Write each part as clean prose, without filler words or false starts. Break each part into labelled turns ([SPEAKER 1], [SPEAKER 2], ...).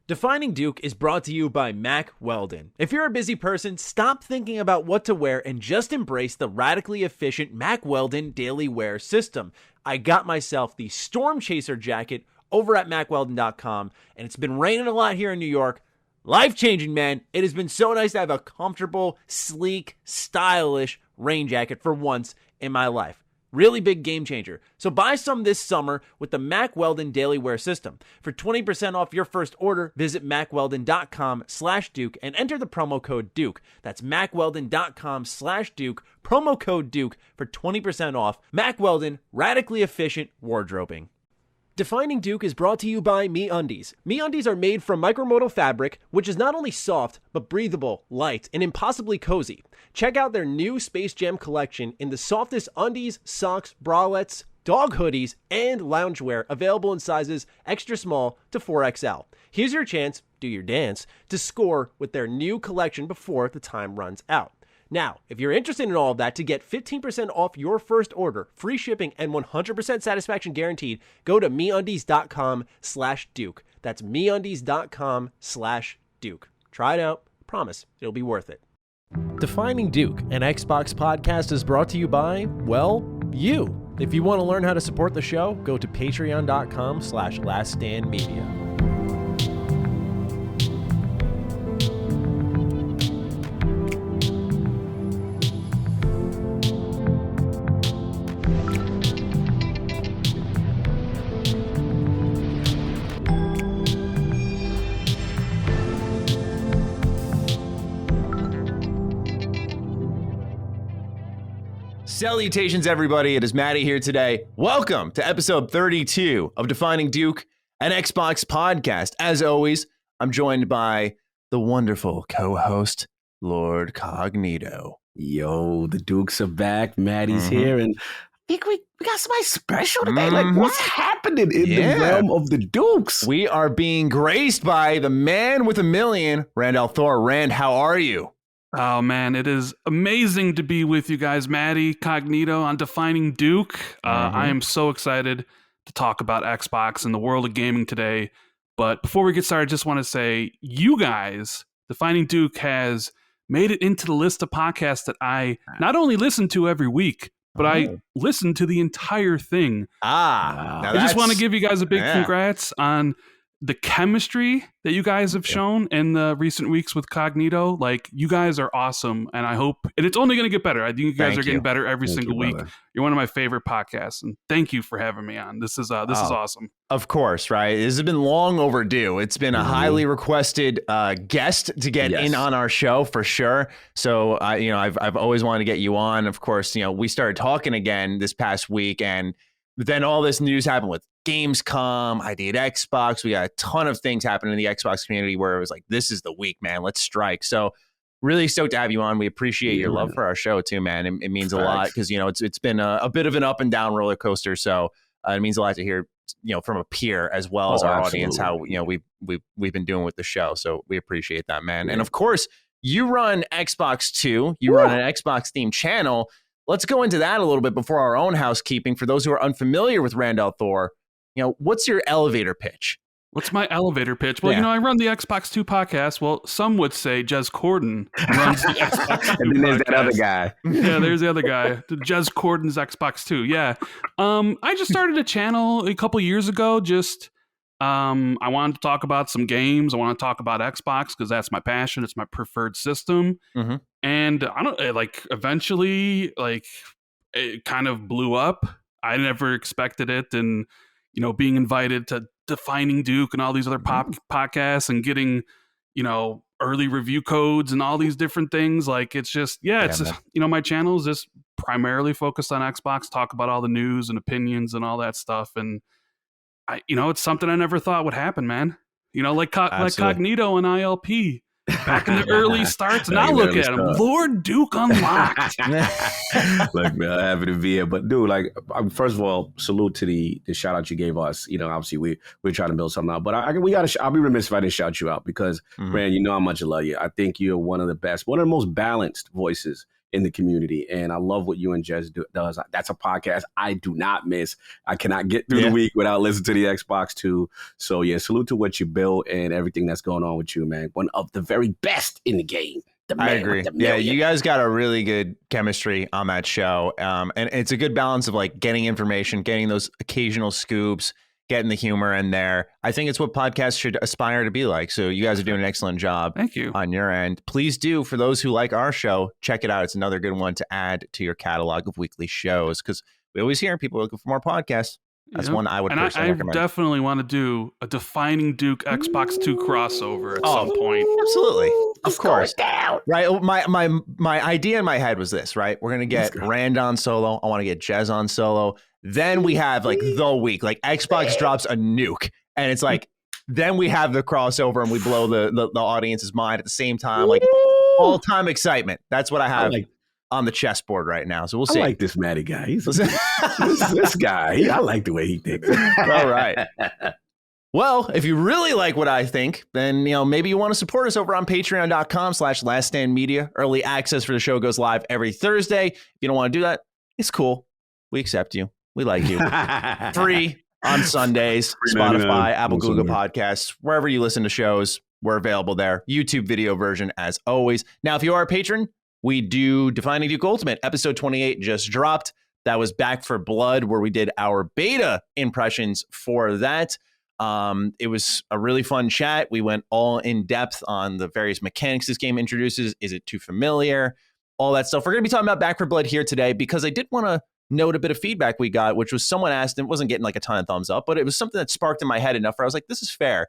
[SPEAKER 1] Defining Duke is brought to you by Mack Weldon. If you're a busy person, stop thinking about what to wear and just embrace the radically efficient Mack Weldon daily wear system. I got myself the Storm Chaser jacket over at MackWeldon.com, and it's been raining a lot here in New York. Life-changing, man. It has been so nice to have a comfortable, sleek, stylish rain jacket for once in my life. Really big game changer. So buy some this summer with the Mack Weldon Daily Wear system. For 20% off your first order, visit MackWeldon.com/Duke and enter the promo code Duke. That's MackWeldon.com/Duke, promo code Duke for 20% off. Mack Weldon, radically efficient wardrobing. Defining Duke is brought to you by MeUndies. MeUndies are made from micromodal fabric, which is not only soft, but breathable, light, and impossibly cozy. Check out their new Space Jam collection in the softest undies, socks, bralettes, dog hoodies, and loungewear available in sizes extra small to 4XL. Here's your chance, do your dance, to score with their new collection before the time runs out. Now, if you're interested in all of that, to get 15% off your first order, free shipping, and 100% satisfaction guaranteed, go to MeUndies.com/Duke. That's MeUndies.com/Duke. Try it out. Promise, it'll be worth it. Defining Duke, an Xbox podcast, is brought to you by, well, you. If you want to learn how to support the show, go to patreon.com/laststandmedia. Salutations, everybody. It is Matty here today. Welcome to episode 32 of Defining Duke, an Xbox podcast. As always, I'm joined by the wonderful co-host, Lord Cognito.
[SPEAKER 2] Yo, the Dukes are back. Matty's here, and I think we got somebody special today. Like, what's happening in the realm of the Dukes?
[SPEAKER 1] We are being graced by the man with a million, Thor. Rand, how are you?
[SPEAKER 3] Oh, man, it is amazing to be with you guys, Matty, Cognito, on Defining Duke. I am so excited to talk about Xbox and the world of gaming today. But before we get started, I just want to say, you guys, Defining Duke has made it into the list of podcasts that I not only listen to every week, but I listen to the entire thing. I just want to give you guys a big congrats on the chemistry that you guys have shown in the recent weeks with Cognito. Like, you guys are awesome, and I hope, and it's only going to get better. I think you guys are getting better every single week. You're one of my favorite podcasts, and thank you for having me on. This is awesome. Of course, right? This has been long overdue. It's been a highly requested guest to get in on our show for sure. So, I've always wanted to get you on. Of course, we started talking again this past week, and then all this news happened with Gamescom, ID at Xbox. We got a ton of things happening in the Xbox community where it was like, this is the week, man. Let's strike. So really stoked to have you on. We appreciate your love for our show too, man. It means a lot because, it's been a bit of an up and down roller coaster. So it means a lot to hear, from a peer as well as our audience, how, we've been doing with the show. So we appreciate that, man. Yeah. And of course, you run Xbox too. You run an Xbox themed channel. Let's go into that a little bit before our own housekeeping. For those who are unfamiliar with Thor, what's your elevator pitch? What's my elevator pitch? Well, I run the Xbox 2 podcast. Well, some would say Jez Corden runs the Xbox 2
[SPEAKER 2] and then there's that other guy.
[SPEAKER 3] Yeah, there's the other guy. Jez Corden's Xbox 2. Yeah. I just started a channel a couple years ago. I wanted to talk about some games. I want to talk about Xbox because that's my passion. It's my preferred system. And eventually, it kind of blew up. I never expected it. And, being invited to Defining Duke and all these other podcasts and getting, early review codes and all these different things. Like, it's just, my channel is just primarily focused on Xbox, talk about all the news and opinions and all that stuff. And it's something I never thought would happen, man. Like Cognito and ILP back in the early starts. Now look at him, Lord Duke unlocked.
[SPEAKER 2] Look, man, happy to be here. But dude, first of all, salute to the shout out you gave us. Obviously we're trying to build something out. But I'll be remiss if I didn't shout you out because, man, you know how much I love you. I think you're one of the best, one of the most balanced voices in the community. And I love what you and Jez does. That's a podcast I do not miss. I cannot get through the week without listening to the Xbox 2. So yeah, salute to what you built and everything that's going on with you, man. One of the very best in the game.
[SPEAKER 4] I agree. Yeah, you guys got a really good chemistry on that show. And it's a good balance of like getting information, getting those occasional scoops, getting the humor in there. I think it's what podcasts should aspire to be like. So you guys are doing an excellent job.
[SPEAKER 3] Thank you.
[SPEAKER 4] On your end. Please do, for those who like our show, check it out. It's another good one to add to your catalog of weekly shows, because we always hear people looking for more podcasts. That's one I would personally recommend.
[SPEAKER 3] I definitely want to do a Defining Duke Xbox 2 crossover at some point.
[SPEAKER 4] Absolutely. Of course. Right. My idea in my head was this, right? We're going to get Rand on solo. I want to get Jez on solo. Then we have like the week, like Xbox drops a nuke and it's like, then we have the crossover and we blow the audience's mind at the same time. Like all time excitement. That's what I have on the chessboard right now. So we'll see.
[SPEAKER 2] I like this Matty guy. This guy. I like the way he thinks.
[SPEAKER 4] All right. Well, if you really like what I think, then maybe you want to support us over on patreon.com/laststandmedia. Early access for the show goes live every Thursday. If you don't want to do that, it's cool. We accept you. We like you. Free on Sundays, Spotify, Apple, Google Podcasts, wherever you listen to shows, we're available there. YouTube video version as always. Now, if you are a patron, we do Defining Duke Ultimate. Episode 28 just dropped. That was Back for Blood, where we did our beta impressions for that. It was a really fun chat. We went all in depth on the various mechanics this game introduces. Is it too familiar? All that stuff. We're going to be talking about Back for Blood here today because I did want to note a bit of feedback we got, which was someone asked, and it wasn't getting like a ton of thumbs up, but it was something that sparked in my head enough where I was like, this is fair,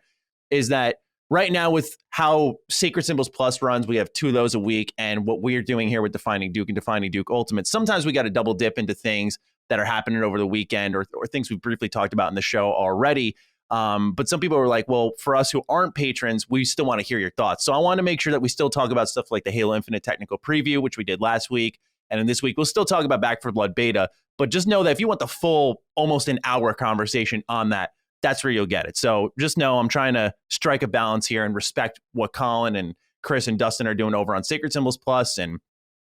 [SPEAKER 4] is that right now with how Sacred Symbols Plus runs, we have 2 of those a week, and what we're doing here with Defining Duke and Defining Duke Ultimate, sometimes we got to double dip into things that are happening over the weekend or things we briefly talked about in the show already. But some people were like, well, for us who aren't patrons, we still want to hear your thoughts. So I want to make sure that we still talk about stuff like the Halo Infinite technical preview, which we did last week. And in this week, we'll still talk about Back for Blood beta. But just know that if you want the full, almost an hour conversation on that, that's where you'll get it. So just know I'm trying to strike a balance here and respect what Colin and Chris and Dustin are doing over on Sacred Symbols Plus and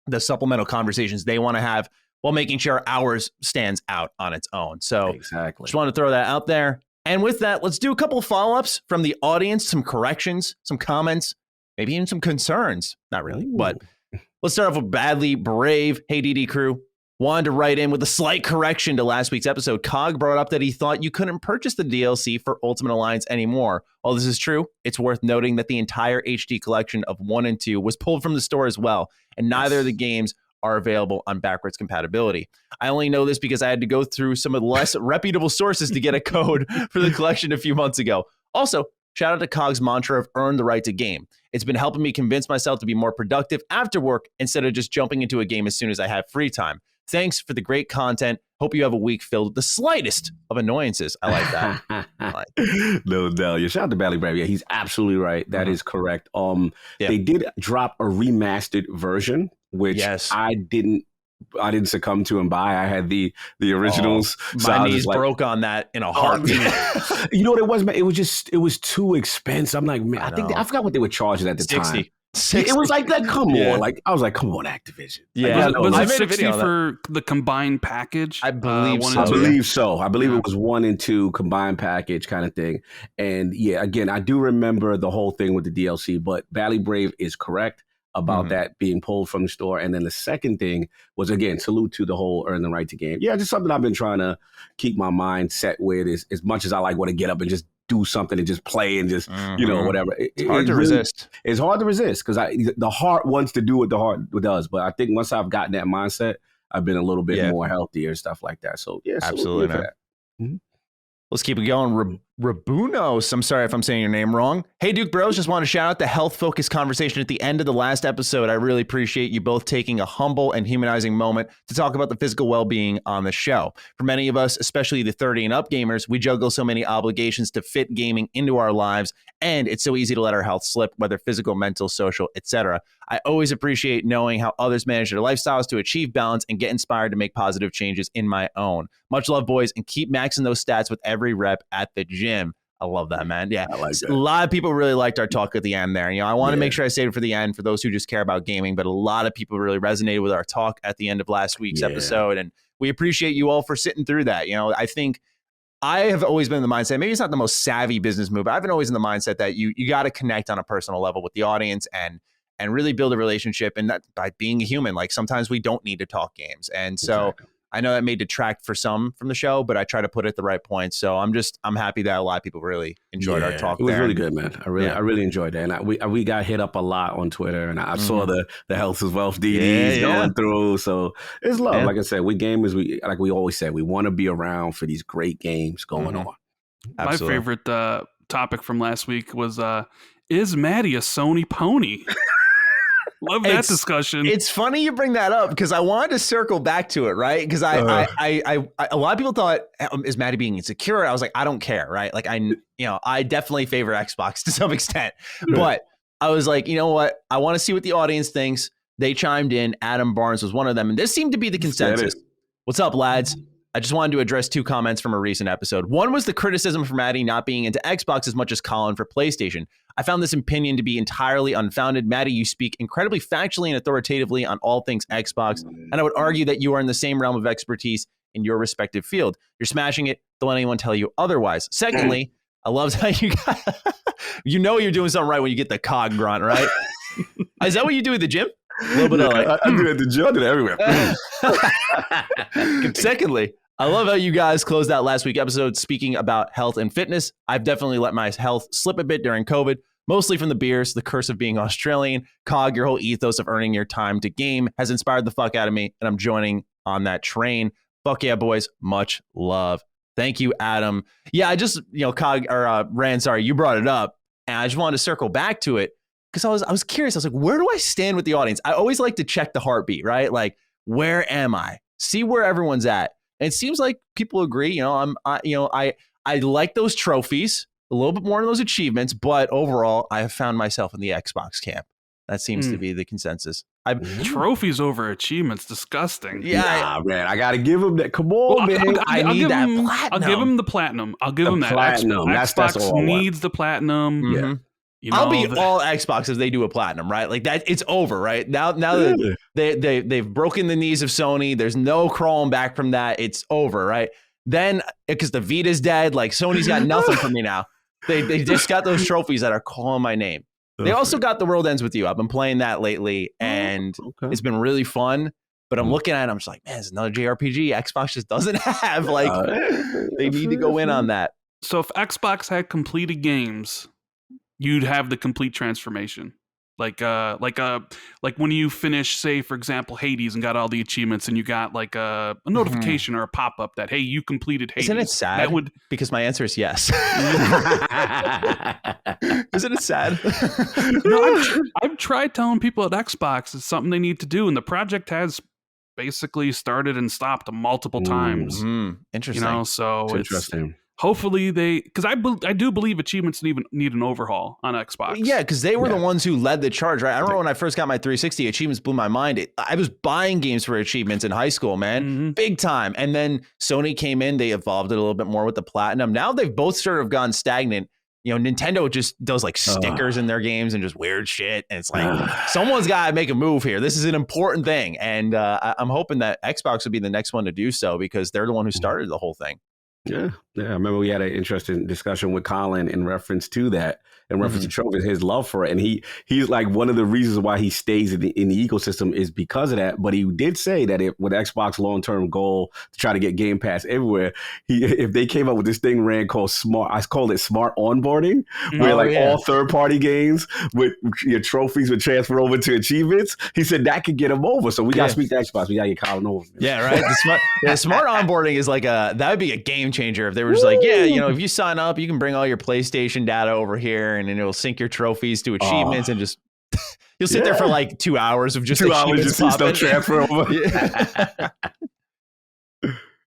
[SPEAKER 4] the supplemental conversations they want to have while making sure ours stands out on its own. So
[SPEAKER 2] exactly.
[SPEAKER 4] Just want to throw that out there. And with that, let's do a couple of follow-ups from the audience, some corrections, some comments, maybe even some concerns. Not really, but let's start off with Badly Brave. Hey, DD crew. Wanted to write in with a slight correction to last week's episode. Cog brought up that he thought you couldn't purchase the DLC for Ultimate Alliance anymore. While this is true, it's worth noting that the entire HD collection of 1 and 2 was pulled from the store as well, and neither of the games are available on backwards compatibility. I only know this because I had to go through some of the less reputable sources to get a code for the collection a few months ago. Also, shout out to Cog's mantra of earn the right to game. It's been helping me convince myself to be more productive after work instead of just jumping into a game as soon as I have free time. Thanks for the great content. Hope you have a week filled with the slightest of annoyances. I like that.
[SPEAKER 2] No doubt. Yeah, shout out to Badly Brave. Yeah, he's absolutely right. That is correct. They did drop a remastered version, which I didn't succumb to and buy. I had the originals.
[SPEAKER 4] My knees broke on that in a heartbeat.
[SPEAKER 2] You know what it was, man? It was too expensive. I'm like, man, I forgot what they were charging at the time. 60. It was like that. Come on, like I was like, come on, Activision.
[SPEAKER 3] Yeah, was it 60 for the combined package?
[SPEAKER 4] I believe so.
[SPEAKER 2] I believe so. I believe it was 1 and 2 combined package kind of thing. And yeah, again, I do remember the whole thing with the DLC. But Badly Brave is correct about that being pulled from the store. And then the second thing was, again, salute to the whole earn the right to game. Yeah, just something I've been trying to keep my mind set with. Is as much as I like want to get up and just do something and just play and just, whatever.
[SPEAKER 4] It's hard to resist.
[SPEAKER 2] It's hard to resist because the heart wants to do what the heart does. But I think once I've gotten that mindset, I've been a little bit more healthier and stuff like that. So, yeah,
[SPEAKER 4] absolutely, man. Let's keep it going. Rabunos, I'm sorry if I'm saying your name wrong. Hey, Duke Bros, just want to shout out the health-focused conversation at the end of the last episode. I really appreciate you both taking a humble and humanizing moment to talk about the physical well-being on the show. For many of us, especially the 30 and up gamers, we juggle so many obligations to fit gaming into our lives, and it's so easy to let our health slip, whether physical, mental, social, etc. I always appreciate knowing how others manage their lifestyles to achieve balance and get inspired to make positive changes in my own. Much love, boys, and keep maxing those stats with every rep at the gym. I love that, man. Yeah.
[SPEAKER 2] I like that.
[SPEAKER 4] A lot of people really liked our talk at the end there. I want to make sure I save it for the end for those who just care about gaming, but a lot of people really resonated with our talk at the end of last week's episode. And we appreciate you all for sitting through that. I think I have always been in the mindset, maybe it's not the most savvy business move, but I've been always in the mindset that you got to connect on a personal level with the audience and really build a relationship. And that by being a human, like sometimes we don't need to talk games. And so I know that may detract for some from the show, but I try to put it at the right point. So I'm happy that a lot of people really enjoyed our talk.
[SPEAKER 2] It was really good, man. I really enjoyed that. And we got hit up a lot on Twitter, and I saw the Health is Wealth DDs going through. So it's love. Like I said, we gamers, like we always said, we want to be around for these great games going on.
[SPEAKER 3] Absolutely. My favorite topic from last week was, is Matty a Sony pony? Love that discussion.
[SPEAKER 4] It's funny you bring that up because I wanted to circle back to it, right? Because I a lot of people thought, is Matty being insecure? I was like, I don't care, right? Like I definitely favor Xbox to some extent, but I was like, you know what? I want to see what the audience thinks. They chimed in. Adam Barnes was one of them, and this seemed to be the consensus. What's up, lads? I just wanted to address 2 comments from a recent episode. One was the criticism for Matty not being into Xbox as much as Colin for PlayStation. I found this opinion to be entirely unfounded. Matty, you speak incredibly factually and authoritatively on all things Xbox, and I would argue that you are in the same realm of expertise in your respective field. You're smashing it. Don't let anyone tell you otherwise. Secondly, I love how you got, you're doing something right when you get the cog grunt, right? Is that what you do at the gym? A little bit of like,
[SPEAKER 2] I do it at the gym. I do it everywhere.
[SPEAKER 4] Secondly, I love how you guys closed out last week's episode speaking about health and fitness. I've definitely let my health slip a bit during COVID, mostly from the beers, the curse of being Australian. Cog, your whole ethos of earning your time to game has inspired the fuck out of me, and I'm joining on that train. Fuck yeah, boys. Much love. Thank you, Adam. Yeah, I just, Cog, or Rand, sorry, you brought it up, and I just wanted to circle back to it because I was curious. I was like, where do I stand with the audience? I always like to check the heartbeat, right? Like, where am I? See where everyone's at. And it seems like people agree. I like those trophies, a little bit more of those achievements, but overall, I have found myself in the Xbox camp. That seems to be the consensus.
[SPEAKER 3] Trophies over achievements, disgusting.
[SPEAKER 2] Yeah, man, I gotta give him that. Come on, man.
[SPEAKER 4] I need that platinum.
[SPEAKER 3] I'll give him the platinum. I'll give him that.
[SPEAKER 2] Platinum.
[SPEAKER 3] Xbox needs the platinum.
[SPEAKER 4] Mm-hmm. I'll be all Xbox if they do a platinum, right? Like that, it's over, right? Now that they've broken the knees of Sony, there's no crawling back from that. It's over, right? Then because the Vita's dead, like Sony's got nothing for me now. They just got those trophies that are calling my name. They also got The World Ends With You. I've been playing that lately, and it's been really fun. But I'm looking at it, I'm just like, man, it's another JRPG. Xbox just doesn't have. Like, they need to go in on that.
[SPEAKER 3] So if Xbox had completed games, you'd have the complete transformation. Like when you finish, say, for example, Hades and got all the achievements, and you got like a notification or a pop-up that, hey, you completed Hades.
[SPEAKER 4] Isn't it sad? Because my answer is yes. Isn't it sad?
[SPEAKER 3] No, I've tried telling people at Xbox it's something they need to do, and the project has basically started and stopped multiple times.
[SPEAKER 4] Interesting.
[SPEAKER 3] So
[SPEAKER 2] it's interesting.
[SPEAKER 3] Hopefully because I do believe achievements need an overhaul on Xbox.
[SPEAKER 4] Yeah, because they were the ones who led the charge, right? I remember when I first got my 360, achievements blew my mind. I was buying games for achievements in high school, man, big time. And then Sony came in, they evolved it a little bit more with the platinum. Now they've both sort of gone stagnant. Nintendo just does like stickers in their games and just weird shit. And it's like, someone's got to make a move here. This is an important thing. And I'm hoping that Xbox would be the next one to do so because they're the one who started the whole thing.
[SPEAKER 2] Yeah. I remember we had an interesting discussion with Colin in reference to that, in reference to trophies, his love for it. And he's like, one of the reasons why he stays in the ecosystem is because of that. But he did say that with Xbox long-term goal to try to get Game Pass everywhere, if they came up with this thing called smart, I called it smart onboarding, where all third-party games with your trophies would transfer over to achievements. He said that could get them over. So we got to speak to Xbox. We got to get Colin over.
[SPEAKER 4] Yeah, right. The smart onboarding is like that would be a game changer if they were just like, if you sign up, you can bring all your PlayStation data over here and then it'll sync your trophies to achievements and just you'll sit there for like 2 hours of just 2 hours just see stuff transfer over.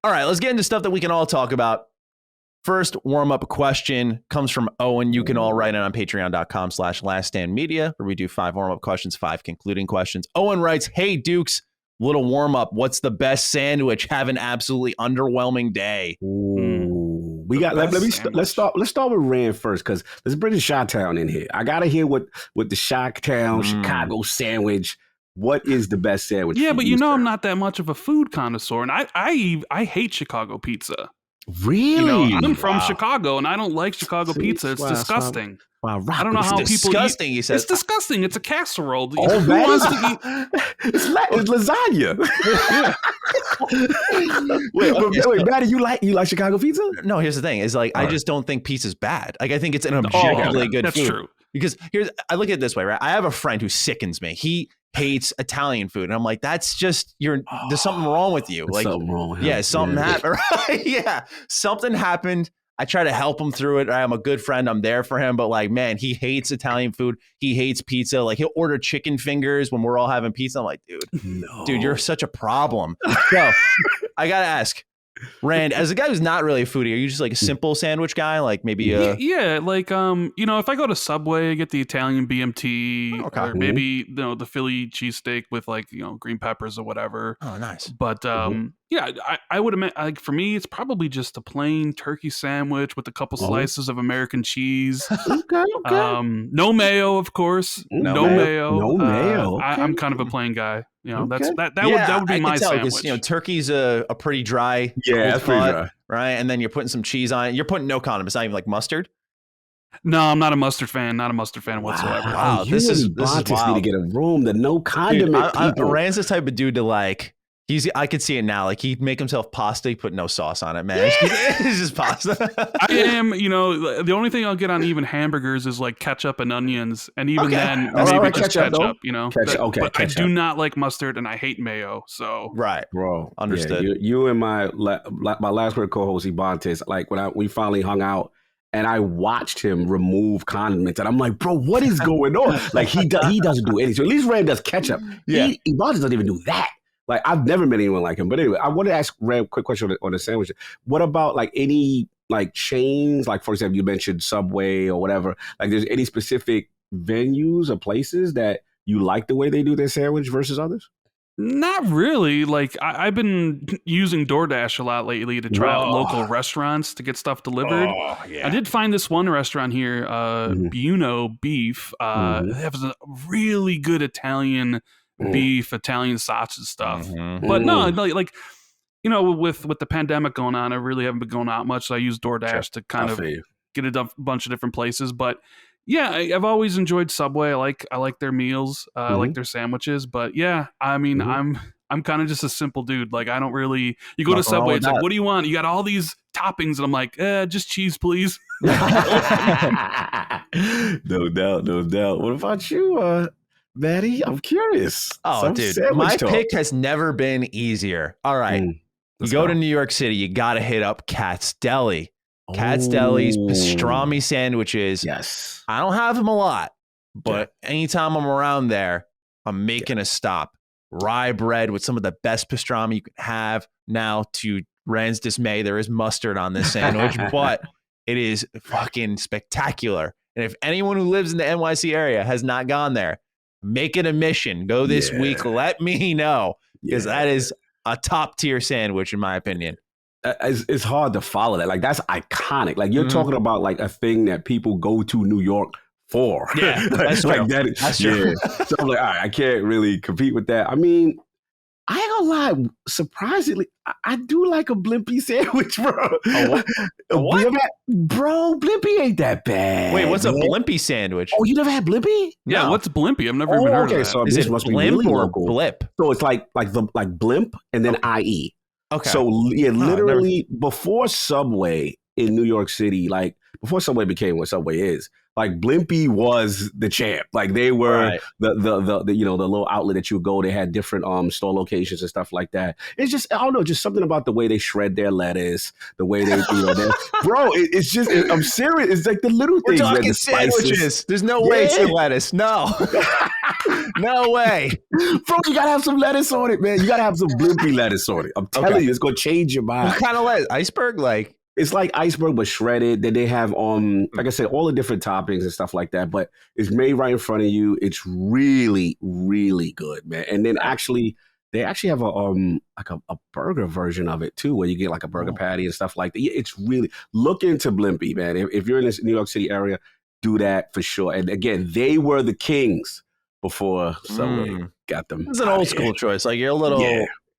[SPEAKER 4] All right, let's get into stuff that we can all talk about. First warm-up question comes from Owen. You can all write it on patreon.com/laststandmedia, where we do 5 warm-up questions, 5 concluding questions. Owen writes, hey, Dukes, little warm-up. What's the best sandwich? Have an absolutely underwhelming day.
[SPEAKER 2] Ooh, We got let's start with Rand first, because let's bring the Chi-Town in here. I gotta hear what the Chi-Town Chicago sandwich. What is the best sandwich?
[SPEAKER 3] Yeah, but you know,
[SPEAKER 2] sir?
[SPEAKER 3] I'm not that much of a food connoisseur, and I hate Chicago pizza.
[SPEAKER 2] Really?
[SPEAKER 3] You know, I'm from Chicago, and I don't like Chicago pizza. It's disgusting.
[SPEAKER 2] Wow,
[SPEAKER 3] I don't know how people
[SPEAKER 4] disgusting.
[SPEAKER 3] eat.
[SPEAKER 4] He says
[SPEAKER 3] It's disgusting. It's a casserole.
[SPEAKER 2] Oh,
[SPEAKER 3] Who wants to eat?
[SPEAKER 2] It's lasagna. Wait, Matty, you like Chicago pizza?
[SPEAKER 4] No, here's the thing: is like I just don't think pizza's bad. Like I think it's an objectively good
[SPEAKER 3] that's
[SPEAKER 4] food.
[SPEAKER 3] True.
[SPEAKER 4] Because I look at it this way, right? I have a friend who sickens me. He hates Italian food, and I'm like, that's just there's something wrong with you. Like
[SPEAKER 2] something wrong with him.
[SPEAKER 4] Yeah, something happened. Right? Yeah, something happened. I try to help him through it. I'm a good friend. I'm there for him. But like, man, he hates Italian food. He hates pizza. Like he'll order chicken fingers when we're all having pizza. I'm like, dude, you're such a problem. So I gotta ask, Rand, as a guy who's not really a foodie, are you just like a simple sandwich guy? Like maybe
[SPEAKER 3] like you know, if I go to Subway, I get the Italian BMT, or maybe the Philly cheesesteak with like green peppers or whatever.
[SPEAKER 4] Oh, nice.
[SPEAKER 3] But yeah, I would imagine like for me, it's probably just a plain turkey sandwich with a couple slices of American cheese.
[SPEAKER 2] Okay.
[SPEAKER 3] No mayo, of course. No mayo.
[SPEAKER 2] No mayo. Okay.
[SPEAKER 3] I'm kind of a plain guy. You know,
[SPEAKER 2] Okay.
[SPEAKER 3] that would be my sandwich.
[SPEAKER 4] Because turkey's a pretty dry.
[SPEAKER 2] Yeah, that's pretty dry.
[SPEAKER 4] Right, and then you're putting some cheese on it. You're putting no condiments, not even like mustard.
[SPEAKER 3] No, I'm not a mustard fan. Not a mustard fan whatsoever.
[SPEAKER 2] Wow, this is wild. Need to get a room. The no condiment people.
[SPEAKER 4] Rand's the type of dude to like. I could see it now. Like he'd make himself pasta, he'd put no sauce on it, man. It's just pasta.
[SPEAKER 3] I am, the only thing I'll get on even hamburgers is like ketchup and onions, and even then maybe just ketchup. But I do not like mustard, and I hate mayo. So
[SPEAKER 4] right,
[SPEAKER 2] bro,
[SPEAKER 4] understood.
[SPEAKER 2] Yeah, you and my last word co-host Ibantes, like when we finally hung out. And I watched him remove condiments, and I'm like, bro, what is going on? Like he doesn't do anything. So at least Rand does ketchup.
[SPEAKER 4] Yeah,
[SPEAKER 2] Ibantes doesn't even do that. Like I've never met anyone like him. But anyway, I want to ask Rand a quick question on the sandwich. What about like any like chains? Like for example, you mentioned Subway or whatever. Like there's any specific venues or places that you like the way they do their sandwich versus others?
[SPEAKER 3] Not really. Like I've been using DoorDash a lot lately to try out local restaurants to get stuff delivered.
[SPEAKER 2] Oh, yeah.
[SPEAKER 3] I did find this one restaurant here, Buono Beef. It has a really good Italian beef, Italian sausage stuff. But no, like with the pandemic going on, I really haven't been going out much. So I use DoorDash to kind of get a bunch of different places. But yeah, I've always enjoyed Subway. I like their meals. I like their sandwiches. But yeah, I mean, I'm kind of just a simple dude. Like I don't really. You go to Subway, it's like, what do you want? You got all these toppings, and I'm like, just cheese, please.
[SPEAKER 2] No doubt. What about you, Matty? I'm curious.
[SPEAKER 4] Oh, dude, my pick has never been easier. All right, you go to New York City, you got to hit up Kat's Deli. Kat's Deli's pastrami sandwiches.
[SPEAKER 2] Yes.
[SPEAKER 4] I don't have them a lot, but anytime I'm around there, I'm making a stop. Rye bread with some of the best pastrami you can have. Now, to Rand's dismay, there is mustard on this sandwich, but it is fucking spectacular. And if anyone who lives in the NYC area has not gone there, make it a mission. Go this week. Let me know, because that is a top tier sandwich, in my opinion.
[SPEAKER 2] It's hard to follow that. Like that's iconic. Like you're talking about like a thing that people go to New York for.
[SPEAKER 4] Yeah, that's
[SPEAKER 2] like
[SPEAKER 4] true.
[SPEAKER 2] That's true. So I'm like, all right, I can't really compete with that. I mean, I ain't gonna lie. Surprisingly, I do like a Blimpie sandwich, bro.
[SPEAKER 4] What?
[SPEAKER 2] Bro, Blimpie ain't that bad.
[SPEAKER 4] Wait, what's a Blimpie sandwich?
[SPEAKER 2] Oh, you never had Blimpie?
[SPEAKER 3] Yeah, what's Blimpie? I've never even heard of that.
[SPEAKER 2] So
[SPEAKER 4] is
[SPEAKER 2] this
[SPEAKER 4] it
[SPEAKER 2] must be
[SPEAKER 4] blimp
[SPEAKER 2] really
[SPEAKER 4] or
[SPEAKER 2] local.
[SPEAKER 4] blip?
[SPEAKER 2] So it's like blimp and then IE.
[SPEAKER 4] Okay.
[SPEAKER 2] So yeah, literally before Subway in New York City, like before Subway became what Subway is, like Blimpie was the champ. Like they were the little outlet that you would go. They had different store locations and stuff like that. It's just, I don't know, just something about the way they shred their lettuce, the way they bro. It's just, I'm serious. It's like the little things.
[SPEAKER 4] We're talking sandwiches. There's no way it's your lettuce. No. No way.
[SPEAKER 2] Bro, you gotta have some lettuce on it, man. You gotta have some Blimpie lettuce on it. I'm telling you, it's gonna change your mind.
[SPEAKER 4] What kind of lettuce? Iceberg? Like
[SPEAKER 2] it's like iceberg but shredded. Then they have like I said, all the different toppings and stuff like that. But it's made right in front of you. It's really, really good, man. And then actually They actually have a burger version of it too, where you get like a burger patty and stuff like that. It's really, look into Blimpie, man. If you're in this New York City area, do that for sure. And again, they were the kings before Subway got them.
[SPEAKER 4] It's an old school choice. Like you're a little.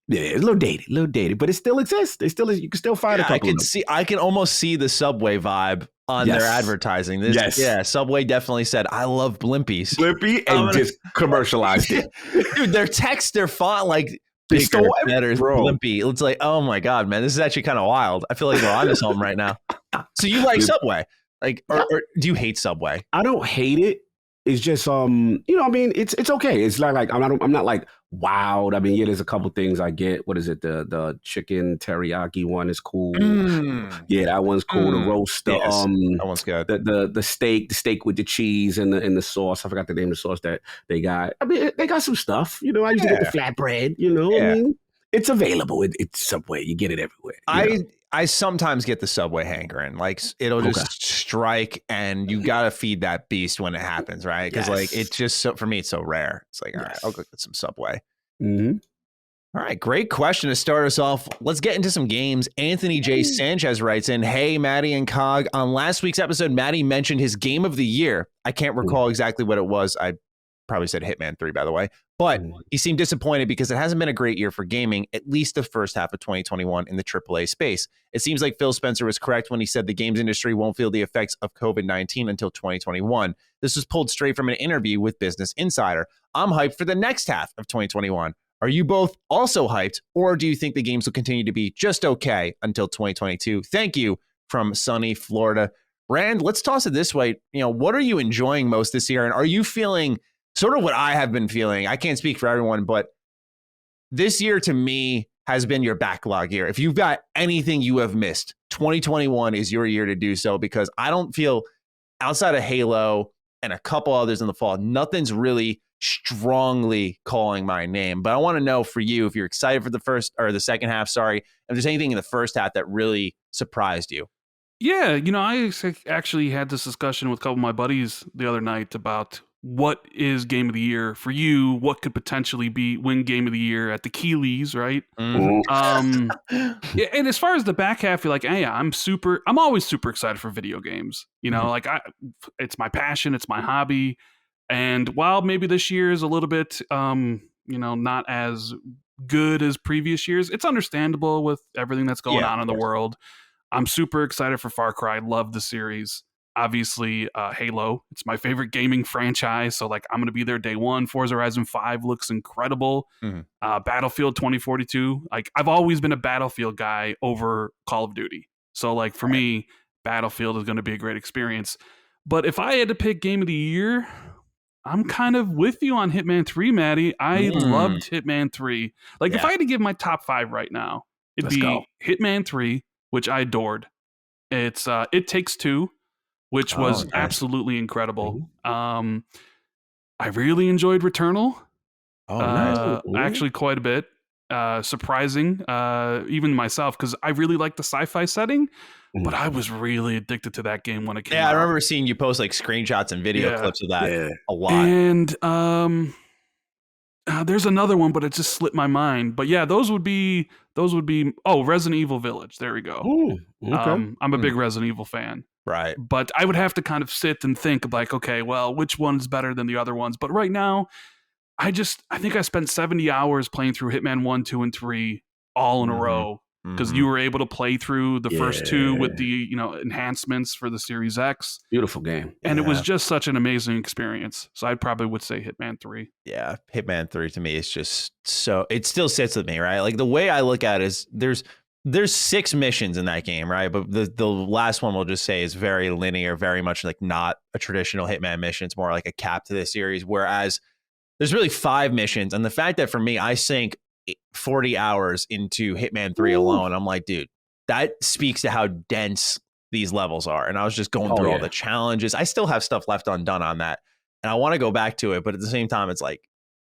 [SPEAKER 2] Yeah, it's a little dated, but it still exists. You can still find a couple of them.
[SPEAKER 4] I can almost see the Subway vibe on their advertising. Yeah, Subway definitely said, "I love Blimpies."
[SPEAKER 2] And just commercialized it.
[SPEAKER 4] Dude, their text, their font, like bigger, better, Blimpie. It's like, oh my god, man, this is actually kind of wild. I feel like we're on this home right now. So you like Subway? Like, or do you hate Subway?
[SPEAKER 2] I don't hate it. It's just I mean, it's okay. It's not like I'm not like wowed. I mean, yeah, there's a couple things I get. What is it? The chicken teriyaki one is cool. Yeah, that one's cool. The roast, that
[SPEAKER 4] one's good.
[SPEAKER 2] The steak with the cheese and the sauce. I forgot the name of the sauce that they got. I mean, they got some stuff. I used to get the flatbread. I mean, it's available. It's Subway. You get it everywhere.
[SPEAKER 4] I sometimes get the Subway hankering. Like it'll just strike, and you gotta feed that beast when it happens, right? Because like it's just for me, it's so rare. It's like, all right, I'll go get some Subway.
[SPEAKER 2] Mm-hmm.
[SPEAKER 4] All right, great question to start us off. Let's get into some games. Anthony J. Sanchez writes in, "Hey, Matty and Cog. On last week's episode, Matty mentioned his game of the year. I can't recall exactly what it was. I probably said Hitman 3, by the way. But he seemed disappointed because it hasn't been a great year for gaming, at least the first half of 2021 in the AAA space. It seems like Phil Spencer was correct when he said the games industry won't feel the effects of COVID-19 until 2021. This was pulled straight from an interview with Business Insider. I'm hyped for the next half of 2021. Are you both also hyped, or do you think the games will continue to be just okay until 2022? Thank you, from sunny Florida." Rand, let's toss it this way. What are you enjoying most this year? And are you feeling sort of what I have been feeling? I can't speak for everyone, but this year to me has been your backlog year. If you've got anything you have missed, 2021 is your year to do so, because I don't feel, outside of Halo and a couple others in the fall, nothing's really strongly calling my name. But I want to know for you, if you're excited for the second half, if there's anything in the first half that really surprised you.
[SPEAKER 3] Yeah, I actually had this discussion with a couple of my buddies the other night about what is game of the year for you, what could potentially win game of the year at the Keeleys, right? Yeah, and as far as the back half, you're like, hey, I'm always super excited for video games. Like it's my passion, it's my hobby. And while maybe this year is a little bit, not as good as previous years, it's understandable with everything that's going on in the world. I'm super excited for Far Cry. Love the series. Obviously, Halo. It's my favorite gaming franchise, so like I'm going to be there day one. Forza Horizon 5 looks incredible. Battlefield 2042. Like I've always been a Battlefield guy over Call of Duty. So like for me, Battlefield is going to be a great experience. But if I had to pick game of the year, I'm kind of with you on Hitman 3, Matty. I loved Hitman 3. Like if I had to give my top 5 right now, it'd be Hitman 3, which I adored. It's It Takes Two, which was absolutely incredible. I really enjoyed Returnal. Actually quite a bit. Surprising, even myself, because I really like the sci-fi setting, but I was really addicted to that game when it came out.
[SPEAKER 4] I remember seeing you post like screenshots and video clips of that a lot.
[SPEAKER 3] And there's another one, but it just slipped my mind. But yeah, those would be Resident Evil Village. There we go.
[SPEAKER 2] Ooh, okay.
[SPEAKER 3] I'm a big Resident Evil fan.
[SPEAKER 4] Right.
[SPEAKER 3] But I would have to kind of sit and think of like, okay, well, which one's better than the other ones? But right now, I think I spent 70 hours playing through Hitman 1, 2, and 3 all in a row, because you were able to play through the first two with the enhancements for the Series X.
[SPEAKER 2] Beautiful game.
[SPEAKER 3] And it was just such an amazing experience. So I probably would say Hitman 3.
[SPEAKER 4] Yeah, Hitman 3 to me is just so, it still sits with me, right? Like the way I look at it is there's 6 missions in that game, right? But the last one we'll just say is very linear, very much like not a traditional Hitman mission. It's more like a cap to the series, whereas there's really 5 missions. And the fact that for me, I sank 40 hours into Hitman 3 alone, I'm like, dude, that speaks to how dense these levels are. And I was just going through all the challenges. I still have stuff left undone on that, and I want to go back to it. But at the same time, it's like,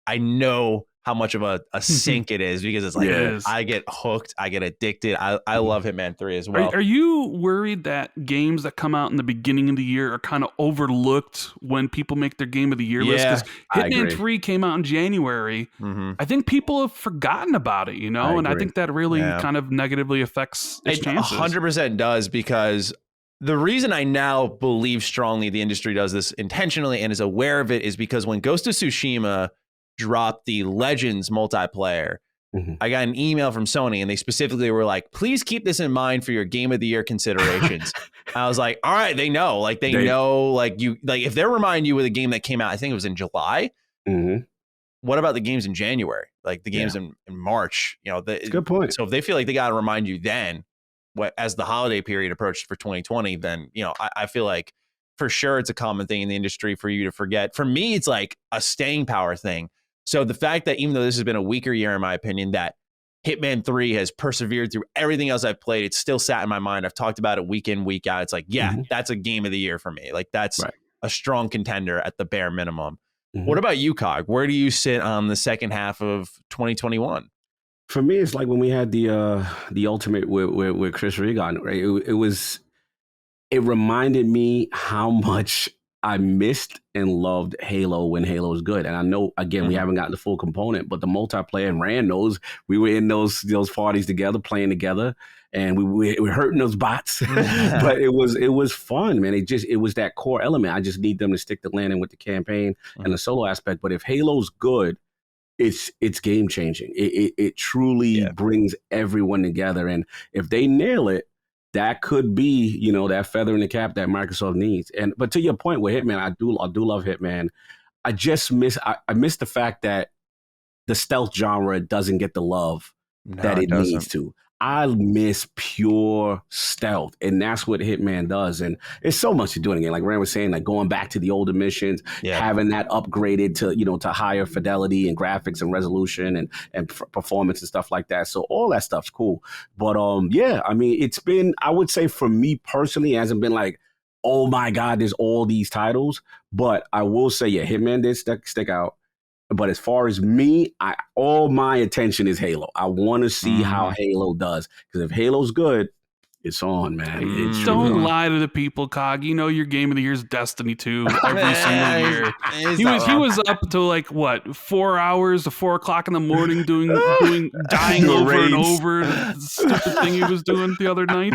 [SPEAKER 4] I know how much of a sink it is, because it's like, I get hooked, I get addicted. I love Hitman 3 as well.
[SPEAKER 3] Are you worried that games that come out in the beginning of the year are kind of overlooked when people make their game of the year list? Because Hitman 3 came out in January. I think people have forgotten about it, you know, and I think that really kind of negatively affects its chances.
[SPEAKER 4] 100% does, because the reason I now believe strongly the industry does this intentionally and is aware of it is because when Ghost of Tsushima dropped the Legends multiplayer, I got an email from Sony and they specifically were like, please keep this in mind for your game of the year considerations. I was like, all right, they know, like they know, like you, like if they're reminding you with a game that came out, I think it was in July. What about the games in January? Like the games in March, you know,
[SPEAKER 2] good point.
[SPEAKER 4] So if they feel like they got to remind you then, as the holiday period approached for 2020, then, you know, I feel like for sure it's a common thing in the industry for you to forget. For me, it's like a staying power thing. So the fact that even though this has been a weaker year, in my opinion, that Hitman 3 has persevered through everything else I've played, it's still sat in my mind. I've talked about it week in, week out. It's like, that's a game of the year for me. Like that's a strong contender at the bare minimum. What about you, Cog? Where do you sit on the second half of 2021?
[SPEAKER 2] For me, it's like when we had the Ultimate with Chris Regan, right? It reminded me how much I missed and loved Halo when Halo was good. And I know, again, we haven't gotten the full component, but the multiplayer, and Rand knows, we were in those parties together, playing together, and we were hurting those bots. But it was fun, man. It was that core element. I just need them to stick the landing with the campaign and the solo aspect. But if Halo's good, it's game changing. It truly brings everyone together. And if they nail it, that could be, you know, that feather in the cap that Microsoft needs. But to your point with Hitman, I do love Hitman. I just miss the fact that the stealth genre doesn't get the love that it needs to. I miss pure stealth, and that's what Hitman does. And it's so much to doing again. Like Rand was saying, like going back to the older missions, having that upgraded to, you know, to higher fidelity and graphics and resolution and performance and stuff like that. So all that stuff's cool. But I mean, it's been, I would say for me personally, it hasn't been like, oh my God, there's all these titles. But I will say, Hitman did stick out. But as far as me, all my attention is Halo. I want to see how Halo does. Because if Halo's good, it's on, man.
[SPEAKER 3] Don't lie to the people, Cog. You know your game of the year is Destiny 2 every single year. He was up to like what, 4 hours to 4 o'clock in the morning doing dying over and over the stupid thing he was doing the other night.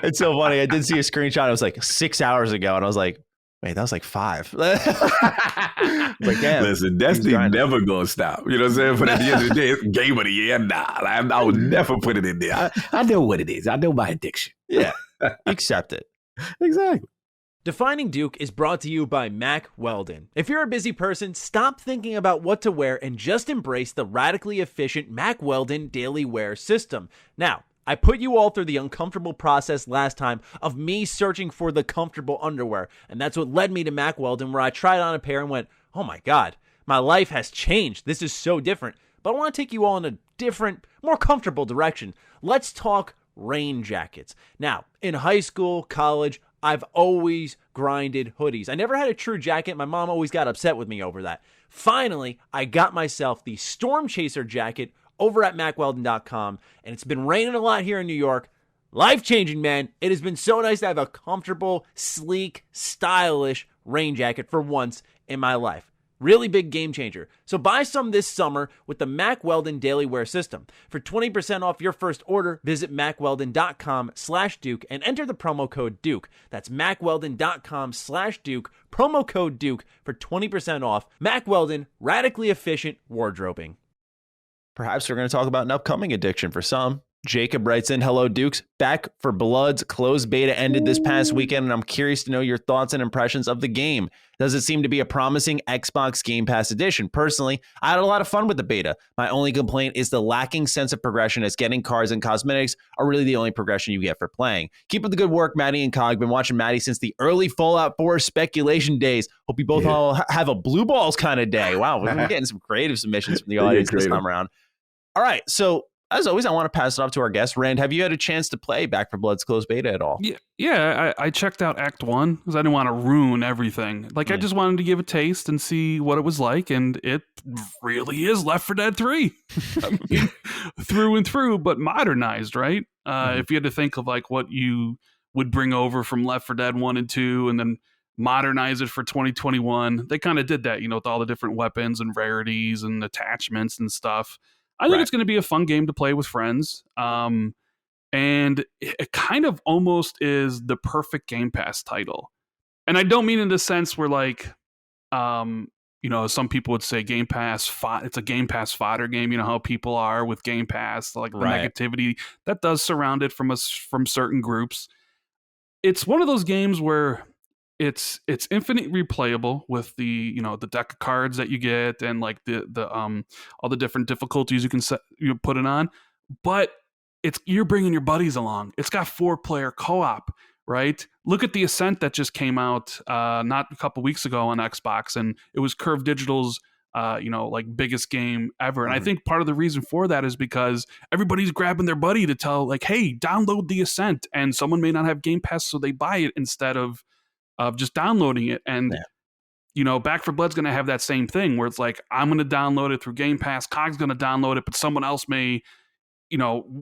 [SPEAKER 4] It's so funny. I did see a screenshot. It was like 6 hours ago, and I was like, wait, that was like 5. Like, damn.
[SPEAKER 2] Listen, Destiny never gonna stop. You know what I'm saying? But at the end of the day, it's game of the year. Nah, I would never put it in there. I know what it is. I know my addiction.
[SPEAKER 4] Yeah, accept it.
[SPEAKER 2] Exactly.
[SPEAKER 1] Defining Duke is brought to you by Mack Weldon. If you're a busy person, stop thinking about what to wear and just embrace the radically efficient Mack Weldon daily wear system. Now, I put you all through the uncomfortable process last time of me searching for the comfortable underwear, and that's what led me to Mack Weldon, where I tried on a pair and went, oh my God, my life has changed. This is so different. But I want to take you all in a different, more comfortable direction. Let's talk rain jackets. Now, in high school, college, I've always grinded hoodies. I never had a true jacket. My mom always got upset with me over that. Finally, I got myself the Storm Chaser jacket over at MackWeldon.com, and it's been raining a lot here in New York. Life-changing, man. It has been so nice to have a comfortable, sleek, stylish rain jacket for once in my life. Really big game changer. So buy some this summer with the Mack Weldon Daily Wear System. For 20% off your first order, visit MackWeldon.com/Duke and enter the promo code Duke. That's MackWeldon.com/Duke, promo code Duke for 20% off. Mack Weldon, radically efficient wardrobing.
[SPEAKER 4] Perhaps we're going to talk about an upcoming addiction for some. Jacob writes in, hello, Dukes. Back for Blood's closed beta ended this past weekend, and I'm curious to know your thoughts and impressions of the game. Does it seem to be a promising Xbox Game Pass edition? Personally, I had a lot of fun with the beta. My only complaint is the lacking sense of progression, as getting cards and cosmetics are really the only progression you get for playing. Keep up the good work, Matty and Cog. Been watching Matty since the early Fallout 4 speculation days. Hope you both all have a blue balls kind of day. Wow, we're getting some creative submissions from the audience this time around. All right, so as always, I want to pass it off to our guest. Rand, have you had a chance to play Back 4 Blood's closed beta at all?
[SPEAKER 3] Yeah. I checked out Act 1 because I didn't want to ruin everything. Like, I just wanted to give a taste and see what it was like, and it really is Left 4 Dead 3. I mean, through and through, but modernized, right? If you had to think of like what you would bring over from Left 4 Dead 1 and 2 and then modernize it for 2021, they kind of did that, with all the different weapons and rarities and attachments and stuff. I think it's going to be a fun game to play with friends. And it kind of almost is the perfect Game Pass title. And I don't mean in the sense where like, some people would say Game Pass, it's a Game Pass fodder game. You know how people are with Game Pass, like the negativity that does surround it from certain groups. It's one of those games where it's infinite replayable with the the deck of cards that you get and like the all the different difficulties you put it on, but you're bringing your buddies along. It's got 4-player co-op, right? Look at the Ascent that just came out not a couple weeks ago on Xbox, and it was Curve Digital's like biggest game ever. And I think part of the reason for that is because everybody's grabbing their buddy to tell like, hey, download the Ascent, and someone may not have Game Pass, so they buy it instead of just downloading it. And Back 4 Blood's going to have that same thing where it's like, I'm going to download it through Game Pass, Cog's going to download it, but someone else may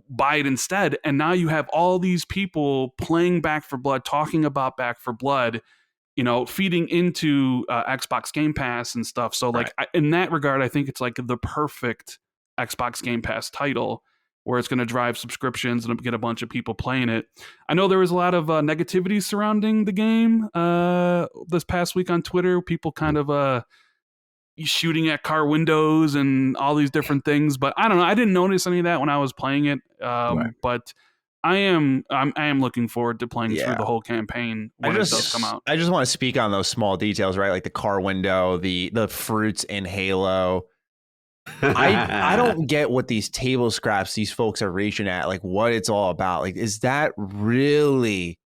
[SPEAKER 3] buy it instead. And now you have all these people playing Back 4 Blood, talking about Back 4 Blood, feeding into Xbox Game Pass and stuff. So like in that regard, I think it's like the perfect Xbox Game Pass title where it's going to drive subscriptions and get a bunch of people playing it. I know there was a lot of negativity surrounding the game this past week on Twitter. People kind of shooting at car windows and all these different things. But I don't know. I didn't notice any of that when I was playing it. But I am looking forward to playing through the whole campaign when it does come out.
[SPEAKER 4] I just want to speak on those small details, right? Like the car window, the fruits in Halo. I don't get what these table scraps these folks are reaching at, like what it's all about. Like, is that really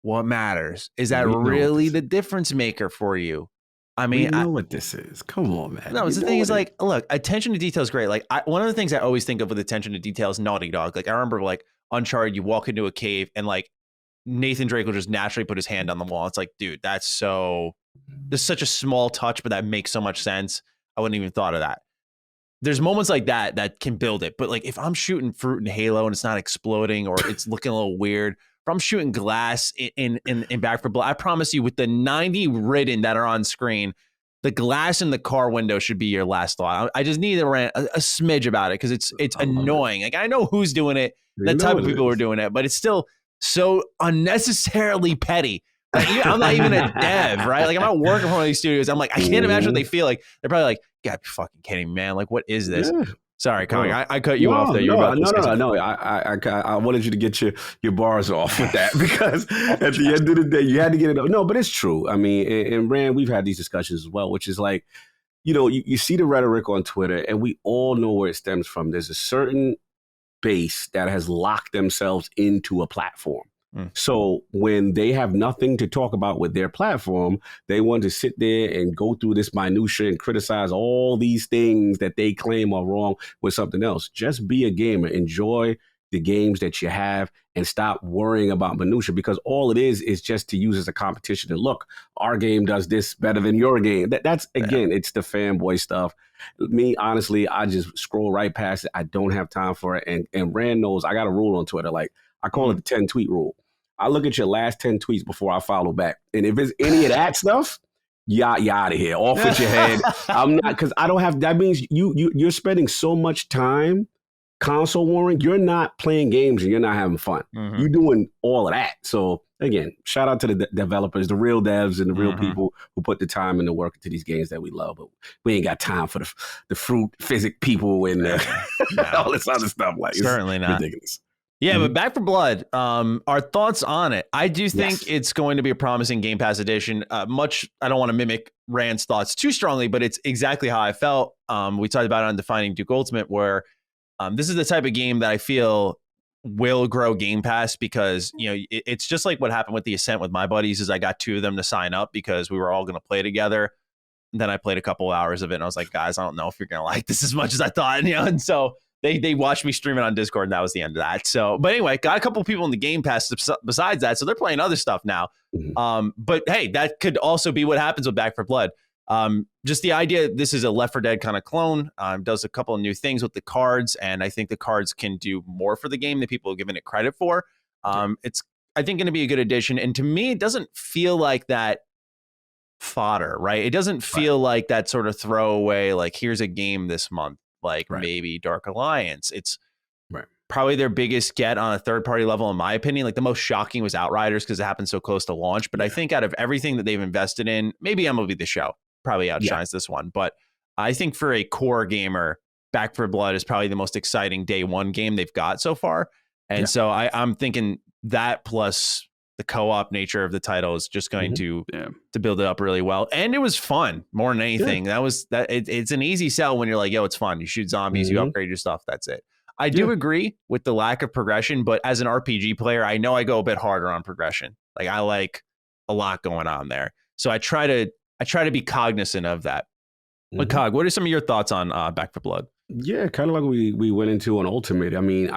[SPEAKER 4] what matters? Is that really the difference maker for you? I mean,
[SPEAKER 2] I know what this is. Come on, man.
[SPEAKER 4] No, the thing is, like, look, attention to detail is great. Like, one of the things I always think of with attention to detail is Naughty Dog. Like, I remember, like, Uncharted, you walk into a cave and, like, Nathan Drake will just naturally put his hand on the wall. It's like, dude, there's such a small touch, but that makes so much sense. I wouldn't even thought of that. There's moments like that can build it. But, like, if I'm shooting fruit in Halo and it's not exploding or it's looking a little weird, if I'm shooting glass in Back 4 Blood, I promise you, with the 90 written that are on screen, the glass in the car window should be your last thought. I just need to rant a smidge about it because it's annoying. Like, I know who's doing it, the type of people who are doing it, but it's still so unnecessarily petty. Like, I'm not even a dev, right? Like, I'm not working for one of these studios. I'm like, I can't imagine what they feel like. They're probably like, you gotta be fucking kidding me, man. Like, what is this? Yeah. Sorry, Kong, I cut you off there. No.
[SPEAKER 2] I wanted you to get your bars off with that because at the end of the day, you had to get it off. No, but it's true. I mean, and Rand, we've had these discussions as well, which is like, you see the rhetoric on Twitter, and we all know where it stems from. There's a certain base that has locked themselves into a platform. So when they have nothing to talk about with their platform, they want to sit there and go through this minutia and criticize all these things that they claim are wrong with something else. Just be a gamer. Enjoy the games that you have and stop worrying about minutia, because all it is just to use as a competition. And look, our game does this better than your game. That's again, it's the fanboy stuff. Me, honestly, I just scroll right past it. I don't have time for it. And Rand knows I got a rule on Twitter. Like, I call it the 10 tweet rule. I look at your last 10 tweets before I follow back. And if it's any of that stuff, you're out of here. Off with your head. I'm not, because I don't have, that means you're spending so much time console warring. You're not playing games and you're not having fun. You're doing all of that. So again, shout out to the developers, the real devs and the real people who put the time and the work into these games that we love. But we ain't got time for the fruit physic people and all this other stuff. Like,
[SPEAKER 4] certainly not
[SPEAKER 2] ridiculous.
[SPEAKER 4] Yeah, but Back 4 Blood, our thoughts on it. I do think it's going to be a promising Game Pass edition. I don't want to mimic Rand's thoughts too strongly, but it's exactly how I felt. We talked about it on Defining Duke Ultimate, where this is the type of game that I feel will grow Game Pass because, it's just like what happened with the Ascent with my buddies. Is I got 2 of them to sign up because we were all going to play together. And then I played a couple hours of it and I was like, guys, I don't know if you're going to like this as much as I thought. And so they watched me stream it on Discord, and that was the end of that. So, but anyway, got a couple people in the Game Pass besides that, so they're playing other stuff now. But hey, that could also be what happens with Back 4 Blood. Just the idea, this is a Left 4 Dead kind of clone, does a couple of new things with the cards, and I think the cards can do more for the game than people have given it credit for. It's, I think, going to be a good addition. And to me, it doesn't feel like that fodder, right? It doesn't feel like that sort of throwaway, like, here's a game this month, like maybe Dark Alliance. It's probably their biggest get on a third-party level, in my opinion. Like, the most shocking was Outriders because it happened so close to launch. But I think out of everything that they've invested in, maybe MLB The Show probably outshines this one. But I think for a core gamer, Back 4 Blood is probably the most exciting day one game they've got so far. And so I'm thinking that plus the co-op nature of the title is just going to build it up really well. And it was fun more than anything. It's an easy sell when you're like, yo, it's fun. You shoot zombies, you upgrade your stuff. That's it. I do agree with the lack of progression, but as an RPG player, I know I go a bit harder on progression. Like, I like a lot going on there. So I try to be cognizant of that. But Cog, what are some of your thoughts on Back 4 Blood?
[SPEAKER 2] Yeah, kind of like we went into on Ultimate. I mean,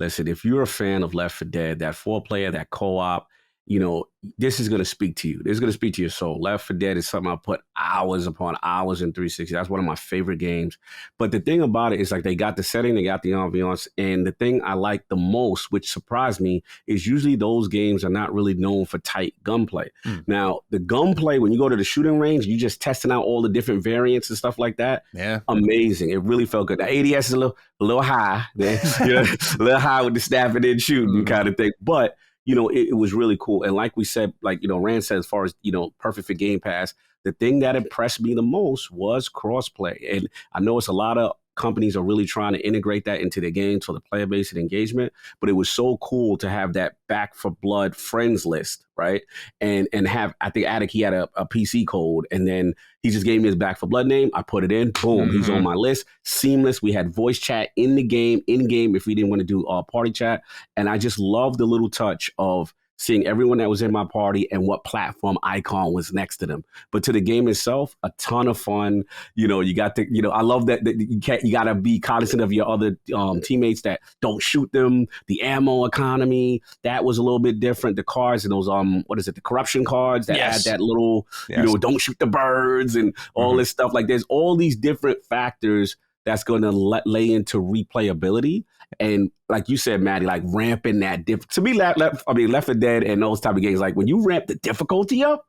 [SPEAKER 2] listen, if you're a fan of Left 4 Dead, that 4-player, that co-op, you know, this is going to speak to you. This is going to speak to your soul. Left 4 Dead is something I put hours upon hours in 360. That's one of my favorite games. But the thing about it is, like, they got the setting, they got the ambiance. And the thing I like the most, which surprised me, is usually those games are not really known for tight gunplay. Now, the gunplay, when you go to the shooting range, you just testing out all the different variants and stuff like that. Yeah. Amazing. It really felt good. The ADS is a little high. A little high with the snapping and shooting kind of thing. But you know, it was really cool. And like we said, like, you know, Rand said, as far as, you know, perfect for Game Pass, the thing that impressed me the most was crossplay. And I know it's a lot of companies are really trying to integrate that into their games for the player base and engagement, but it was so cool to have that Back 4 Blood friends list, right? And have, I think Attic, he had a PC code, and then he just gave me his Back 4 Blood name. I put it in, boom, he's on my list. Seamless. We had voice chat in the game, in-game, if we didn't want to do party chat. And I just love the little touch of seeing everyone that was in my party and what platform icon was next to them. But to the game itself, a ton of fun. You know, you got the, you know, I love that you got to be cognizant of your other teammates that don't shoot them. The ammo economy, that was a little bit different. The cards and those, the corruption cards that add that little, you know, don't shoot the birds and all this stuff. Like, there's all these different factors that's going to lay into replayability. And like you said, Matty, like ramping that to me, Left 4 Dead and those type of games, like when you ramp the difficulty up,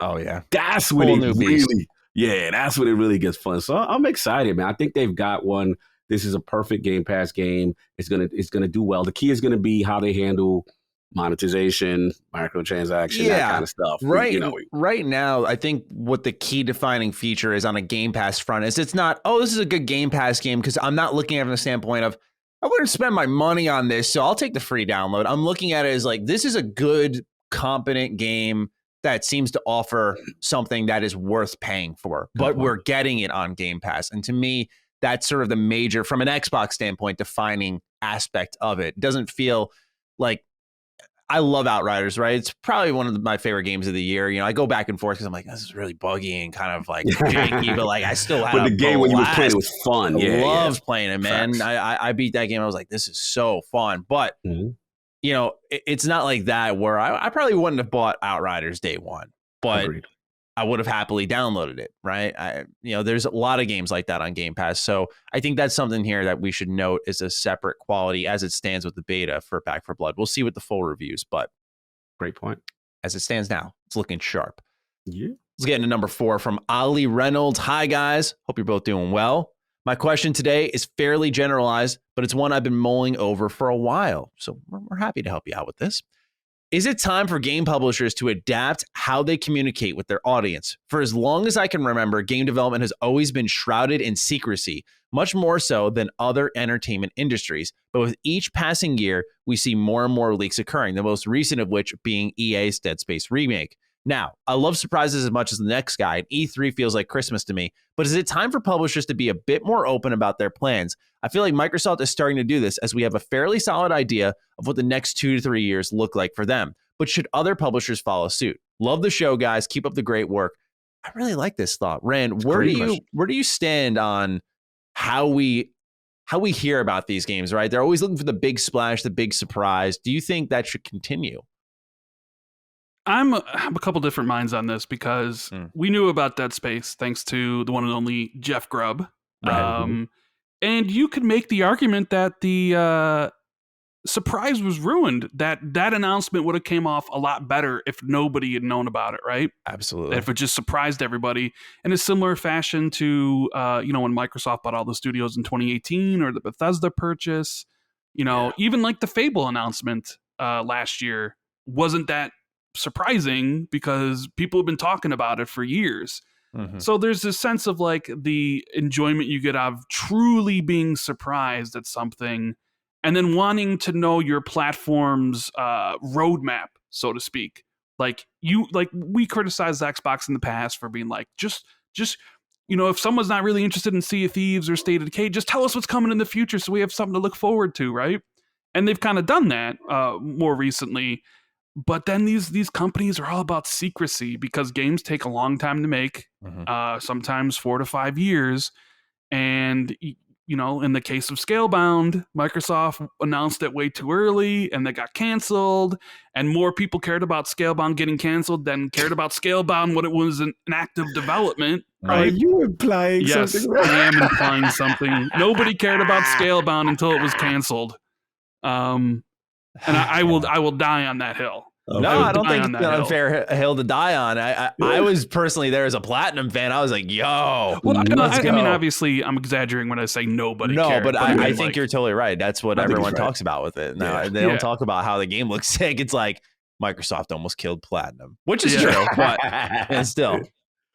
[SPEAKER 2] that's when that's when it really gets fun. So I'm excited, man. I think they've got one. This is a perfect Game Pass game. It's gonna do well. The key is gonna be how they handle monetization, microtransaction, that kind of stuff.
[SPEAKER 4] Right. You know, right now, I think what the key defining feature is on a Game Pass front is it's not, oh, this is a good Game Pass game, because I'm not looking at it from the standpoint of, I wouldn't spend my money on this, so I'll take the free download. I'm looking at it as like, this is a good, competent game that seems to offer something that is worth paying for, but we're getting it on Game Pass. And to me, that's sort of the major, from an Xbox standpoint, defining aspect of it. It doesn't feel like, I love Outriders, right? It's probably one of my favorite games of the year. You know, I go back and forth because I'm like, this is really buggy and kind of like janky, but like I still had
[SPEAKER 2] but the game when you were playing it was fun.
[SPEAKER 4] I loved playing it, man. I beat that game. I was like, this is so fun. But, you know, it's not like that where I probably wouldn't have bought Outriders day one, but I would have happily downloaded it, right? You know, there's a lot of games like that on Game Pass. So I think that's something here that we should note is a separate quality as it stands with the beta for Back 4 Blood. We'll see with the full reviews, but
[SPEAKER 2] great point.
[SPEAKER 4] As it stands now, it's looking sharp.
[SPEAKER 2] Yeah.
[SPEAKER 4] Let's get into number 4 from Ali Reynolds. Hi, guys. Hope you're both doing well. My question today is fairly generalized, but it's one I've been mulling over for a while. So we're happy to help you out with this. Is it time for game publishers to adapt how they communicate with their audience? For as long as I can remember, game development has always been shrouded in secrecy, much more so than other entertainment industries. But with each passing year, we see more and more leaks occurring, the most recent of which being EA's Dead Space remake. Now, I love surprises as much as the next guy, and E3 feels like Christmas to me, but is it time for publishers to be a bit more open about their plans? I feel like Microsoft is starting to do this as we have a fairly solid idea of what the next 2 to 3 years look like for them. But should other publishers follow suit? Love the show, guys. Keep up the great work. I really like this thought. Rand, where do you stand on how we how we hear about these games, right? They're always looking for the big splash, the big surprise. Do you think that should continue?
[SPEAKER 3] I have a couple different minds on this because we knew about Dead Space thanks to the one and only Jeff Grubb.
[SPEAKER 4] Right.
[SPEAKER 3] And you could make the argument that the surprise was ruined. That announcement would have came off a lot better if nobody had known about it, right?
[SPEAKER 4] Absolutely.
[SPEAKER 3] If it just surprised everybody in a similar fashion to when Microsoft bought all the studios in 2018 or the Bethesda purchase. Even like the Fable announcement last year wasn't that surprising because people have been talking about it for years. So there's this sense of like the enjoyment you get out of truly being surprised at something and then wanting to know your platform's roadmap, so to speak. Like we criticized Xbox in the past for being like, just if someone's not really interested in Sea of Thieves or State of Decay, just tell us what's coming in the future so we have something to look forward to, right? And they've kind of done that more recently. But then these companies are all about secrecy because games take a long time to make, sometimes 4 to 5 years. And, in the case of Scalebound, Microsoft announced it way too early and they got canceled. And more people cared about Scalebound getting canceled than cared about Scalebound when it was an active development. Right?
[SPEAKER 2] Are you implying something?
[SPEAKER 3] Yes, I am implying something. Nobody cared about Scalebound until it was canceled. And I will die on that hill.
[SPEAKER 4] Okay. No, I don't think it's an unfair hill to die on. I was personally there as a Platinum fan. I was like, yo.
[SPEAKER 3] Well, I mean, obviously, I'm exaggerating when I say nobody cared.
[SPEAKER 4] But I think you're totally right. That's what everyone talks about with it. No, they don't talk about how the game looks sick. It's like Microsoft almost killed Platinum, which is true, but and still.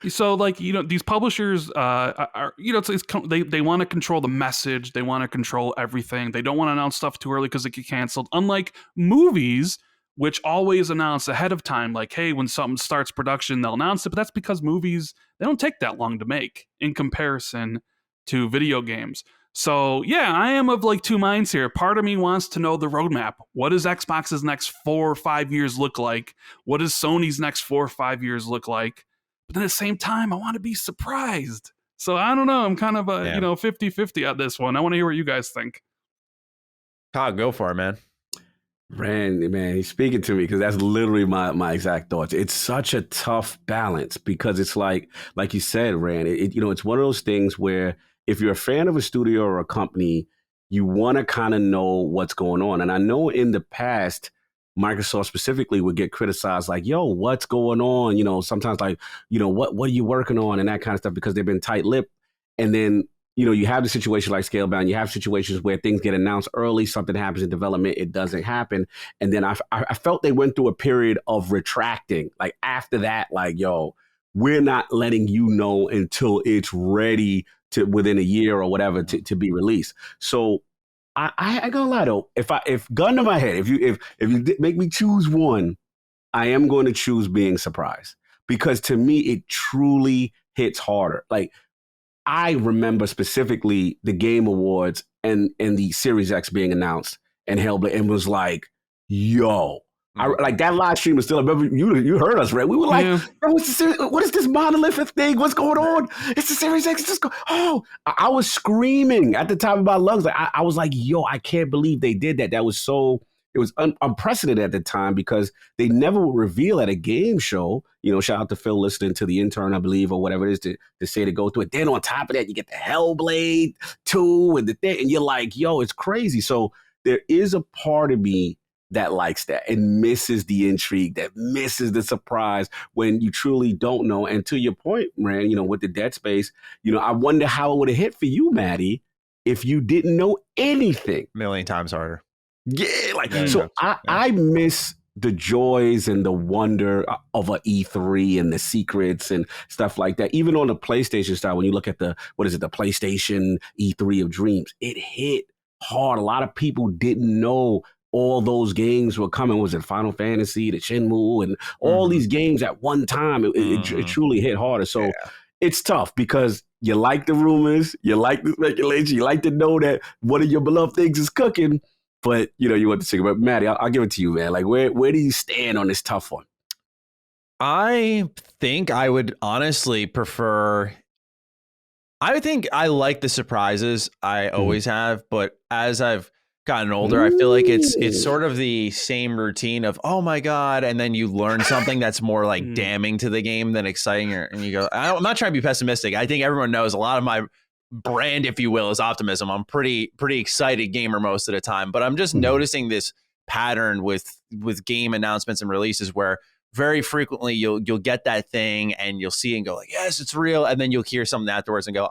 [SPEAKER 3] So, these publishers they want to control the message. They want to control everything. They don't want to announce stuff too early because it get canceled. Unlike movies, which always announce ahead of time, like, hey, when something starts production, they'll announce it. But that's because movies, they don't take that long to make in comparison to video games. So, yeah, I am of two minds here. Part of me wants to know the roadmap. What does Xbox's next 4 or 5 years look like? What does Sony's next 4 or 5 years look like? But then at the same time, I want to be surprised. So I don't know. I'm kind of 50-50 on this one. I want to hear what you guys think.
[SPEAKER 4] Cog, go for it, man.
[SPEAKER 2] Randy, man, he's speaking to me because that's literally my exact thoughts. It's such a tough balance because it's like you said, Rand, it's one of those things where if you're a fan of a studio or a company, you want to kind of know what's going on. And I know in the past, Microsoft specifically would get criticized like, yo, what's going on? Sometimes what are you working on and that kind of stuff because they've been tight-lipped. And then, you have the situation like Scalebound. You have situations where things get announced early, something happens in development, it doesn't happen. And then I felt they went through a period of retracting. Like after that, like, yo, we're not letting you know until it's ready to within a year or whatever to be released. So I ain't gonna lie though. If gun to my head, if you make me choose one, I am going to choose being surprised because to me it truly hits harder. Like I remember specifically the Game Awards and the Series X being announced and Hellblade and was like, yo. Like that live stream is still. I remember you heard us, right? We were like, what is this monolithic thing? What's going on? It's the Series X. I was screaming at the top of my lungs. Like I was like, yo, I can't believe they did that. That was it was unprecedented at the time because they never would reveal at a game show. Shout out to Phil listening to the intern, I believe, or whatever it is to say to go through it. Then on top of that, you get the Hellblade 2 and the thing, and you're like, yo, it's crazy. So there is a part of me that likes that and misses the intrigue, that misses the surprise when you truly don't know. And to your point, Rand, with the Dead Space, I wonder how it would have hit for you, Matty, if you didn't know anything.
[SPEAKER 4] A million times harder.
[SPEAKER 2] Yeah, I miss the joys and the wonder of a E3 and the secrets and stuff like that. Even on the PlayStation side, when you look at the PlayStation E3 of Dreams, it hit hard. A lot of people didn't know all those games were coming. Was it Final Fantasy, the Shenmue, and all these games at one time? It truly hit harder. So it's tough because you like the rumors, you like the speculation, you like to know that one of your beloved things is cooking, but you want to think about. Matty, I'll give it to you, man. Like where do you stand on this tough one?
[SPEAKER 4] I think I would honestly prefer I think I like the surprises. I always have, but as I've gotten older, I feel like it's sort of the same routine of, oh my God, and then you learn something that's more like damning to the game than exciting, and you go, I'm not trying to be pessimistic. I think everyone knows a lot of my brand, if you will, is optimism. I'm pretty excited gamer most of the time, but I'm just noticing this pattern with game announcements and releases where very frequently you'll get that thing and you'll see and go like, yes, it's real, and then you'll hear something afterwards and go,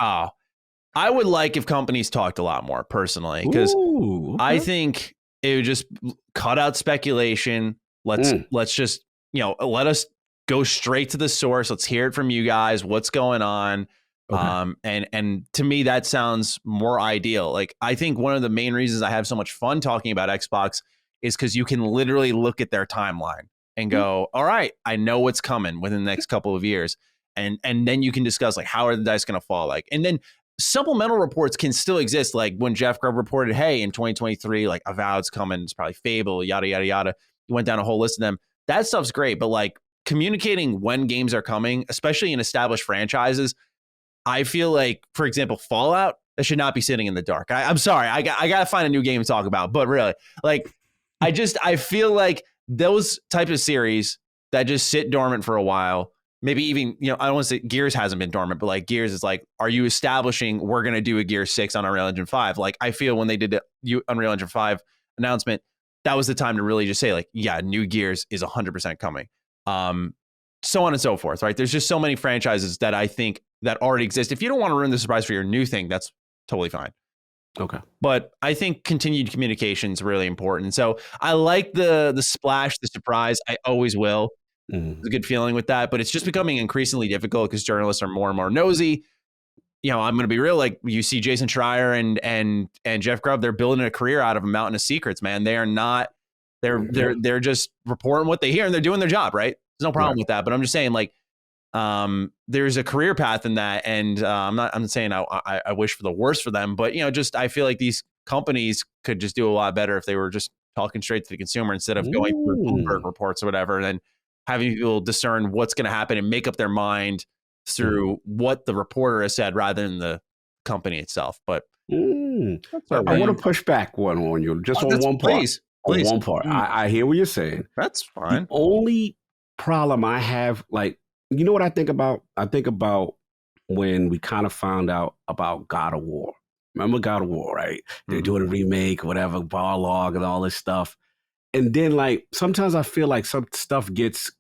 [SPEAKER 4] oh. I would like if companies talked a lot more personally, because I think it would just cut out speculation. Let's just, let us go straight to the source. Let's hear it from you guys. What's going on? And to me, that sounds more ideal. Like, I think one of the main reasons I have so much fun talking about Xbox is because you can literally look at their timeline and go, all right, I know what's coming within the next couple of years. And then you can discuss like, how are the dice going to fall? Like, and then supplemental reports can still exist. Like when Jeff Grubb reported, hey, in 2023, like Avowed's coming, it's probably Fable, yada, yada, yada. He went down a whole list of them. That stuff's great. But like communicating when games are coming, especially in established franchises, I feel like, for example, Fallout, that should not be sitting in the dark. I'm sorry. I got to find a new game to talk about. But really, like, I feel like those types of series that just sit dormant for a while, maybe even, I don't want to say Gears hasn't been dormant, but like Gears is like, are you establishing we're going to do a Gears 6 on Unreal Engine 5? Like, I feel when they did the Unreal Engine 5 announcement, that was the time to really just say like, yeah, new Gears is 100% coming. So on and so forth, right? There's just so many franchises that I think that already exist. If you don't want to ruin the surprise for your new thing, that's totally fine.
[SPEAKER 2] Okay.
[SPEAKER 4] But I think continued communication is really important. So I like the splash, the surprise. I always will. It's a good feeling with that, but it's just becoming increasingly difficult because journalists are more and more nosy. I'm going to be real. Like you see Jason Schreier and Jeff Grubb, they're building a career out of a mountain of secrets, man. They are not, they're just reporting what they hear and they're doing their job. Right. There's no problem with that, but I'm just saying like, there's a career path in that. And I'm saying I wish for the worst for them, but I feel like these companies could just do a lot better if they were just talking straight to the consumer instead of going through Bloomberg reports or whatever. And then having people discern what's going to happen and make up their mind through what the reporter has said rather than the company itself. But
[SPEAKER 2] I want to push back one on you, just on one part.
[SPEAKER 4] Please.
[SPEAKER 2] On one part. I hear what you're saying.
[SPEAKER 4] That's fine.
[SPEAKER 2] The only problem I have, like, you know what I think about? I think about when we kind of found out about God of War. Remember God of War, right? They're doing a remake, whatever, backlog and all this stuff. And then, like, sometimes I feel like some stuff gets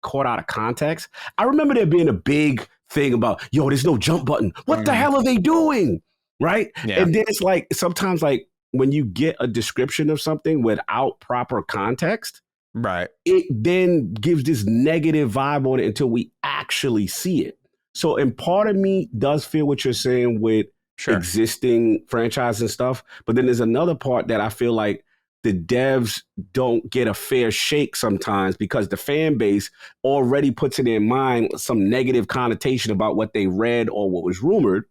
[SPEAKER 2] caught out of context. I remember there being a big thing about, there's no jump button. What the hell are they doing? Right? Yeah. And then it's like, sometimes like when you get a description of something without proper context,
[SPEAKER 4] right,
[SPEAKER 2] it then gives this negative vibe on it until we actually see it. So, and part of me does feel what you're saying with existing franchise and stuff. But then there's another part that I feel like the devs don't get a fair shake sometimes because the fan base already puts in their mind some negative connotation about what they read or what was rumored.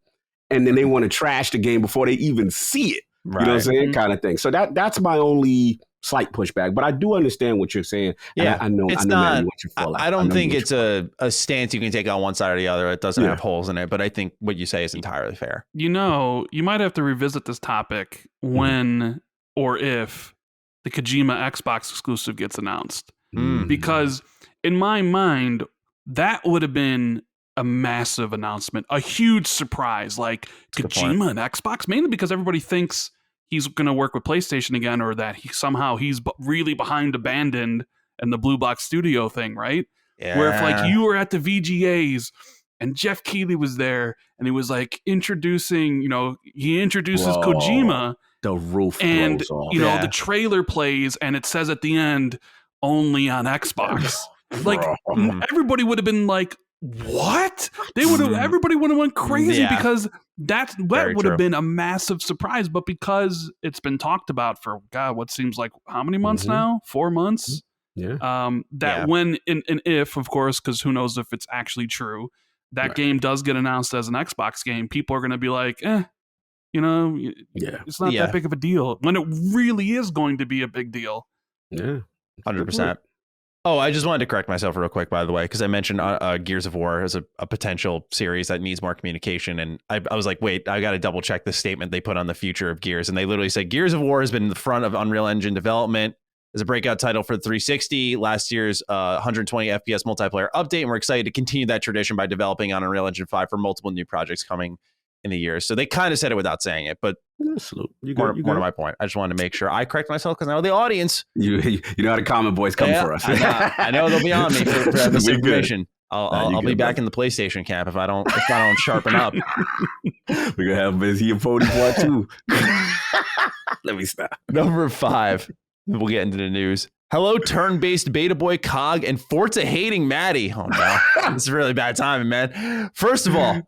[SPEAKER 2] And then they want to trash the game before they even see it. Right. You know what I'm saying? Kind of thing. So that's my only slight pushback. But I do understand what you're saying.
[SPEAKER 4] Yeah,
[SPEAKER 2] I know.
[SPEAKER 4] It's not. I don't think it's a stance you can take on one side or the other. It doesn't have holes in it. But I think what you say is entirely fair.
[SPEAKER 3] You might have to revisit this topic when or if the Kojima Xbox exclusive gets announced. Because in my mind, that would have been a massive announcement, a huge surprise. Like Kojima and Xbox, mainly because everybody thinks he's going to work with PlayStation again, or that he's really behind Abandoned and the Blue Box Studio thing, right? Yeah. Where if like you were at the VGAs and Jeff Keighley was there and he was like introducing, he introduces Kojima.
[SPEAKER 2] The roof
[SPEAKER 3] and
[SPEAKER 2] blows off.
[SPEAKER 3] The trailer plays and it says at the end only on Xbox. Like everybody would have been like, what? Everybody would have went crazy because that would have been a massive surprise. But because it's been talked about for what seems like how many months now? 4 months. When if of course, because who knows if it's actually true, that game does get announced as an Xbox game, people are going to be like, it's not that big of a deal when it really is going to be a big deal.
[SPEAKER 2] Yeah,
[SPEAKER 4] 100%. Oh, I just wanted to correct myself real quick, by the way, because I mentioned Gears of War as a potential series that needs more communication. And I was like, wait, I got to double check the statement they put on the future of Gears. And they literally said Gears of War has been in the front of Unreal Engine development as a breakout title for 360, last year's 120 FPS multiplayer update. And we're excited to continue that tradition by developing on Unreal Engine 5 for multiple new projects coming in the years. So they kind of said it without saying it, but more to my point. I just wanted to make sure I correct myself because I know the audience.
[SPEAKER 2] You know how the common boys come for us.
[SPEAKER 4] I know they'll be on me for that misinformation. I'll be back in the PlayStation camp if I don't sharpen up.
[SPEAKER 2] We're gonna have busy and 44 too. Let me stop.
[SPEAKER 4] Number 5. We'll get into the news. Hello, turn-based beta boy Cog and Forza hating Matty. Oh no, this is really bad timing, man. First of all,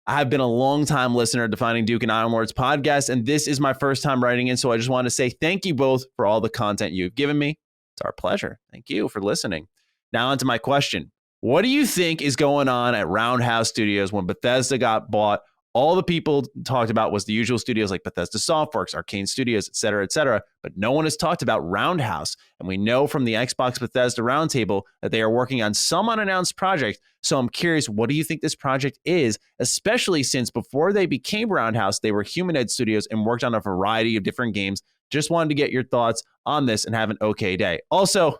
[SPEAKER 4] I've been a long-time listener to Defining Duke and Iron Lords podcast, and this is my first time writing in, so I just want to say thank you both for all the content you've given me. It's our pleasure. Thank you for listening. Now on to my question. What do you think is going on at Roundhouse Studios when Bethesda got bought? All the people talked about was the usual studios like Bethesda Softworks, Arcane Studios, et cetera, but no one has talked about Roundhouse. And we know from the Xbox Bethesda Roundtable that they are working on some unannounced project. So I'm curious, what do you think this project is, especially since before they became Roundhouse, they were Humanhead Studios and worked on a variety of different games. Just wanted to get your thoughts on this and have an okay day. Also,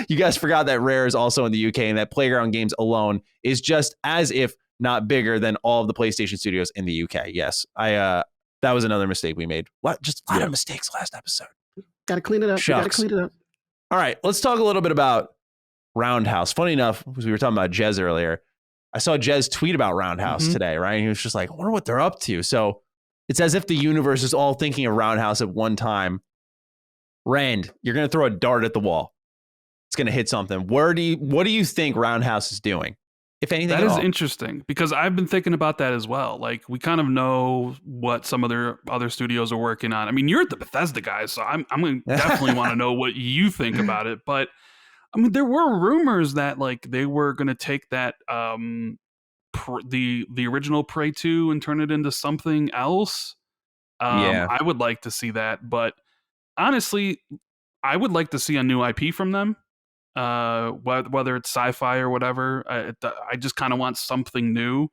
[SPEAKER 4] you guys forgot that Rare is also in the UK and that Playground Games alone is just as if not bigger than all of the PlayStation studios in the UK. Yes, that was another mistake we made. Just a lot of mistakes last episode.
[SPEAKER 2] Got to clean it up. Got to clean it up.
[SPEAKER 4] All right, let's talk a little bit about Roundhouse. Funny enough, because we were talking about Jez earlier, I saw Jez tweet about Roundhouse today, right? And he was just like, I wonder what they're up to. So it's as if the universe is all thinking of Roundhouse at one time. Rand, you're going to throw a dart at the wall. It's going to hit something. What do you think Roundhouse is doing? If anything,
[SPEAKER 3] that is interesting because I've been thinking about that as well. Like we kind of know what some of their other studios are working on. I mean, you're the Bethesda guys, so I'm going to definitely want to know what you think about it. But I mean, there were rumors that like they were going to take that the original Prey 2 and turn it into something else. I would like to see that, but honestly, I would like to see a new IP from them. Whether it's sci-fi or whatever, I just kind of want something new.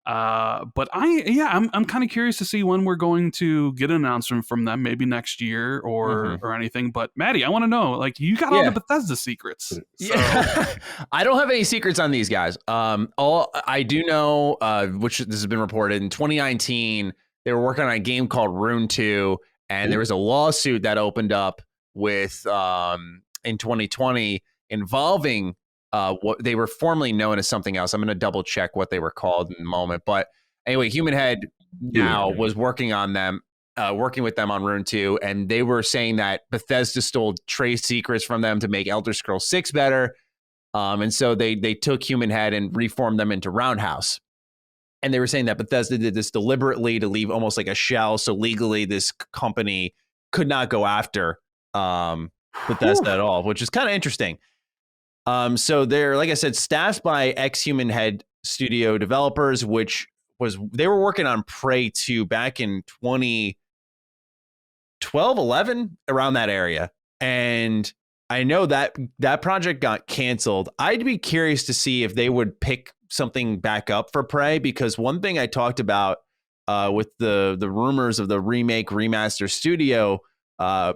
[SPEAKER 3] But I'm kind of curious to see when we're going to get an announcement from them, maybe next year or anything. But Matty, I want to know, like, you got all the Bethesda secrets. So.
[SPEAKER 4] Yeah. I don't have any secrets on these guys. All I do know, which this has been reported in 2019, they were working on a game called Rune 2, and there was a lawsuit that opened up with in 2020. Involving what they were formerly known as something else. I'm going to double check what they were called in a moment. But anyway, Humanhead now was working on them, working with them on Rune 2, and they were saying that Bethesda stole trade secrets from them to make Elder Scrolls 6 better. And so they took Humanhead and reformed them into Roundhouse. And they were saying that Bethesda did this deliberately to leave almost like a shell. So legally, this company could not go after Bethesda at all, which is kind of interesting. So they're, like I said, staffed by ex-Humanhead studio developers, which was, they were working on Prey 2 back in 2012, 11, around that area. And I know that that project got canceled. I'd be curious to see if they would pick something back up for Prey, because one thing I talked about with the rumors of the remake remaster studio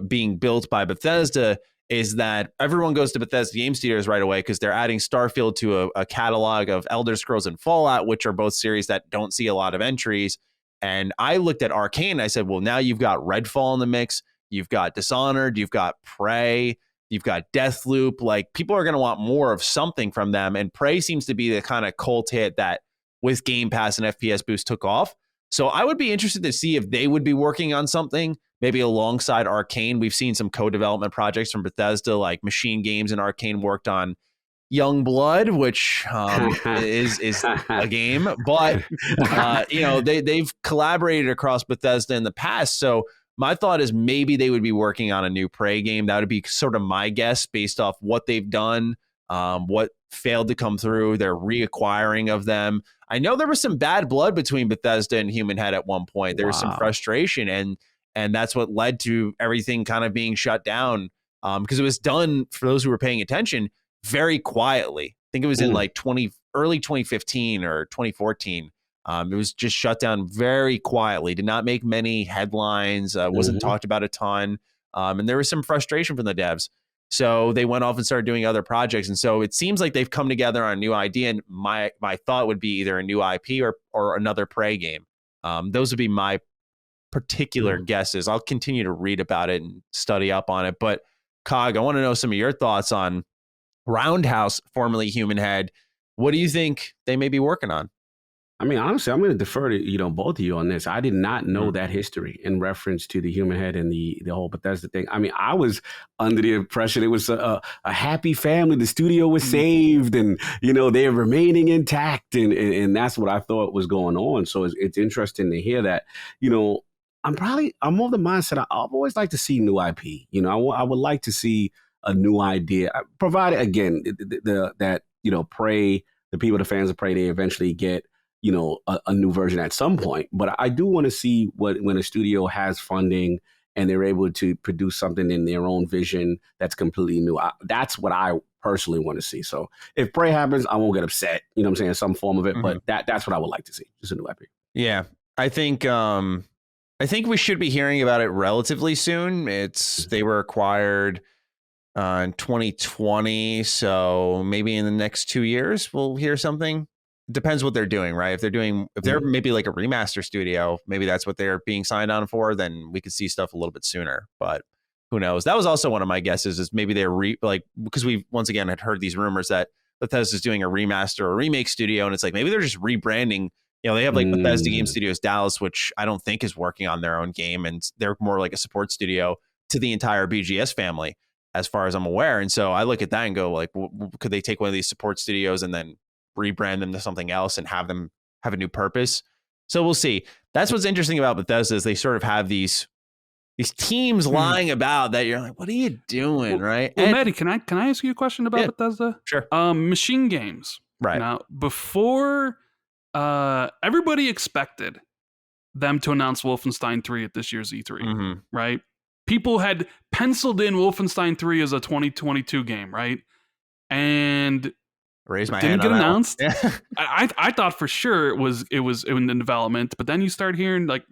[SPEAKER 4] being built by Bethesda is that everyone goes to Bethesda Game Studios right away because they're adding Starfield to a catalog of Elder Scrolls and Fallout, which are both series that don't see a lot of entries. And I looked at Arcane and I said, well, now you've got Redfall in the mix. You've got Dishonored. You've got Prey. You've got Deathloop. Like, people are going to want more of something from them. And Prey seems to be the kind of cult hit that with Game Pass and FPS Boost took off. So I would be interested to see if they would be working on something, maybe alongside Arcane. We've seen some co-development projects from Bethesda, like Machine Games and Arcane worked on Young Blood, which is a game. But, they've collaborated across Bethesda in the past. So my thought is maybe they would be working on a new Prey game. That would be sort of my guess based off what they've done, what failed to come through, their reacquiring of them. I know there was some bad blood between Bethesda and Humanhead at one point. There was some frustration, and that's what led to everything kind of being shut down, because it was done, for those who were paying attention, very quietly. I think it was in like early 2015 or 2014. It was just shut down very quietly. Did not make many headlines. Wasn't talked about a ton. And there was some frustration from the devs. So they went off and started doing other projects. And so it seems like they've come together on a new idea. And my thought would be either a new IP or another Prey game. Those would be my particular guesses. I'll continue to read about it and study up on it. But Cog, I want to know some of your thoughts on Roundhouse, formerly Human Head. What do you think they may be working on?
[SPEAKER 2] I mean, honestly, I'm going to defer to both of you on this. I did not know that history in reference to the Human Head and the whole Bethesda thing. I mean, I was under the impression it was a happy family. The studio was saved, and they're remaining intact, and that's what I thought was going on. So it's interesting to hear that. I'm of the mindset I've always liked to see new IP. I would like to see a new idea, provided again that Prey, the people, the fans of Prey, they eventually get a new version at some point. But I do want to see when a studio has funding and they're able to produce something in their own vision that's completely new. That's what I personally want to see. So if Prey happens, I won't get upset. You know what I'm saying? Some form of it, but that's what I would like to see. Just a new IP.
[SPEAKER 4] Yeah, I think we should be hearing about it relatively soon. They were acquired in 2020, so maybe in the next 2 years we'll hear something. Depends what they're doing, right? If they're maybe like a remaster studio, maybe that's what they're being signed on for, then we could see stuff a little bit sooner. But who knows? That was also one of my guesses, is maybe they're because we once again had heard these rumors that Bethesda's doing a remaster or remake studio, and it's like maybe they're just rebranding. They have like Bethesda Game Studios Dallas, which I don't think is working on their own game, and they're more like a support studio to the entire BGS family, as far as I'm aware. And so I look at that and go, like, could they take one of these support studios and then rebrand them to something else and have them have a new purpose? So we'll see. That's what's interesting about Bethesda, is they sort of have these teams lying about that. You're like, what are you doing, right?
[SPEAKER 3] Well, Matty, can I ask you a question about Bethesda?
[SPEAKER 4] Sure.
[SPEAKER 3] Machine Games.
[SPEAKER 4] Right.
[SPEAKER 3] Now, before everybody expected them to announce Wolfenstein 3 at this year's E3, right? People had penciled in Wolfenstein 3 as a 2022 game, right? And
[SPEAKER 4] raise my
[SPEAKER 3] didn't
[SPEAKER 4] hand
[SPEAKER 3] get
[SPEAKER 4] on
[SPEAKER 3] announced.
[SPEAKER 4] that.
[SPEAKER 3] I thought for sure it was in development, but then you start hearing like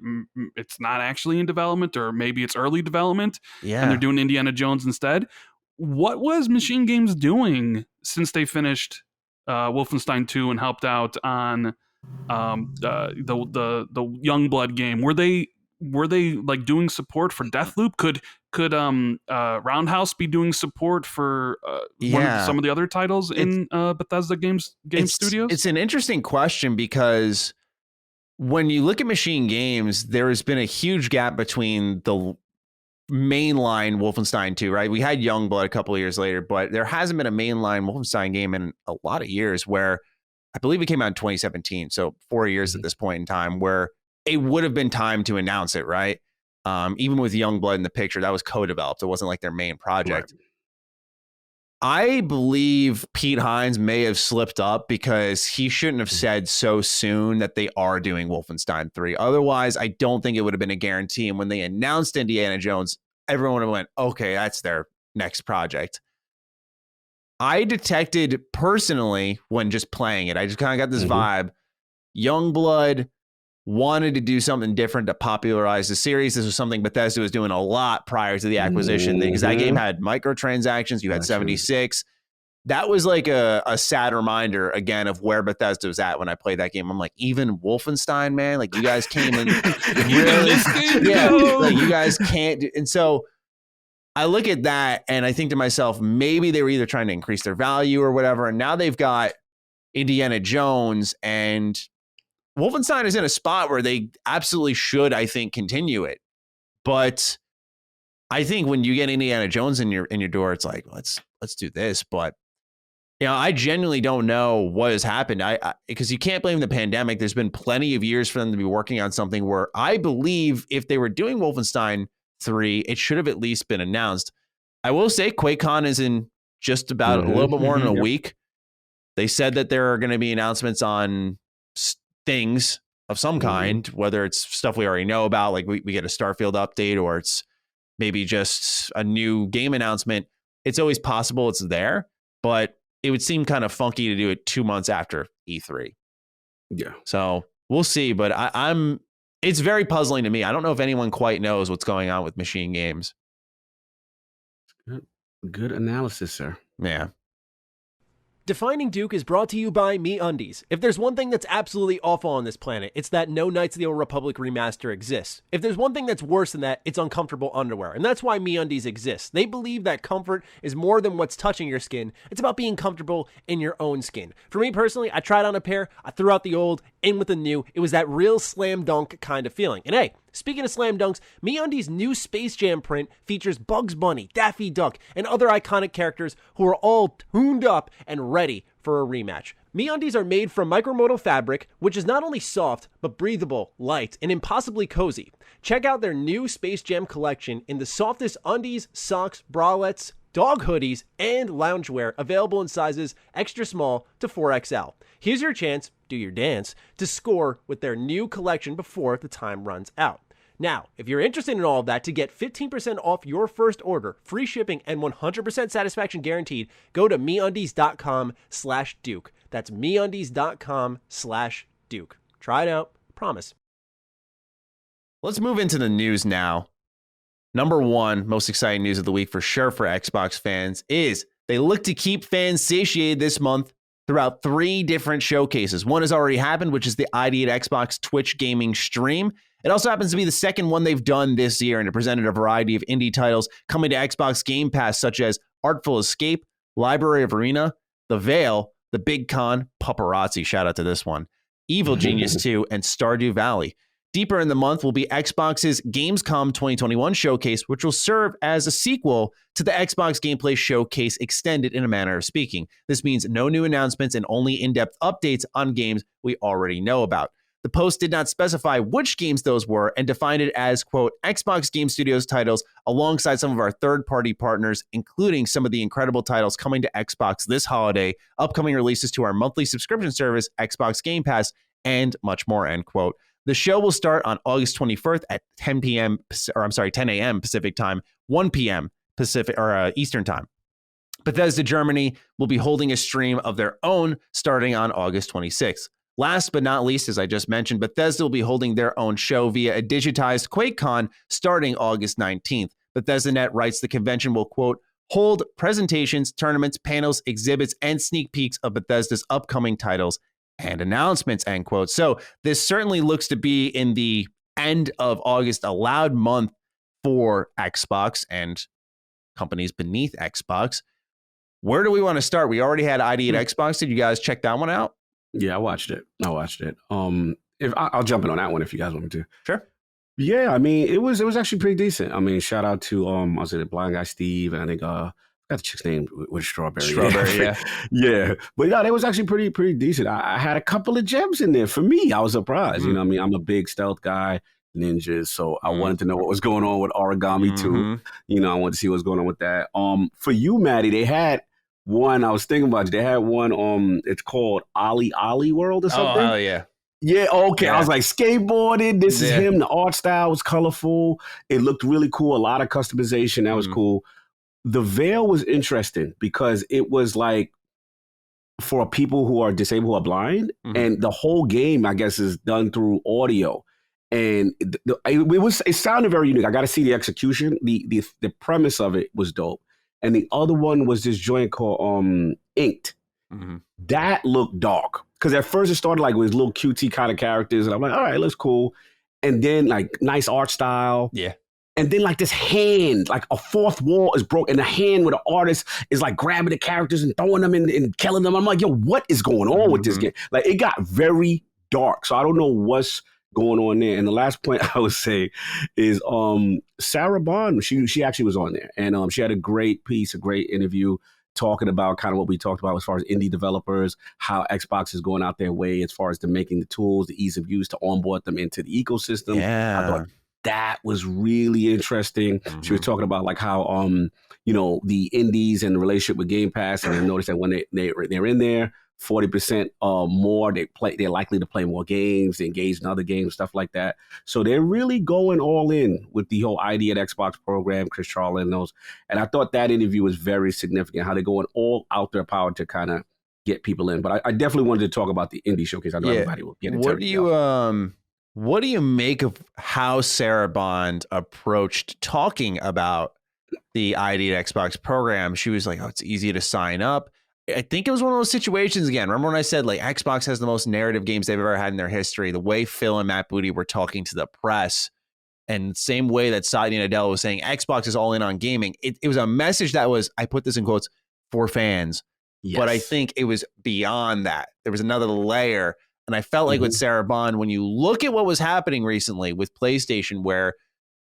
[SPEAKER 3] it's not actually in development, or maybe it's early development.
[SPEAKER 4] Yeah,
[SPEAKER 3] and they're doing Indiana Jones instead. What was Machine Games doing since they finished Wolfenstein 2 and helped out on the Youngblood game? Were they like doing support for Deathloop? Could Roundhouse be doing support for some of the other titles in Bethesda Games Studios?
[SPEAKER 4] It's an interesting question, because when you look at Machine Games, there has been a huge gap between the mainline Wolfenstein 2, right? We had Youngblood a couple of years later, but there hasn't been a mainline Wolfenstein game in a lot of years, where I believe it came out in 2017. So 4 years at this point in time, where it would have been time to announce it, right? Even with Youngblood in the picture, that was co-developed. It wasn't like their main project. Right. I believe Pete Hines may have slipped up, because he shouldn't have said so soon that they are doing Wolfenstein 3. Otherwise, I don't think it would have been a guarantee. And when they announced Indiana Jones, everyone would have went, okay, that's their next project. I detected personally, when just playing it, I just kind of got this vibe. Youngblood wanted to do something different to popularize the series. This was something Bethesda was doing a lot prior to the acquisition, because that game had microtransactions. You had 76. That was like a sad reminder again of where Bethesda was at when I played that game. I'm like, even Wolfenstein, man, like you guys came in, like you guys can't do. And so I look at that and I think to myself, maybe they were either trying to increase their value or whatever, and now they've got Indiana Jones, and Wolfenstein is in a spot where they absolutely should, I think, continue it. But I think when you get Indiana Jones in your door, it's like, let's do this. But I genuinely don't know what has happened. Because you can't blame the pandemic. There's been plenty of years for them to be working on something where I believe if they were doing Wolfenstein 3, it should have at least been announced. I will say QuakeCon is in just about a little bit more than a week. They said that there are going to be announcements on things of some kind, whether it's stuff we already know about, like we get a Starfield update, or it's maybe just a new game announcement. It's always possible it's there, but it would seem kind of funky to do it 2 months after E3.
[SPEAKER 2] Yeah.
[SPEAKER 4] So we'll see, but it's very puzzling to me. I don't know if anyone quite knows what's going on with Machine Games.
[SPEAKER 2] Good analysis, sir.
[SPEAKER 4] Yeah.
[SPEAKER 1] Defining Duke is brought to you by MeUndies. If there's one thing that's absolutely awful on this planet, it's that no Knights of the Old Republic remaster exists. If there's one thing that's worse than that, it's uncomfortable underwear. And that's why MeUndies exists. They believe that comfort is more than what's touching your skin. It's about being comfortable in your own skin. For me personally, I tried on a pair, I threw out the old, in with the new. It was that real slam dunk kind of feeling. And hey, speaking of slam dunks, MeUndies' new Space Jam print features Bugs Bunny, Daffy Duck, and other iconic characters who are all tuned up and ready for a rematch. MeUndies are made from micromodal fabric, which is not only soft, but breathable, light, and impossibly cozy. Check out their new Space Jam collection in the softest undies, socks, bralettes, dog hoodies, and loungewear available in sizes extra small to 4XL. Here's your chance, do your dance, to score with their new collection before the time runs out. Now, if you're interested in all of that, to get 15% off your first order, free shipping, and 100% satisfaction guaranteed, go to MeUndies.com/Duke. That's MeUndies.com/Duke. Try it out. Promise.
[SPEAKER 4] Let's move into the news now. Number one, most exciting news of the week for sure for Xbox fans is they look to keep fans satiated this month throughout 3 different showcases. One has already happened, which is the ID at Xbox Twitch gaming stream. It also happens to be the second one they've done this year, and it presented a variety of indie titles coming to Xbox Game Pass, such as Artful Escape, Library of Arena, The Veil, The Big Con, Paparazzi, shout out to this one, Evil Genius 2, and Stardew Valley. Deeper in the month will be Xbox's Gamescom 2021 showcase, which will serve as a sequel to the Xbox Gameplay Showcase Extended in a manner of speaking. This means no new announcements and only in-depth updates on games we already know about. The post did not specify which games those were and defined it as, quote, Xbox Game Studios titles alongside some of our third-party partners, including some of the incredible titles coming to Xbox this holiday, upcoming releases to our monthly subscription service, Xbox Game Pass, and much more, end quote. The show will start on August 21st at 10 a.m. Pacific time, 1 p.m. Pacific or Eastern time. Bethesda Germany will be holding a stream of their own starting on August 26th. Last but not least, as I just mentioned, Bethesda will be holding their own show via a digitized QuakeCon starting August 19th. BethesdaNet writes the convention will, quote, hold presentations, tournaments, panels, exhibits, and sneak peeks of Bethesda's upcoming titles and announcements, end quote. So this certainly looks to be in the end of August, a loud month for Xbox and companies beneath Xbox. Where do we want to start? We already had ID at Xbox. Did you guys check that one out?
[SPEAKER 2] Yeah, I watched it. If I'll jump in on that one if you guys want me to.
[SPEAKER 4] Sure.
[SPEAKER 2] Yeah, I mean, it was actually pretty decent. I mean, shout out to was it Blind Guy Steve, and I think I got the chick's name with Strawberry.
[SPEAKER 4] Yeah.
[SPEAKER 2] Yeah. But yeah, it was actually pretty decent. I had a couple of gems in there. For me, I was surprised. You know what I mean? I'm a big stealth guy, ninjas, so I wanted to know what was going on with Origami 2. You know, I wanted to see what's going on with that. For you, Matty, they had one, I was thinking about it. They had one, it's called Ollie World or something.
[SPEAKER 4] Oh, yeah.
[SPEAKER 2] Yeah, okay. Yeah. I was like, skateboarding. This is him. The art style was colorful. It looked really cool. A lot of customization. That was cool. The Veil was interesting because it was like for people who are disabled, who are blind. And the whole game, I guess, is done through audio. And it sounded very unique. I got to see the execution. The premise of it was dope. And the other one was this joint called Inked. That looked dark. Because at first it started like with little QT kind of characters. And I'm like, all right, looks cool. And then like nice art style.
[SPEAKER 4] Yeah.
[SPEAKER 2] And then like this hand, like a fourth wall is broke. And the hand with the artist is like grabbing the characters and throwing them and killing them. I'm like, yo, what is going on with this game? Like it got very dark. So I don't know what's going on there. And the last point I would say is Sarah Bond, she actually was on there. And she had a great piece, a great interview talking about kind of what we talked about as far as indie developers, how Xbox is going out their way as far as to making the tools, the ease of use to onboard them into the ecosystem.
[SPEAKER 4] Yeah.
[SPEAKER 2] I thought that was really interesting. She was talking about like how, the indies and the relationship with Game Pass, and I noticed that when they're in there, 40% more. They're likely to play more games, engage in other games, stuff like that. So they're really going all in with the whole ID at Xbox program, Chris Charles and those. And I thought that interview was very significant, how they're going all out their power to kind of get people in. But I definitely wanted to talk about the indie showcase. I know everybody will get into it.
[SPEAKER 4] What do you make of how Sarah Bond approached talking about the ID at Xbox program? She was like, oh, it's easy to sign up. I think it was one of those situations again. Remember when I said like Xbox has the most narrative games they've ever had in their history? The way Phil and Matt Booty were talking to the press, and same way that Satya Nadella was saying Xbox is all in on gaming. It was a message that was, I put this in quotes, for fans. Yes. But I think it was beyond that. There was another layer. And I felt like with Sarah Bond, when you look at what was happening recently with PlayStation, where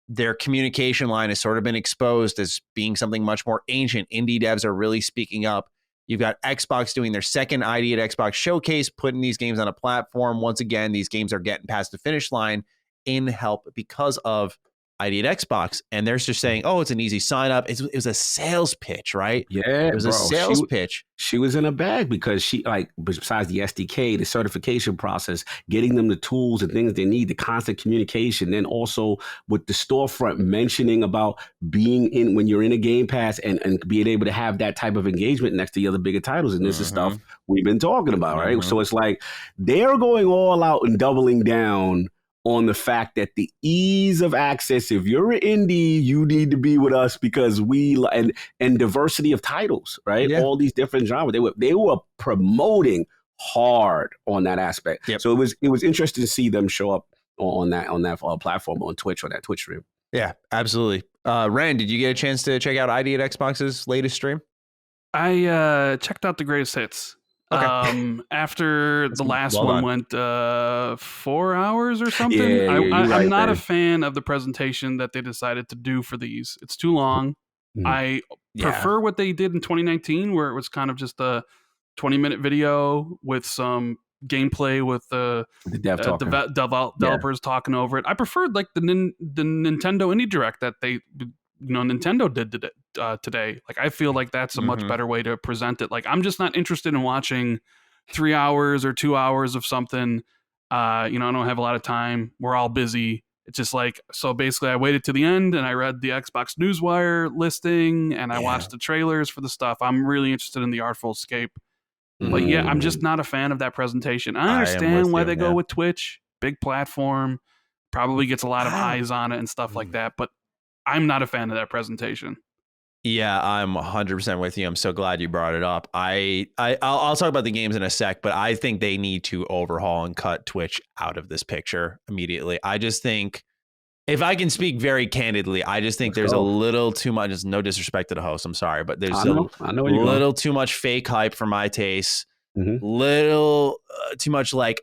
[SPEAKER 4] their communication line has sort of been exposed as being something much more ancient, indie devs are really speaking up. You've got Xbox doing their second ID at Xbox showcase, putting these games on a platform. Once again, these games are getting past the finish line in help because of ID at Xbox. And they're just saying, oh, it's an easy sign up. It was a sales pitch, right?
[SPEAKER 2] Yeah,
[SPEAKER 4] it was a sales pitch.
[SPEAKER 2] She was in a bag because she, like, besides the SDK, the certification process, getting them the tools and things they need, the constant communication, then also with the storefront mentioning about being in when you're in a Game Pass and being able to have that type of engagement next to the other bigger titles. And this is stuff we've been talking about, right? So it's like they're going all out and doubling down on the fact that the ease of access, if you're an indie, you need to be with us because and diversity of titles, right? Yeah. All these different genres. They were promoting hard on that aspect. Yep. So it was interesting to see them show up on that platform, on Twitch, on that Twitch stream.
[SPEAKER 4] Yeah, absolutely. Rand, did you get a chance to check out ID at Xbox's latest stream?
[SPEAKER 3] I checked out the greatest hits. Okay. After the last one went 4 hours or something. I'm not a fan of the presentation that they decided to do for these. It's too long. I prefer what they did in 2019, where it was kind of just a 20-minute video with some gameplay with the developers talking over it. I preferred like the Nintendo Indie Direct that Nintendo did today. Like, I feel like that's a much better way to present it. Like, I'm just not interested in watching 3 hours or 2 hours of something. I don't have a lot of time. We're all busy. It's just like, so basically I waited to the end and I read the Xbox Newswire listing and I watched the trailers for the stuff. I'm really interested in the Artful Escape. But yeah, I'm just not a fan of that presentation. I understand why they go with Twitch, big platform, probably gets a lot of eyes on it and stuff like that. But I'm not a fan of that presentation.
[SPEAKER 4] Yeah, I'm 100% with you. I'm so glad you brought it up. I'll talk about the games in a sec, but I think they need to overhaul and cut Twitch out of this picture immediately. I just think, if I can speak very candidly, I just think there's a little too much. It's no disrespect to the host, I'm sorry, but there's a little too much fake hype for my taste. Little too much like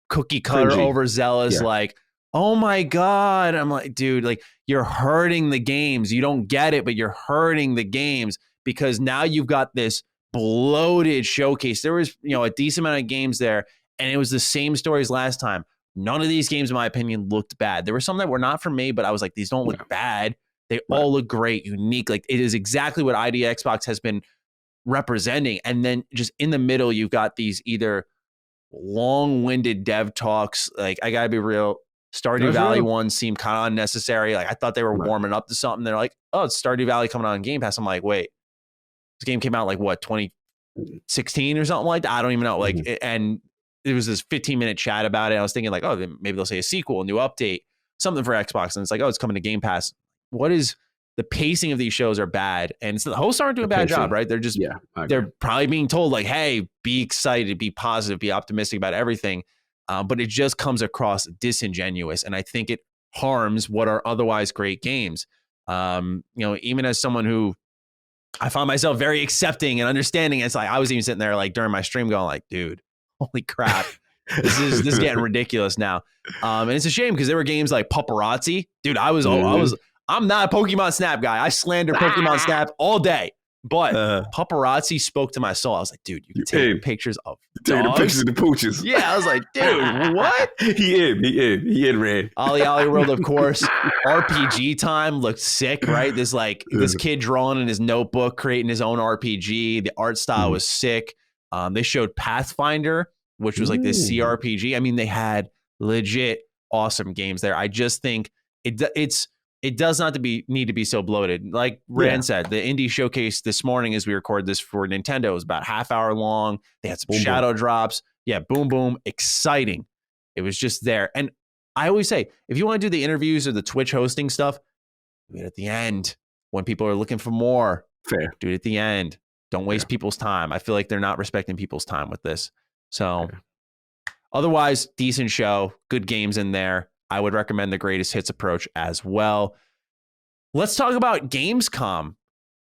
[SPEAKER 4] cookie cutter, overzealous, like, oh my God. I'm like, dude, like, you're hurting the games. You don't get it, but you're hurting the games because now you've got this bloated showcase. There was, a decent amount of games there, and it was the same stories last time. None of these games, in my opinion, looked bad. There were some that were not for me, but I was like, these don't look bad. They all look great, unique. Like, it is exactly what ID Xbox has been representing. And then just in the middle, you've got these either long-winded dev talks. Like, I gotta be real. Stardew Valley one seemed kind of unnecessary. Like, I thought they were warming up to something. They're like, oh, it's Stardew Valley coming on Game Pass. I'm like, wait, this game came out like what, 2016 or something like that? I don't even know. Like, and it was this 15-minute chat about it. I was thinking like, oh, maybe they'll say a sequel, a new update, something for Xbox. And it's like, oh, it's coming to Game Pass. What is the pacing of these shows are bad, and the hosts aren't doing a bad job, right? They're just they're probably being told like, hey, be excited, be positive, be optimistic about everything. But it just comes across disingenuous, and I think it harms what are otherwise great games. Even as someone who I found myself very accepting and understanding, it's like I was even sitting there like during my stream going like, dude, holy crap, this is getting ridiculous now. And it's a shame because there were games like Paparazzi, dude. I'm not a Pokemon Snap guy. I slander Pokemon Snap all day. But Paparazzi spoke to my soul. I was like, dude, you can take pictures of dogs.
[SPEAKER 2] Take the pictures of the pooches.
[SPEAKER 4] Yeah, I was like, dude, what?
[SPEAKER 2] He in red.
[SPEAKER 4] Ollie World, of course. RPG Time looked sick, right? This kid drawing in his notebook, creating his own RPG. The art style was sick. They showed Pathfinder, which was like this CRPG. I mean, they had legit awesome games there. I just think it does not need to be so bloated. Like Rand said, the indie showcase this morning as we record this for Nintendo was about half hour long. They had some shadow drops. Yeah, boom, boom. Exciting. It was just there. And I always say, if you want to do the interviews or the Twitch hosting stuff, do it at the end when people are looking for more.
[SPEAKER 2] Fair.
[SPEAKER 4] Do it at the end. Don't waste people's time. I feel like they're not respecting people's time with this. So otherwise, decent show, good games in there. I would recommend the greatest hits approach as well. Let's talk about Gamescom.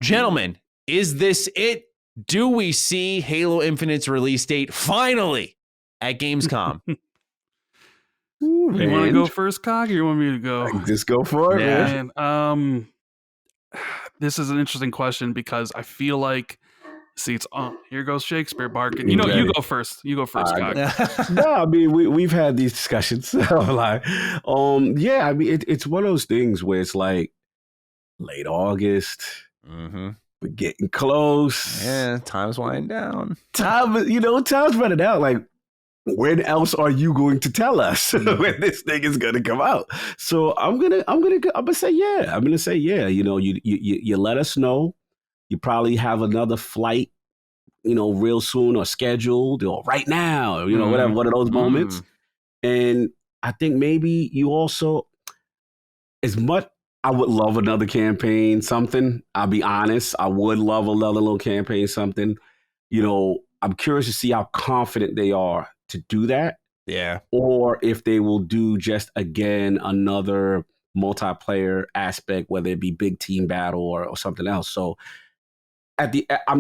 [SPEAKER 4] Gentlemen, is this it? Do we see Halo Infinite's release date finally at Gamescom?
[SPEAKER 3] You want to go first, Cog, or you want me to go?
[SPEAKER 2] Just go for it,
[SPEAKER 3] man. This is an interesting question because I feel like, see, here goes Shakespeare barking. You go first. You go first, Cog.
[SPEAKER 2] No, I mean we've had these discussions. Like, I mean it's one of those things where it's like late August.
[SPEAKER 4] Mm-hmm.
[SPEAKER 2] We're getting close.
[SPEAKER 4] Yeah, time's winding down.
[SPEAKER 2] Time's running out. Like, when else are you going to tell us when this thing is going to come out? So I'm gonna say yeah. I'm gonna say yeah. You let us know. You probably have another flight, real soon or scheduled or right now, whatever, one of those moments. And I think maybe you also, as much. I would love another campaign, something. I'll be honest. I would love another little campaign, something. I'm curious to see how confident they are to do that.
[SPEAKER 4] Yeah.
[SPEAKER 2] Or if they will do just, again, another multiplayer aspect, whether it be big team battle or something else. So I'm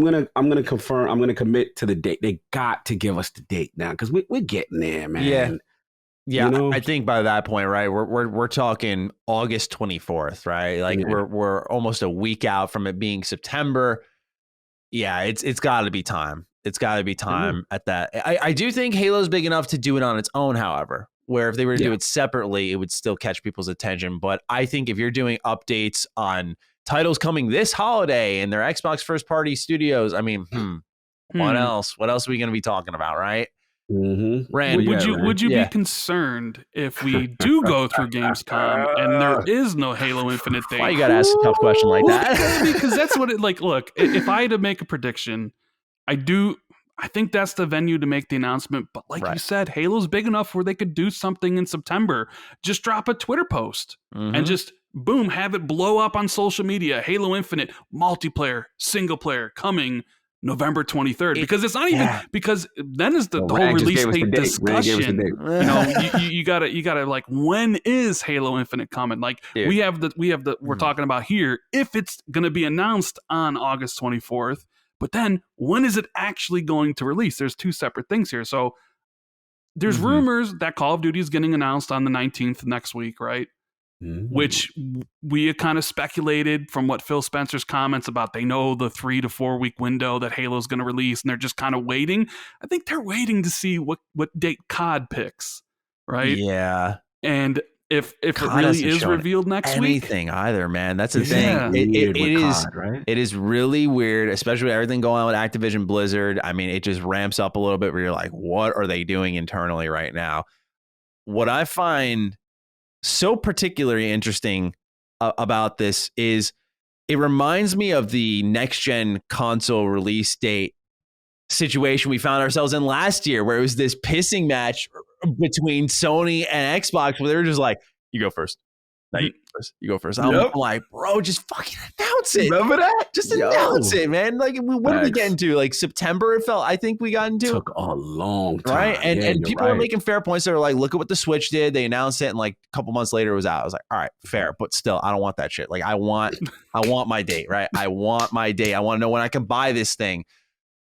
[SPEAKER 2] gonna confirm. I'm gonna commit to the date. They got to give us the date now because we're getting there, man.
[SPEAKER 4] Yeah. Yeah, I think by that point, right, we're talking August 24th, right? Like we're almost a week out from it being September. Yeah, it's got to be time. It's got to be time at that. I do think Halo's big enough to do it on its own, however, where if they were to do it separately, it would still catch people's attention. But I think if you're doing updates on titles coming this holiday and their Xbox first party studios, I mean, what else? What else are we going to be talking about, right?
[SPEAKER 2] Mm-hmm.
[SPEAKER 3] Rand, would you be concerned if we do go through Gamescom and there is no Halo Infinite date?
[SPEAKER 4] Why you gotta ask a tough question like that?
[SPEAKER 3] Because that's what it like. Look, if I had to make a prediction, I think that's the venue to make the announcement. But like you said, Halo's big enough where they could do something in September. Just drop a Twitter post and just boom, have it blow up on social media. Halo Infinite multiplayer, single player coming November 23rd, because it's not even because then is the whole release date discussion. You gotta like, when is Halo Infinite coming? Like we have the we're talking about here. If it's gonna be announced on August 24th, but then when is it actually going to release? There's two separate things here. So there's rumors that Call of Duty is getting announced on the 19th next week, right? Which we had kind of speculated from what Phil Spencer's comments about they know the 3 to 4 week window that Halo's going to release, and they're just kind of waiting. I think they're waiting to see what date COD picks, right?
[SPEAKER 4] Yeah.
[SPEAKER 3] And if it really is revealed next week,
[SPEAKER 4] anything either, man. That's the thing. It is really weird, especially with everything going on with Activision Blizzard. I mean, it just ramps up a little bit where you're like, what are they doing internally right now? What I find so particularly interesting about this is it reminds me of the next gen console release date situation we found ourselves in last year, where it was this pissing match between Sony and Xbox where they were just like, you go first. No, you go first. I'm like, bro, just fucking announce it.
[SPEAKER 2] Remember that?
[SPEAKER 4] Just announce it, man. Like, what did we get into? Like September, it felt. I think we got into.
[SPEAKER 2] It took a long time,
[SPEAKER 4] right? And people were making fair points. They were like, look at what the Switch did. They announced it, and like a couple months later, it was out. I was like, all right, fair, but still, I don't want that shit. Like, I want my date, right? I want my date. I want to know when I can buy this thing.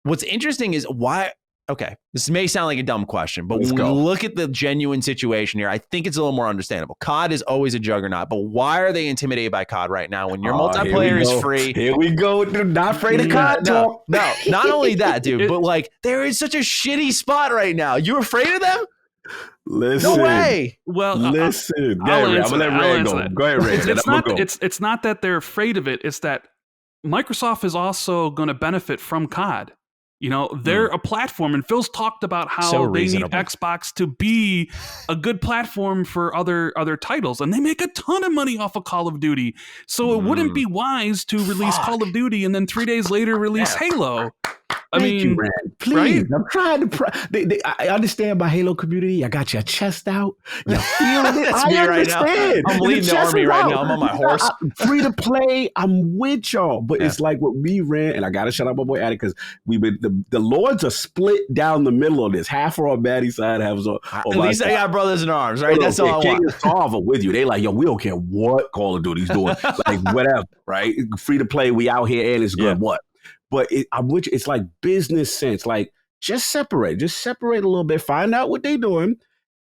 [SPEAKER 4] What's interesting is why. Okay, this may sound like a dumb question, but when we look at the genuine situation here, I think it's a little more understandable. COD is always a juggernaut, but why are they intimidated by COD right now when your multiplayer is free?
[SPEAKER 2] Here we go. Not afraid of COD talk.
[SPEAKER 4] No, not only that, dude, but like they're in such a shitty spot right now. You afraid of them?
[SPEAKER 2] Listen.
[SPEAKER 4] No way.
[SPEAKER 3] Well,
[SPEAKER 2] listen.
[SPEAKER 3] I'm gonna let Ray go.
[SPEAKER 2] Go ahead, Ray.
[SPEAKER 3] It's not that they're afraid of it. It's that Microsoft is also going to benefit from COD. You know, they're a platform, and Phil's talked about how they need Xbox to be a good platform for other titles, and they make a ton of money off of Call of Duty. So it wouldn't be wise to release Call of Duty and then 3 days later release Halo.
[SPEAKER 2] Thank you, Rand. Please, right? I'm trying to. I understand my Halo community. I got your chest out. You feeling it?
[SPEAKER 4] That's me right now. I'm leading the army right now. I'm on my horse.
[SPEAKER 2] Free to play. I'm with y'all. But it's like with me, Rand, and I got to shut up my boy Addy because the Lords are split down the middle of this. Half are on Maddie's side, half is on
[SPEAKER 4] At least they got brothers in arms, right? That's all I want.
[SPEAKER 2] King and Starve are with you. They like, yo, we don't care what Call of Duty's doing. Like, whatever, right? Free to play. We out here and it's good. What? But it's like business sense. Like, just separate a little bit. Find out what they're doing.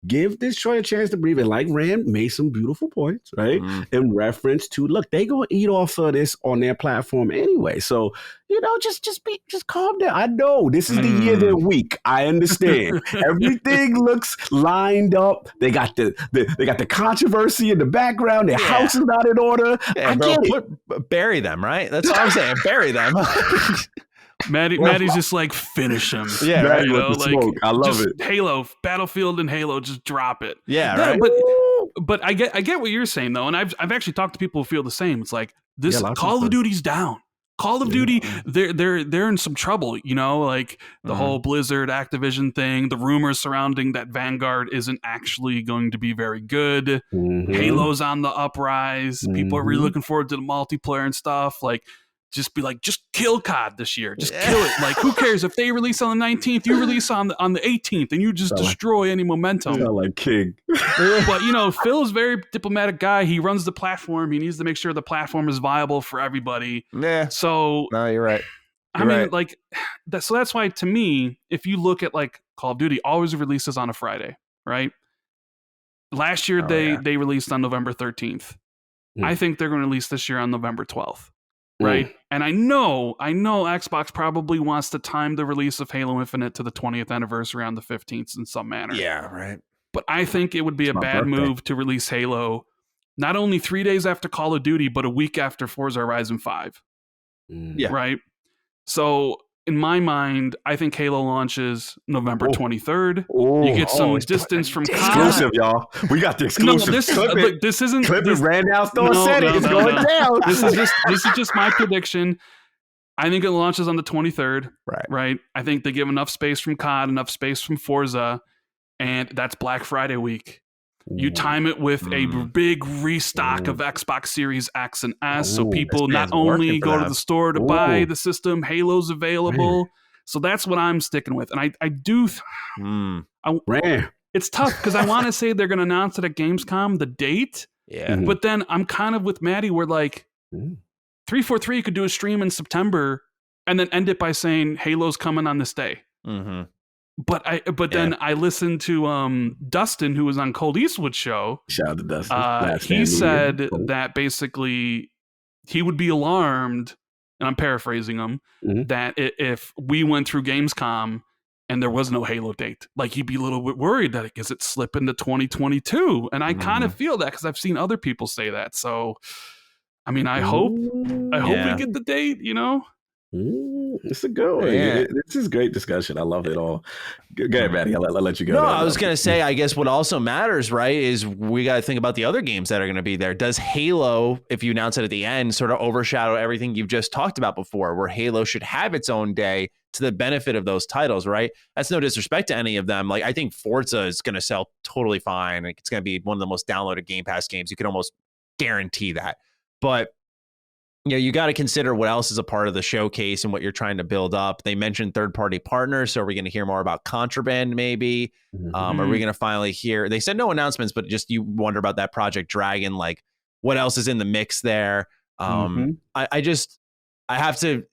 [SPEAKER 2] Give this show a chance to breathe. And like Rand made some beautiful points, right? In reference to, look, they gonna eat off of this on their platform anyway. So, just calm down. I know this is the year they're weak. I understand. Everything looks lined up. They got the controversy in the background. Their house is not in order.
[SPEAKER 4] Yeah, bury them, right? That's all I'm saying. Bury them.
[SPEAKER 3] Matty's just like, finish him.
[SPEAKER 2] Yeah, right. You know, like, smoke. I love it.
[SPEAKER 3] Halo, Battlefield and Halo, just drop it.
[SPEAKER 4] Yeah, right.
[SPEAKER 3] But I get what you're saying though, and I've actually talked to people who feel the same. It's like this Call of Duty's down. Call of Duty, they're in some trouble, you know, like the whole Blizzard Activision thing, the rumors surrounding that Vanguard isn't actually going to be very good. Halo's on the uprise. People are really looking forward to the multiplayer and stuff. Like, just kill COD this year. Just kill it. Like, who cares if they release on the 19th, you release on the 18th, and you just destroy any momentum.
[SPEAKER 2] Sound like King.
[SPEAKER 3] But, you know, Phil's a very diplomatic guy. He runs the platform. He needs to make sure the platform is viable for everybody.
[SPEAKER 4] Yeah.
[SPEAKER 3] So,
[SPEAKER 4] no, you're right.
[SPEAKER 3] Like, so that's why, to me, if you look at, like, Call of Duty, always releases on a Friday, right? Last year, they released on November 13th. I think they're going to release this year on November 12th. Right. And I know Xbox probably wants to time the release of Halo Infinite to the 20th anniversary on the 15th in some manner.
[SPEAKER 4] Yeah, right.
[SPEAKER 3] But I think it would be a bad move to release Halo not only 3 days after Call of Duty, but a week after Forza Horizon 5.
[SPEAKER 4] Yeah.
[SPEAKER 3] Right. So in my mind, I think Halo launches November 23rd. You get some distance from
[SPEAKER 2] exclusive, y'all. We got the exclusive.
[SPEAKER 3] No, this isn't.
[SPEAKER 2] Clip it. Roundhouse Thor said it. It's going down.
[SPEAKER 3] This is just my prediction. I think it launches on the 23rd. Right. I think they give enough space from COD, enough space from Forza, and that's Black Friday week. You time it with a big restock of Xbox Series X and S, so people not only go to the store to buy the system, Halo's available. So that's what I'm sticking with. And I do... It's tough because I want to say they're going to announce it at Gamescom, the date.
[SPEAKER 4] Yeah.
[SPEAKER 3] But then I'm kind of with Matty where, like, 343 could do a stream in September and then end it by saying Halo's coming on this day. But then I listened to Dustin, who was on Cold Eastwood's show.
[SPEAKER 2] Shout out to Dustin.
[SPEAKER 3] He said that basically he would be alarmed, and I'm paraphrasing him, that if we went through Gamescom and there was no Halo date, like he'd be a little bit worried that does it slip into 2022. And I kind of feel that because I've seen other people say that. So, I mean, I hope we get the date, you know?
[SPEAKER 2] It's a good one. Yeah. This is great discussion. I love it all. Go ahead, Matty. I'll let you go.
[SPEAKER 4] No, I was going to say, I guess what also matters, right, is we got to think about the other games that are going to be there. Does Halo, if you announce it at the end, sort of overshadow everything you've just talked about before, where Halo should have its own day to the benefit of those titles, right? That's no disrespect to any of them. Like, I think Forza is going to sell totally fine. Like, it's going to be one of the most downloaded Game Pass games. You can almost guarantee that. But you got to consider what else is a part of the showcase and what you're trying to build up. They mentioned third-party partners, so are we going to hear more about Contraband maybe? Are we going to finally hear... They said no announcements, but just you wonder about that Project Dragon, like what else is in the mix there? I have to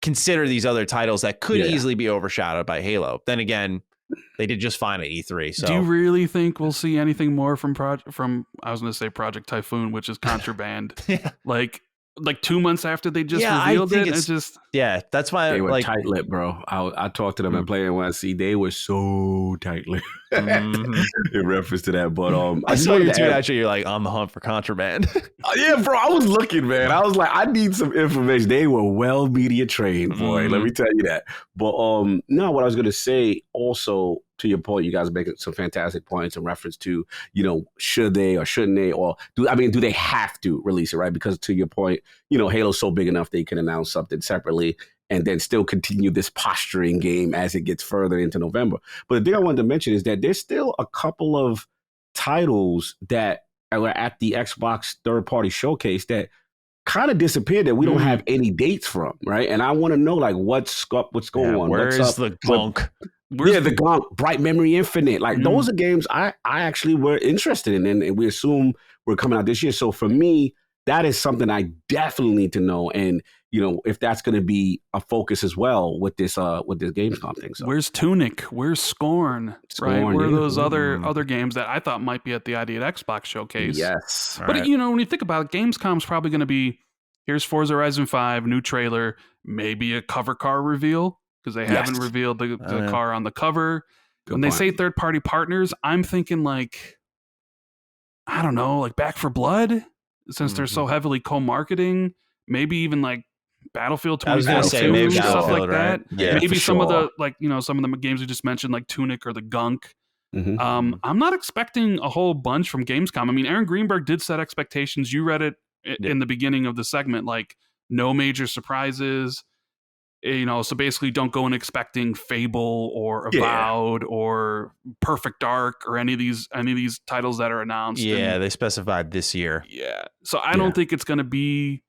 [SPEAKER 4] consider these other titles that could easily be overshadowed by Halo. Then again, they did just fine at E3. So,
[SPEAKER 3] do you really think we'll see anything more from I was going to say Project Typhoon, which is Contraband? Like... like 2 months after they just revealed it. It's just
[SPEAKER 4] that's why
[SPEAKER 2] they were tight-lipped, bro. I talked to them at Player One. See, they were so tight-lipped in reference to that. But
[SPEAKER 4] I saw your tweet. Actually, you're like on the hunt for contraband.
[SPEAKER 2] Yeah, bro. I was looking, man. I was like, I need some information. They were well media trained, boy. Let me tell you that. But no, what I was gonna say also, to your point, you guys are making some fantastic points in reference to, should they or shouldn't they, or do they have to release it, right? Because to your point, Halo's so big enough they can announce something separately and then still continue this posturing game as it gets further into November. But the thing I wanted to mention is that there's still a couple of titles that are at the Xbox third-party showcase that kind of disappeared that we don't have any dates from, right? And I want to know, like, what's going on?
[SPEAKER 4] Where's the Gunk?
[SPEAKER 2] The Gunk, Bright Memory Infinite. Like, those are games I actually were interested in, and we assume we're coming out this year. So for me, that is something I definitely need to know. And, if that's going to be a focus as well with this Gamescom thing. So.
[SPEAKER 3] Where's Tunic? Where's Scorn? Right? Where are those other games that I thought might be at the ID at Xbox showcase?
[SPEAKER 2] Yes.
[SPEAKER 3] But, when you think about it, Gamescom's probably going to be, here's Forza Horizon 5, new trailer, maybe a cover car reveal, because they haven't revealed the car on the cover. When they say third-party partners, I'm thinking like, I don't know, like Back 4 Blood, since they're so heavily co-marketing, maybe even like Battlefield 2042, stuff like that. Yeah, maybe some of the some of the games we just mentioned, like Tunic or the Gunk. I'm not expecting a whole bunch from Gamescom. I mean, Aaron Greenberg did set expectations. You read it in the beginning of the segment, like no major surprises. So basically don't go in expecting Fable or Avowed or Perfect Dark or any of these titles that are announced.
[SPEAKER 4] Yeah, they specified this year.
[SPEAKER 3] Yeah. So I don't think it's going to be,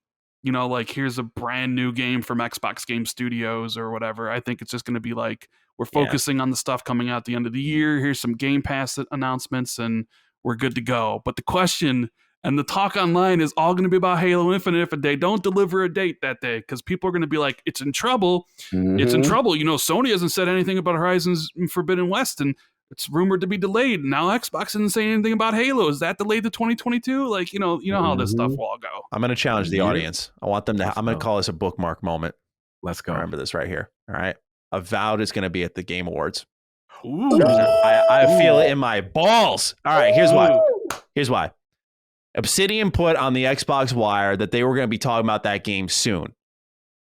[SPEAKER 3] like here's a brand new game from Xbox Game Studios or whatever. I think it's just going to be like, we're focusing on the stuff coming out at the end of the year. Here's some Game Pass announcements and we're good to go. But the question and the talk online is all going to be about Halo Infinite if they don't deliver a date that day, because people are going to be like, it's in trouble. It's in trouble. Sony hasn't said anything about Horizon's Forbidden West, and it's rumored to be delayed. Now Xbox didn't say anything about Halo. Is that delayed to 2022? Like, how this stuff will all go.
[SPEAKER 4] I'm going to challenge the audience. I want them to, I'm going to call this a bookmark moment.
[SPEAKER 2] Let's go.
[SPEAKER 4] Remember this right here. All right. Avowed is going to be at the Game Awards. Ooh. I feel it in my balls. All right. Here's why. Obsidian put on the Xbox Wire that they were going to be talking about that game soon.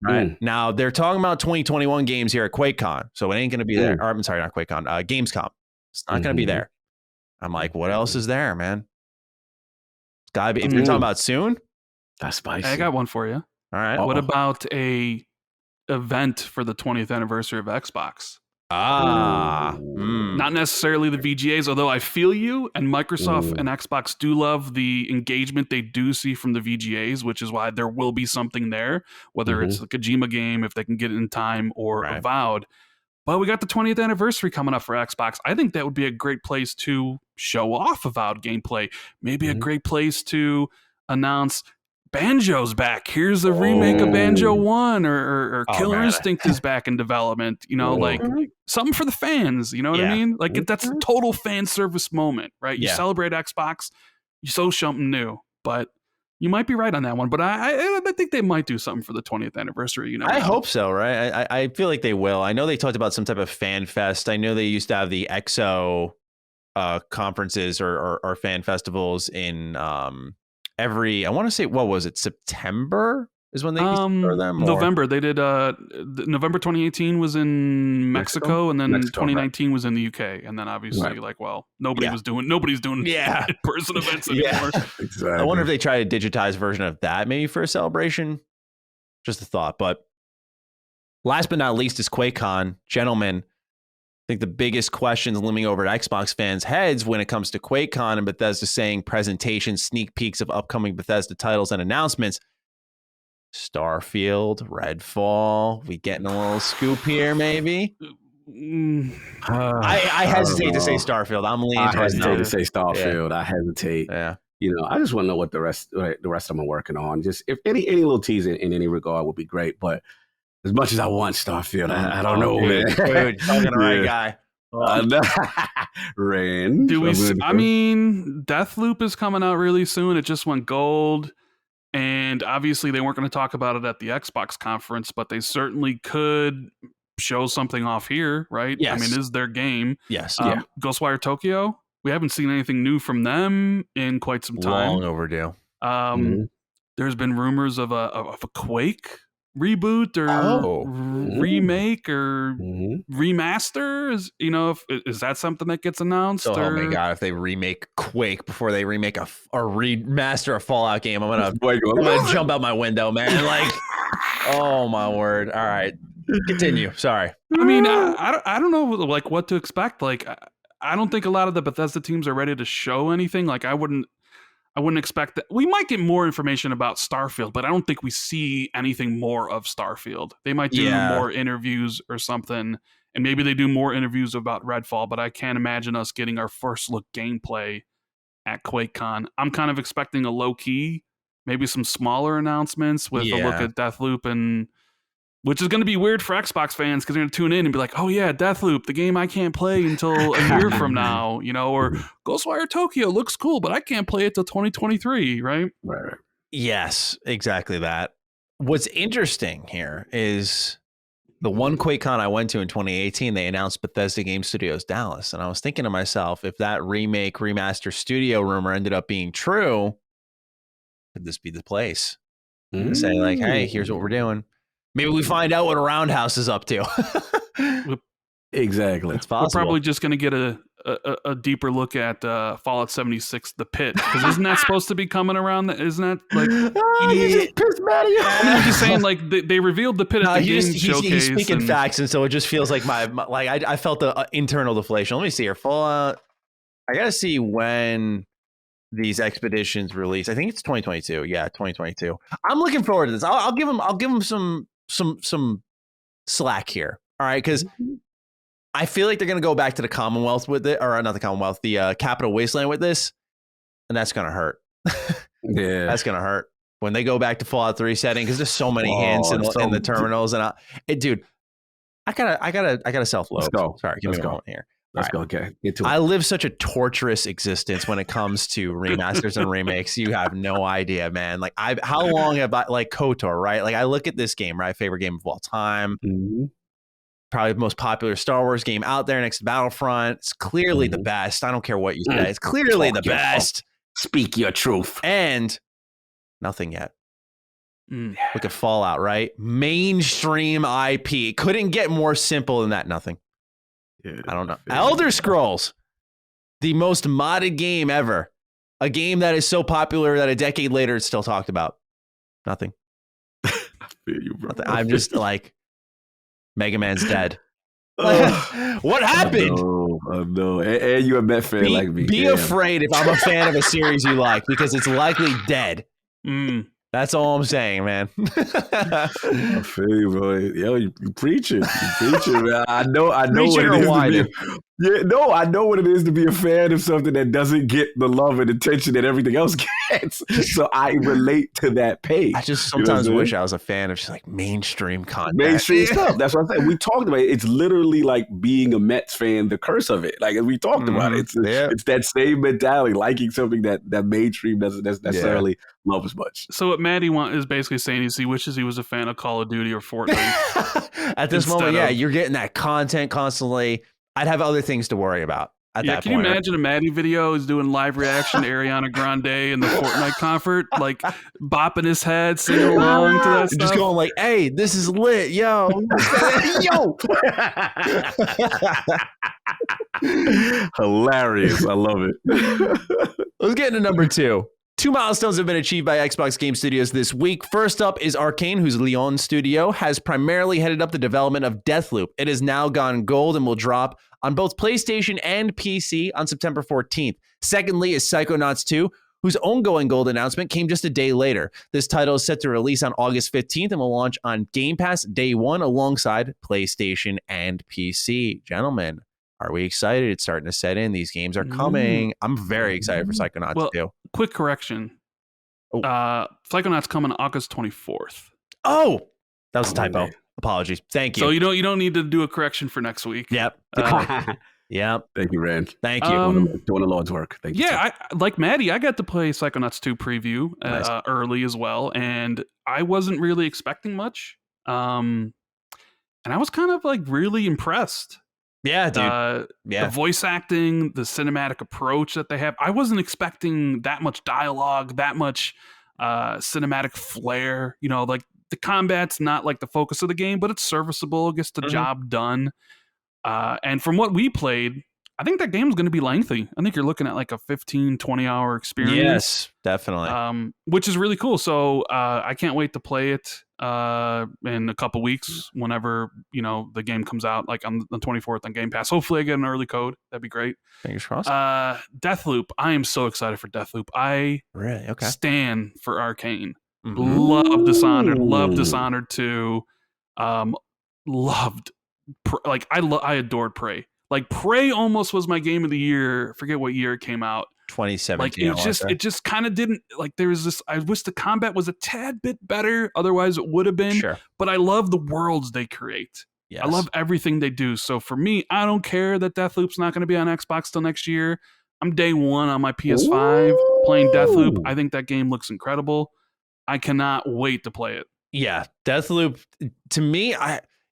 [SPEAKER 4] Right. Now they're talking about 2021 games here at QuakeCon, so it ain't going to be there. Or, I'm sorry, not QuakeCon, Gamescom. It's not going to be there. I'm like, what else is there, man? It's got to be. If you're talking about soon,
[SPEAKER 2] that's spicy.
[SPEAKER 3] I got one for you.
[SPEAKER 4] All right.
[SPEAKER 3] What about a event for the 20th anniversary of Xbox? Not necessarily the VGAs, although I feel you, and Microsoft and Xbox do love the engagement they do see from the VGAs, which is why there will be something there, whether it's the Kojima game, if they can get it in time, or Avowed. But we got the 20th anniversary coming up for Xbox. I think that would be a great place to show off Avowed gameplay. Maybe a great place to announce Banjo's back. Here's a remake of Banjo 1 or Killer Instinct is back in development. Like something for the fans. You know what I mean? Like that's a total fan service moment, right? You celebrate Xbox, you show something new. But you might be right on that one. But I think they might do something for the 20th anniversary.
[SPEAKER 4] I hope so, right? I feel like they will. I know they talked about some type of fan fest. I know they used to have the EXO conferences or fan festivals in I want to say, what was it? September is when they used to throw them?
[SPEAKER 3] November. They did, November 2018 was in Mexico, and then 2019 was in the UK. And then obviously nobody's doing in-person events anymore.
[SPEAKER 2] Exactly.
[SPEAKER 4] I wonder if they try a digitized version of that maybe for a celebration. Just a thought. But last but not least is QuakeCon. Gentlemen, I think the biggest questions looming over at Xbox fans' heads when it comes to QuakeCon and Bethesda saying presentations, sneak peeks of upcoming Bethesda titles and announcements. Starfield, Redfall, we getting a little scoop here, maybe? I hesitate to say Starfield. I'm leaning towards
[SPEAKER 2] I hesitate to say Starfield. I hesitate.
[SPEAKER 4] Yeah.
[SPEAKER 2] I just want to know what the rest of them are working on. Just if any little teaser in any regard would be great, but as much as I want Starfield, I don't know, man.
[SPEAKER 4] Dude, talking to the right guy.
[SPEAKER 2] Rand.
[SPEAKER 3] I mean, Deathloop is coming out really soon. It just went gold. And obviously they weren't going to talk about it at the Xbox conference, but they certainly could show something off here, right?
[SPEAKER 4] Yes.
[SPEAKER 3] I mean, this is their game.
[SPEAKER 4] Yes.
[SPEAKER 3] Ghostwire Tokyo, we haven't seen anything new from them in quite some time.
[SPEAKER 4] Long overdue.
[SPEAKER 3] There's been rumors of a Quake reboot or remake or remaster. Is that something that gets announced?
[SPEAKER 4] Oh my god, if they remake Quake before they remake a remaster a Fallout game, I'm gonna jump out my window, man. Like, oh my word. All right, continue. Sorry.
[SPEAKER 3] I mean, I don't know like what to expect. Like, I don't think a lot of the Bethesda teams are ready to show anything. Like, I wouldn't expect that. We might get more information about Starfield, but I don't think we see anything more of Starfield. They might do more interviews or something, and maybe they do more interviews about Redfall, but I can't imagine us getting our first look gameplay at QuakeCon. I'm kind of expecting a low-key, maybe some smaller announcements with a look at Deathloop, and which is going to be weird for Xbox fans because they're going to tune in and be like, oh yeah, Deathloop, the game I can't play until a year from now, or Ghostwire Tokyo looks cool, but I can't play it till 2023, right?
[SPEAKER 2] Right.
[SPEAKER 4] Yes, exactly that. What's interesting here is the one QuakeCon I went to in 2018, they announced Bethesda Game Studios Dallas. And I was thinking to myself, if that remake, remaster studio rumor ended up being true, could this be the place? To say like, hey, here's what we're doing. Maybe we find out what Roundhouse is up to.
[SPEAKER 2] Exactly.
[SPEAKER 4] It's possible.
[SPEAKER 3] We're probably just going to get a deeper look at Fallout 76, The Pit. Because isn't that supposed to be coming around? Isn't that like...
[SPEAKER 2] you just pissed Matty off.
[SPEAKER 3] I'm just saying, like, they revealed The Pit at the game showcase.
[SPEAKER 4] He's speaking facts, and so it just feels like I felt the internal deflation. Let me see here. Fallout... I got to see when these expeditions release. I think it's 2022. Yeah, 2022. I'm looking forward to this. I'll give them some slack here. All right, because I feel like they're going to go back to the Commonwealth with it, or not the Commonwealth, the Capital Wasteland with this, and that's going to hurt.
[SPEAKER 2] Yeah,
[SPEAKER 4] that's going to hurt when they go back to Fallout 3 setting because there's so many hints in the terminals, and dude, I gotta self-load. Sorry, keep going here.
[SPEAKER 2] Let's go. Okay.
[SPEAKER 4] I live such a torturous existence when it comes to remasters and remakes. You have no idea, man. Like how long have I like KOTOR, right? Like I look at this game, right? Favorite game of all time. Probably the most popular Star Wars game out there next to Battlefront. It's clearly the best. I don't care what you say. It's clearly the best.
[SPEAKER 2] Speak your truth.
[SPEAKER 4] And nothing yet. Look at Fallout, right? Mainstream IP. Couldn't get more simple than that. Nothing. Yeah, I don't know. Elder Scrolls, the most modded game ever. A game that is so popular that a decade later it's still talked about. Nothing.
[SPEAKER 2] I feel you, bro.
[SPEAKER 4] Nothing. I'm just like, Mega Man's dead. What happened?
[SPEAKER 2] No. And you're a Met fan like me.
[SPEAKER 4] Be afraid if I'm a fan of a series you like because it's likely dead. That's all I'm saying, man.
[SPEAKER 2] I feel you, bro. Yo, you preaching. You preaching, man. I know what it is to be. I know what it is to be a fan of something that doesn't get the love and attention that everything else gets. So I relate to that page.
[SPEAKER 4] I just sometimes wish I was a fan of just like mainstream content.
[SPEAKER 2] Mainstream stuff. That's what I'm saying. We talked about it. It's literally like being a Mets fan, the curse of it. Like as we talked about it. It's that same mentality, liking something that mainstream doesn't necessarily love as much.
[SPEAKER 3] So what Matty is basically saying is he wishes he was a fan of Call of Duty or Fortnite.
[SPEAKER 4] At this moment, you're getting that content constantly. I'd have other things to worry about at that point.
[SPEAKER 3] Can you imagine a Matty video is doing live reaction to Ariana Grande in the Fortnite concert, like bopping his head, singing along to that stuff?
[SPEAKER 4] Just going like, hey, this is lit, yo. Yo.
[SPEAKER 2] Hilarious. I love it.
[SPEAKER 4] Let's get into number 2. 2 milestones have been achieved by Xbox Game Studios this week. First up is Arcane, whose Lyon studio has primarily headed up the development of Deathloop. It has now gone gold and will drop on both PlayStation and PC on September 14th. Secondly is Psychonauts 2, whose ongoing gold announcement came just a day later. This title is set to release on August 15th and will launch on Game Pass day 1 alongside PlayStation and PC. Gentlemen, are we excited? It's starting to set in. These games are coming. I'm very excited for Psychonauts 2.
[SPEAKER 3] Quick correction. Psychonauts coming August 24th.
[SPEAKER 4] Oh, that was a typo. Man. Apologies. Thank you.
[SPEAKER 3] So you don't need to do a correction for next week.
[SPEAKER 4] Yep. Yeah.
[SPEAKER 2] Thank you, Rand.
[SPEAKER 4] Thank you.
[SPEAKER 2] Doing the Lord's work. Thank you.
[SPEAKER 3] Yeah, like Matty, I got to play Psychonauts 2 preview early as well, and I wasn't really expecting much. And I was kind of like really impressed.
[SPEAKER 4] Yeah, dude.
[SPEAKER 3] The voice acting, the cinematic approach that they have. I wasn't expecting that much dialogue, that much cinematic flair. You know, like the combat's not like the focus of the game, but it's serviceable, gets the job done. And from what we played, I think that game's going to be lengthy. I think you're looking at like a 15, 20-hour experience.
[SPEAKER 4] Yes, definitely.
[SPEAKER 3] Which is really cool. So I can't wait to play it in a couple weeks whenever, you know, the game comes out, like on the 24th on Game Pass. Hopefully I get an early code. That'd be great.
[SPEAKER 4] Fingers crossed.
[SPEAKER 3] Deathloop. I am so excited for Deathloop. I stand for Arcane. Love Dishonored. Love Dishonored 2. Loved. I adored Prey. Like Prey almost was my game of the year. I forget what year it came out.
[SPEAKER 4] 2017.
[SPEAKER 3] Like it just kind of didn't, like there was this, I wish the combat was a tad bit better. Otherwise it would have been.
[SPEAKER 4] Sure.
[SPEAKER 3] But I love the worlds they create.
[SPEAKER 4] Yes.
[SPEAKER 3] I love everything they do. So for me, I don't care that Deathloop's not going to be on Xbox till next year. I'm day one on my PS5 playing Deathloop. I think that game looks incredible. I cannot wait to play it.
[SPEAKER 4] Yeah. Deathloop, to me,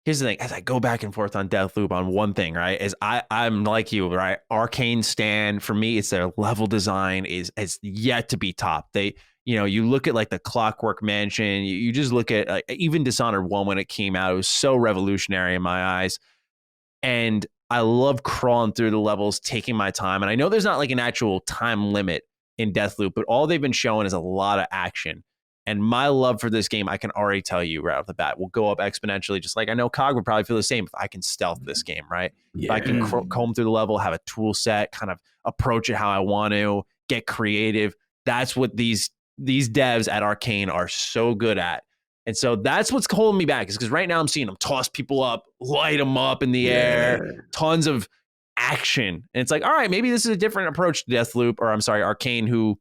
[SPEAKER 4] here's the thing, as I go back and forth on Deathloop on one thing, right, is I'm like you, right? Arcane stand, for me, it's their level design is yet to be topped. They, you know, you look at like the Clockwork Mansion, you just look at even Dishonored 1 when it came out, it was so revolutionary in my eyes. And I love crawling through the levels, taking my time. And I know there's not like an actual time limit in Deathloop, but all they've been showing is a lot of action. And my love for this game, I can already tell you right off the bat, will go up exponentially. Just like I know Cog would probably feel the same if I can stealth this game, right?
[SPEAKER 2] Yeah.
[SPEAKER 4] If I can comb through the level, have a tool set, kind of approach it how I want to, get creative. That's what these devs at Arcane are so good at. And so that's what's holding me back, is because right now I'm seeing them toss people up, light them up in the air, tons of action. And it's like, all right, maybe this is a different approach to Deathloop, or I'm sorry, Arcane, who,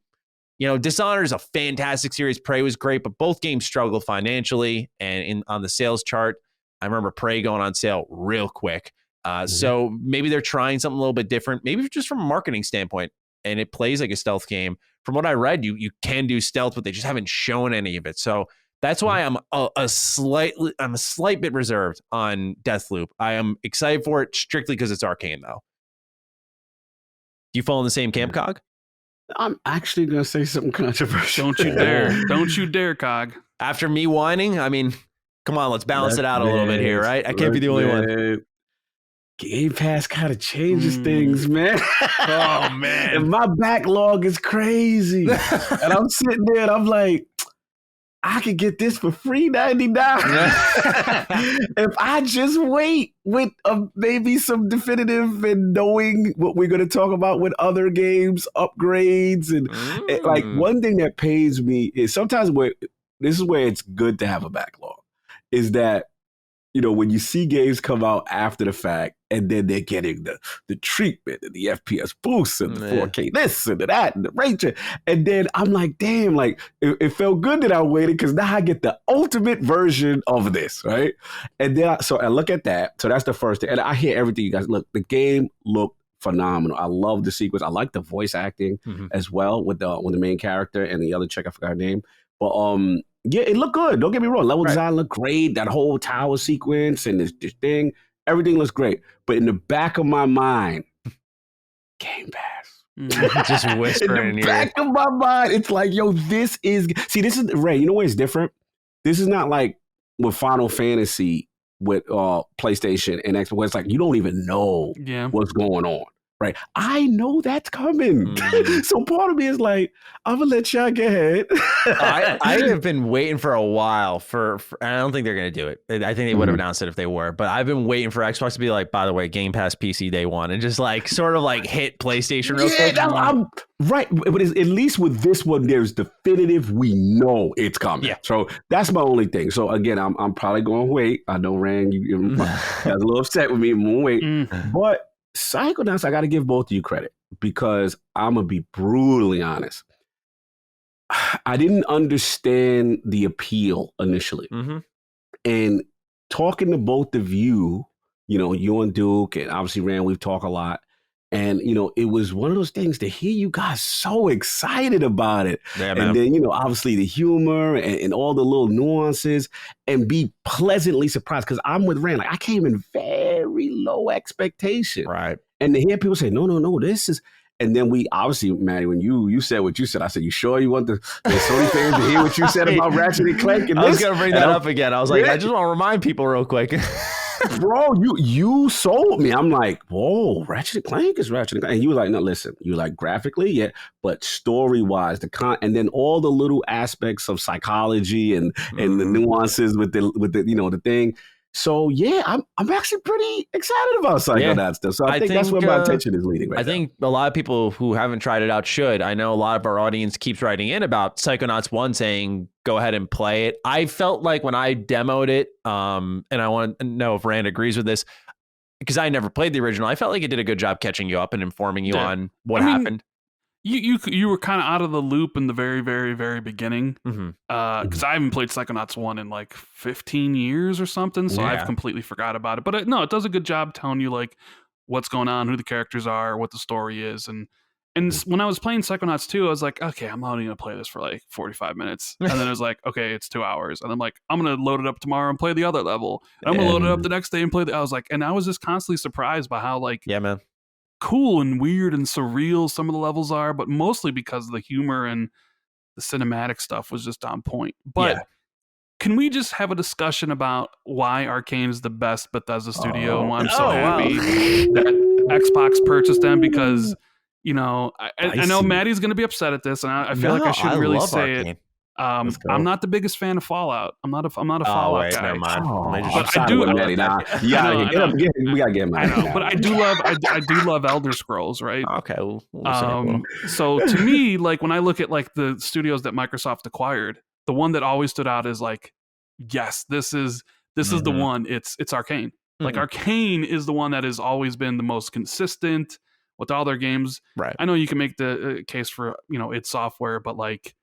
[SPEAKER 4] you know, Dishonored is a fantastic series. Prey was great, but both games struggled financially. And on the sales chart, I remember Prey going on sale real quick. So maybe they're trying something a little bit different, maybe just from a marketing standpoint. And it plays like a stealth game. From what I read, you can do stealth, but they just haven't shown any of it. So that's why I'm a slight bit reserved on Deathloop. I am excited for it strictly because it's Arcane, though. Do you fall in the same camp, Cog?
[SPEAKER 2] I'm actually going to say something controversial.
[SPEAKER 3] Don't you dare. Don't you dare, Cog.
[SPEAKER 4] After me whining, I mean, come on, let's balance it out a little bit here, right? I can't be the only one.
[SPEAKER 2] Game Pass kind of changes things, man.
[SPEAKER 4] Oh, man.
[SPEAKER 2] And my backlog is crazy. And I'm sitting there and I'm like, I could get this for $3.99 if I just wait with maybe some definitive and knowing what we're going to talk about with other games, upgrades. And like one thing that pains me is sometimes this is where it's good to have a backlog, is that, you know, when you see games come out after the fact and then they're getting the treatment and the FPS boosts and the 4K this and that and the rate, and then I'm like, damn, like it felt good that I waited because now I get the ultimate version of this, right? And then I look at that. So that's the first thing. And I hear everything you guys look. The game looked phenomenal. I love the sequence. I like the voice acting as well with the main character and the other chick, I forgot her name, but yeah, it looked good. Don't get me wrong. Level design looked great. That whole tower sequence and this thing, everything looks great. But in the back of my mind, Game Pass.
[SPEAKER 4] Just whispering
[SPEAKER 2] in the back of my mind, it's like, yo, this is Ray. You know what is different? This is not like with Final Fantasy with PlayStation and Xbox. It's like you don't even know what's going on. Right. I know that's coming. So part of me is like, I'm going to let y'all get ahead.
[SPEAKER 4] I have been waiting for a while for I don't think they're going to do it. I think they would have announced it if they were, but I've been waiting for Xbox to be like, by the way, Game Pass PC day one, and just like sort of like hit PlayStation real quick.
[SPEAKER 2] I'm right. But at least with this one, there's definitive, we know it's coming. Yeah. So that's my only thing. So again, I'm probably going to wait. I know, Rand, you got a little upset with me. I'm going to wait. But Psychonauts, I got to give both of you credit because I'm going to be brutally honest. I didn't understand the appeal initially. And talking to both of you, you know, you and Duke, and obviously Rand, we've talked a lot. And, it was one of those things to hear you guys so excited about it.
[SPEAKER 4] Yeah, man.
[SPEAKER 2] And then, obviously the humor and all the little nuances and be pleasantly surprised. Because I'm with Rand. Like, I came in very low expectation.
[SPEAKER 4] Right.
[SPEAKER 2] And to hear people say, no, this is... And then we obviously, Matty, when you said what you said, I said, you sure you want the Sony fans to hear what you said about Ratchet and Clank? And
[SPEAKER 4] I was going to bring that up again. I was like,
[SPEAKER 2] yeah.
[SPEAKER 4] I just want to remind people real quick.
[SPEAKER 2] Bro, you sold me. I'm like, whoa, Ratchet and Clank is Ratchet and Clank. And you were like, no, listen, you like graphically, yeah, but story-wise, and then all the little aspects of psychology and the nuances with the thing. So yeah, I'm actually pretty excited about Psychonauts stuff. So I think that's where my attention is leading right now.
[SPEAKER 4] I think a lot of people who haven't tried it out should. I know a lot of our audience keeps writing in about Psychonauts 1 saying, go ahead and play it. I felt like when I demoed it, and I want to know if Rand agrees with this, because I never played the original, I felt like it did a good job catching you up and informing you on what happened.
[SPEAKER 3] You were kind of out of the loop in the very, very, very beginning. Because I haven't played Psychonauts 1 in like 15 years or something, so I've completely forgot about it. But it does a good job telling you like what's going on, who the characters are, what the story is. And when I was playing Psychonauts 2, I was like, okay, I'm only going to play this for like 45 minutes. And then it was like, okay, it's 2 hours. And I'm like, I'm going to load it up tomorrow and play the other level. And I'm going to load it up the next day and play I was like, and I was just constantly surprised by how like,
[SPEAKER 4] yeah, man,
[SPEAKER 3] cool and weird and surreal some of the levels are, but mostly because the humor and the cinematic stuff was just on point. But can we just have a discussion about why Arcane is the best Bethesda studio and why I'm so happy that Xbox purchased them? Because I know Matty's going to be upset at this, and I feel like I shouldn't really say Arcane. I'm not the biggest fan of Fallout. I'm not a Fallout guy.
[SPEAKER 4] Never mind.
[SPEAKER 3] But I do.
[SPEAKER 2] We gotta get him.
[SPEAKER 3] I know, but I do love Elder Scrolls, right?
[SPEAKER 4] Okay.
[SPEAKER 3] So to me, like when I look at like the studios that Microsoft acquired, the one that always stood out is like, yes, this is the one. It's Arcane. Like Arcane is the one that has always been the most consistent with all their games.
[SPEAKER 4] Right.
[SPEAKER 3] I know you can make the case for id Software, but like.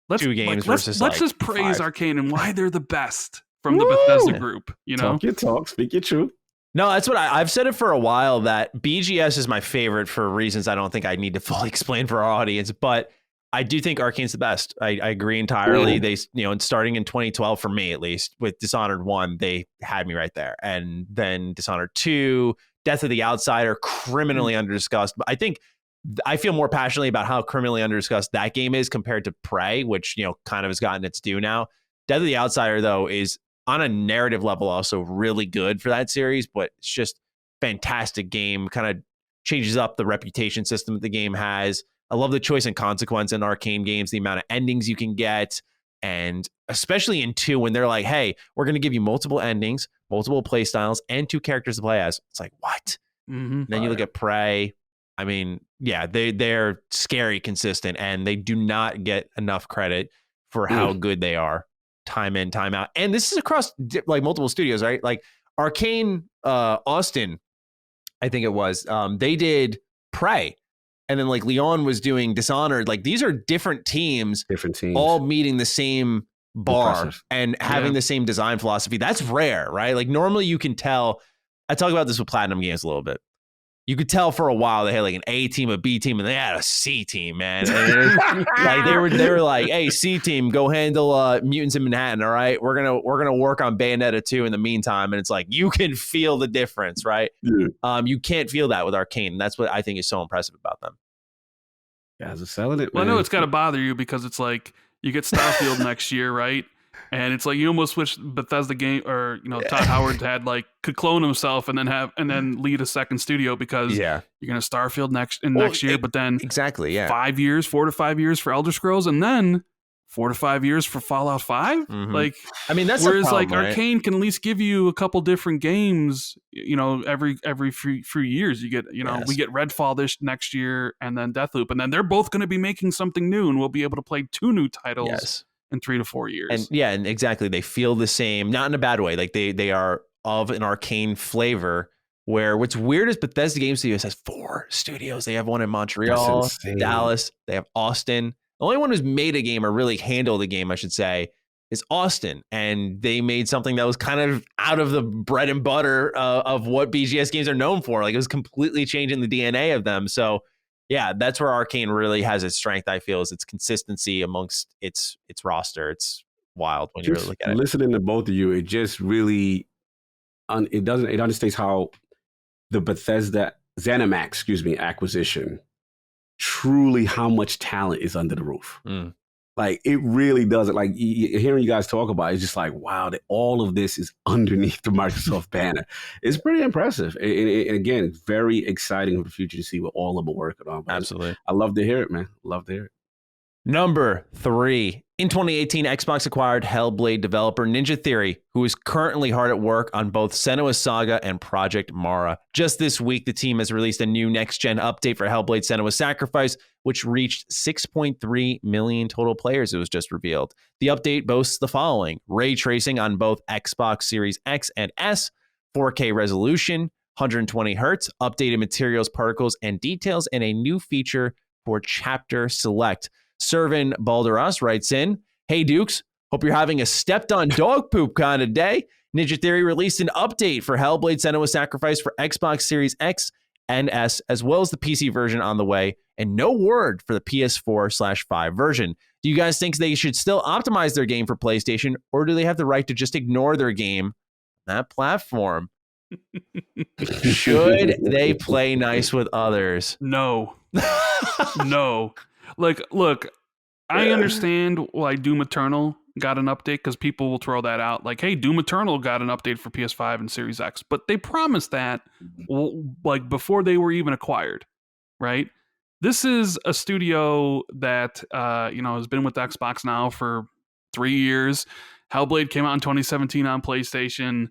[SPEAKER 3] Let's just praise
[SPEAKER 4] 5.
[SPEAKER 3] Arcane and why they're the best from the Bethesda group.
[SPEAKER 2] Talk your talk, speak your truth.
[SPEAKER 4] No, that's what I've said it for a while, that BGS is my favorite for reasons I don't think I need to fully explain for our audience, but I do think Arcane's the best. I agree entirely. They, starting in 2012 for me at least, with Dishonored 1, they had me right there, and then Dishonored 2, Death of the Outsider, criminally underdiscussed. But I feel more passionately about how criminally underdiscussed that game is compared to Prey, which, kind of has gotten its due now. Death of the Outsider, though, is on a narrative level also really good for that series, but it's just fantastic game. Kind of changes up the reputation system that the game has. I love the choice and consequence in Arcane games, the amount of endings you can get. And especially in 2, when they're like, hey, we're going to give you multiple endings, multiple play styles, and 2 characters to play as. It's like, what? Then you look at Prey. I mean, yeah, they're scary consistent, and they do not get enough credit for how good they are time in, time out. And this is across like multiple studios, right? Like Arcane, Austin, I think it was, they did Prey, and then like Leon was doing Dishonored. Like these are different teams all meeting the same bar and having the same design philosophy. That's rare, right? Like normally you can tell. I talk about this with Platinum Games a little bit. You could tell for a while they had like an A team, a B team, and they had a C team, man. And like they were like, "Hey, C team, go handle Mutants in Manhattan. All right, we're gonna work on Bayonetta 2 in the meantime." And it's like you can feel the difference, right? Yeah. You can't feel that with Arcane. And that's what I think is so impressive about them.
[SPEAKER 2] Guys are selling it.
[SPEAKER 3] Well, I know it's got to bother you because it's like you get Starfield next year, right? And it's like you almost wish Bethesda game or Todd Howard could clone himself and then lead a second studio, because you're gonna Starfield next year, but then 5 years, 4 to 5 years for Elder Scrolls, and then 4 to 5 years for Fallout 5. Like,
[SPEAKER 4] I mean, that's
[SPEAKER 3] whereas
[SPEAKER 4] problem,
[SPEAKER 3] like Arcane can at least give you a couple different games, every few years. You get we get Redfall next year, and then Deathloop, and then they're both going to be making something new, and we'll be able to play 2 new titles. In 3 to 4 years.
[SPEAKER 4] And exactly. They feel the same, not in a bad way. Like they are of an Arcane flavor, where what's weird is Bethesda Game Studios has 4 studios. They have one in Montreal, Dallas, they have Austin. The only one who's made a game or really handled a game, I should say, is Austin, and they made something that was kind of out of the bread and butter of what BGS games are known for. Like, it was completely changing the DNA of them. So yeah, that's where Arcane really has its strength, I feel, is its consistency amongst its roster. It's wild when you really look at it.
[SPEAKER 2] Listening to both of you, it just really it understates how the Bethesda ZeniMax, acquisition, truly how much talent is under the roof. Like, it really does it. Like, hearing you guys talk about it, it's just like, wow, that all of this is underneath the Microsoft banner. It's pretty impressive. And again, it's very exciting for the future to see what all of them are working on. But
[SPEAKER 4] absolutely.
[SPEAKER 2] I love to hear it, man. Love to hear it.
[SPEAKER 4] Number 3. In 2018, Xbox acquired Hellblade developer Ninja Theory, who is currently hard at work on both Senua's Saga and Project Mara. Just this week, the team has released a new next-gen update for Hellblade Senua's Sacrifice, which reached 6.3 million total players, it was just revealed. The update boasts the following: ray tracing on both Xbox Series X and S, 4K resolution, 120 hertz, updated materials, particles, and details, and a new feature for chapter select. Servan Balderas writes in, "Hey Dukes, hope you're having a stepped on dog poop kind of day. Ninja Theory released an update for Hellblade Senua's Sacrifice for Xbox Series X and S, as well as the PC version on the way, and no word for the PS4/5 version. Do you guys think they should still optimize their game for PlayStation, or do they have the right to just ignore their game on that platform? Should they play nice with others?"
[SPEAKER 3] No. No. Like, look, I understand why Doom Eternal got an update, because people will throw that out. Like, hey, Doom Eternal got an update for PS5 and Series X. But they promised that, like, before they were even acquired, right? This is a studio that, has been with Xbox now for 3 years. Hellblade came out in 2017 on PlayStation.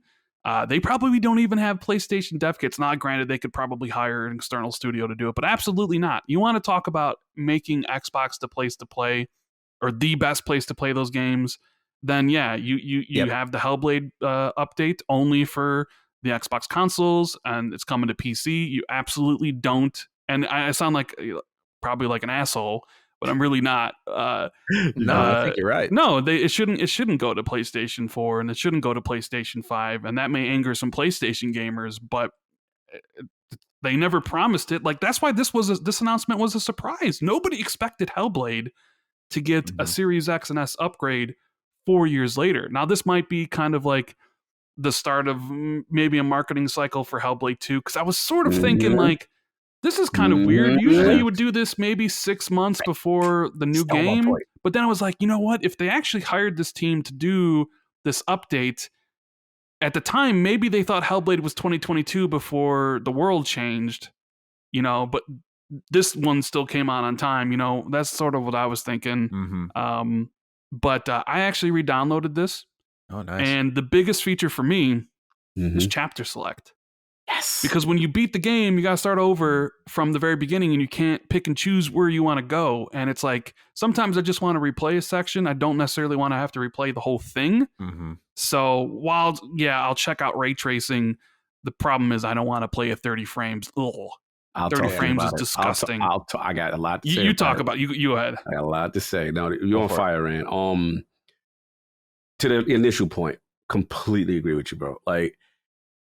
[SPEAKER 3] They probably don't even have PlayStation dev kits. Not granted, they could probably hire an external studio to do it, but absolutely not. You want to talk about making Xbox the place to play, or the best place to play those games, then yeah, you have the Hellblade update only for the Xbox consoles, and it's coming to PC. You absolutely don't. And I sound like probably like an asshole, but I'm really not.
[SPEAKER 4] No, I think you're right.
[SPEAKER 3] No, it shouldn't go to PlayStation 4, and it shouldn't go to PlayStation 5, and that may anger some PlayStation gamers, but they never promised it. Like, that's why this announcement was a surprise. Nobody expected Hellblade to get a Series X and S upgrade 4 years later. Now, this might be kind of like the start of maybe a marketing cycle for Hellblade 2, because I was sort of thinking, like, this is kind of weird. Usually you would do this maybe 6 months before the new game. But then I was like, you know what? If they actually hired this team to do this update, at the time, maybe they thought Hellblade was 2022 before the world changed, but this one still came out on time. That's sort of what I was thinking. But I actually re-downloaded this.
[SPEAKER 4] Oh, nice.
[SPEAKER 3] And the biggest feature for me is chapter select.
[SPEAKER 4] Yes.
[SPEAKER 3] Because when you beat the game, you got to start over from the very beginning, and you can't pick and choose where you want to go. And it's like, sometimes I just want to replay a section. I don't necessarily want to have to replay the whole thing. So while, I'll check out ray tracing, the problem is I don't want to play at 30 frames. Ugh. 30 frames is disgusting.
[SPEAKER 2] I got a lot to say.
[SPEAKER 3] You talk about it. You ahead.
[SPEAKER 2] I got a lot to say. No, you're on fire, Rand. To the initial point, completely agree with you, bro. Like,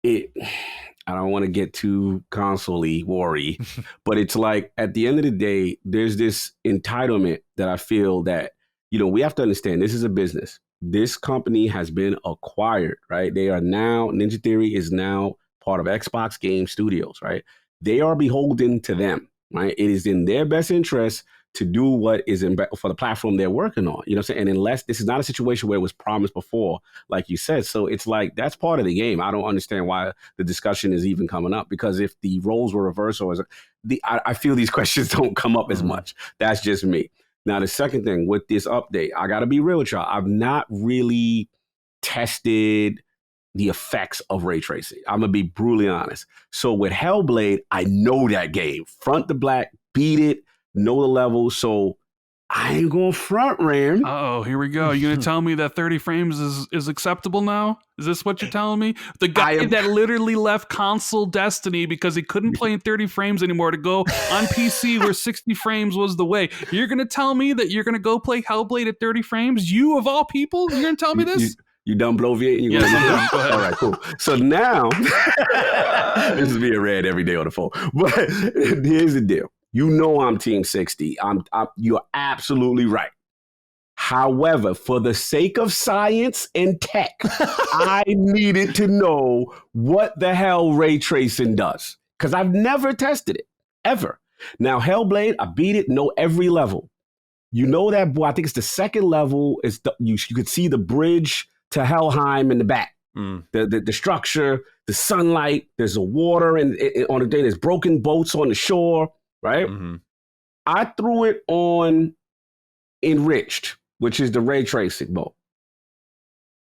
[SPEAKER 2] I don't want to get too console-y, worry, but it's like, at the end of the day, there's this entitlement that I feel that, we have to understand, this is a business. This company has been acquired, right? Ninja Theory is now part of Xbox Game Studios, right? They are beholden to them, right? It is in their best interest to do what is for the platform they're working on. You know what I'm saying? And unless this is not a situation where it was promised before, like you said. So it's like, that's part of the game. I don't understand why the discussion is even coming up, because if the roles were reversed, I feel these questions don't come up as much. That's just me. Now, the second thing with this update, I got to be real with y'all. I've not really tested the effects of ray tracing. I'm going to be brutally honest. So with Hellblade, I know that game. Front to black, beat it, know the level. So I ain't going front, Ram.
[SPEAKER 3] Oh, here we go. You gonna tell me that 30 frames is acceptable now? Is this what you're telling me? The guy that literally left console Destiny because he couldn't play in 30 frames anymore to go on PC where 60 frames was the way. You're gonna tell me that you're gonna go play Hellblade at 30 frames? You of all people? You're gonna tell me this?
[SPEAKER 2] You done Bloviate?
[SPEAKER 3] Yes, I'm done. Go ahead.
[SPEAKER 2] All right, cool. So now, this is being read every day on the phone. But here's the deal. You know I'm Team 60. You're absolutely right. However, for the sake of science and tech, I needed to know what the hell ray tracing does. Because I've never tested it, ever. Now, Hellblade, I beat it, know every level. You know that, boy, I think it's the second level. You could see the bridge to Helheim in the back. The structure, the sunlight, there's a water on the day, there's broken boats on the shore, right? Mm-hmm. I threw it on Enriched, which is the ray tracing mode.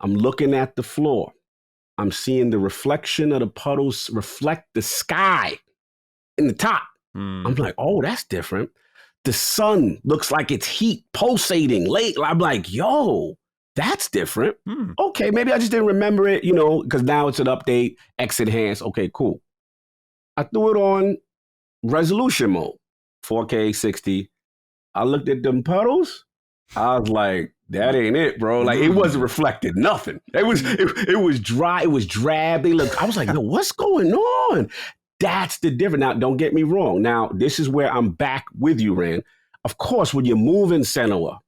[SPEAKER 2] I'm looking at the floor. I'm seeing the reflection of the puddles reflect the sky in the top. I'm like, oh, that's different. The sun looks like it's heat pulsating late. I'm like, yo, that's different. Okay, maybe I just didn't remember it, because now it's an update, X enhanced. Okay, cool. I threw it on resolution mode, 4K 60. I looked at them puddles. I was like, that ain't it, bro. Like, it wasn't reflected, nothing. It was dry, it was drab. I was like, yo, what's going on? That's the difference. Now, don't get me wrong. Now, this is where I'm back with you, Ran. Of course, when you're moving Senua,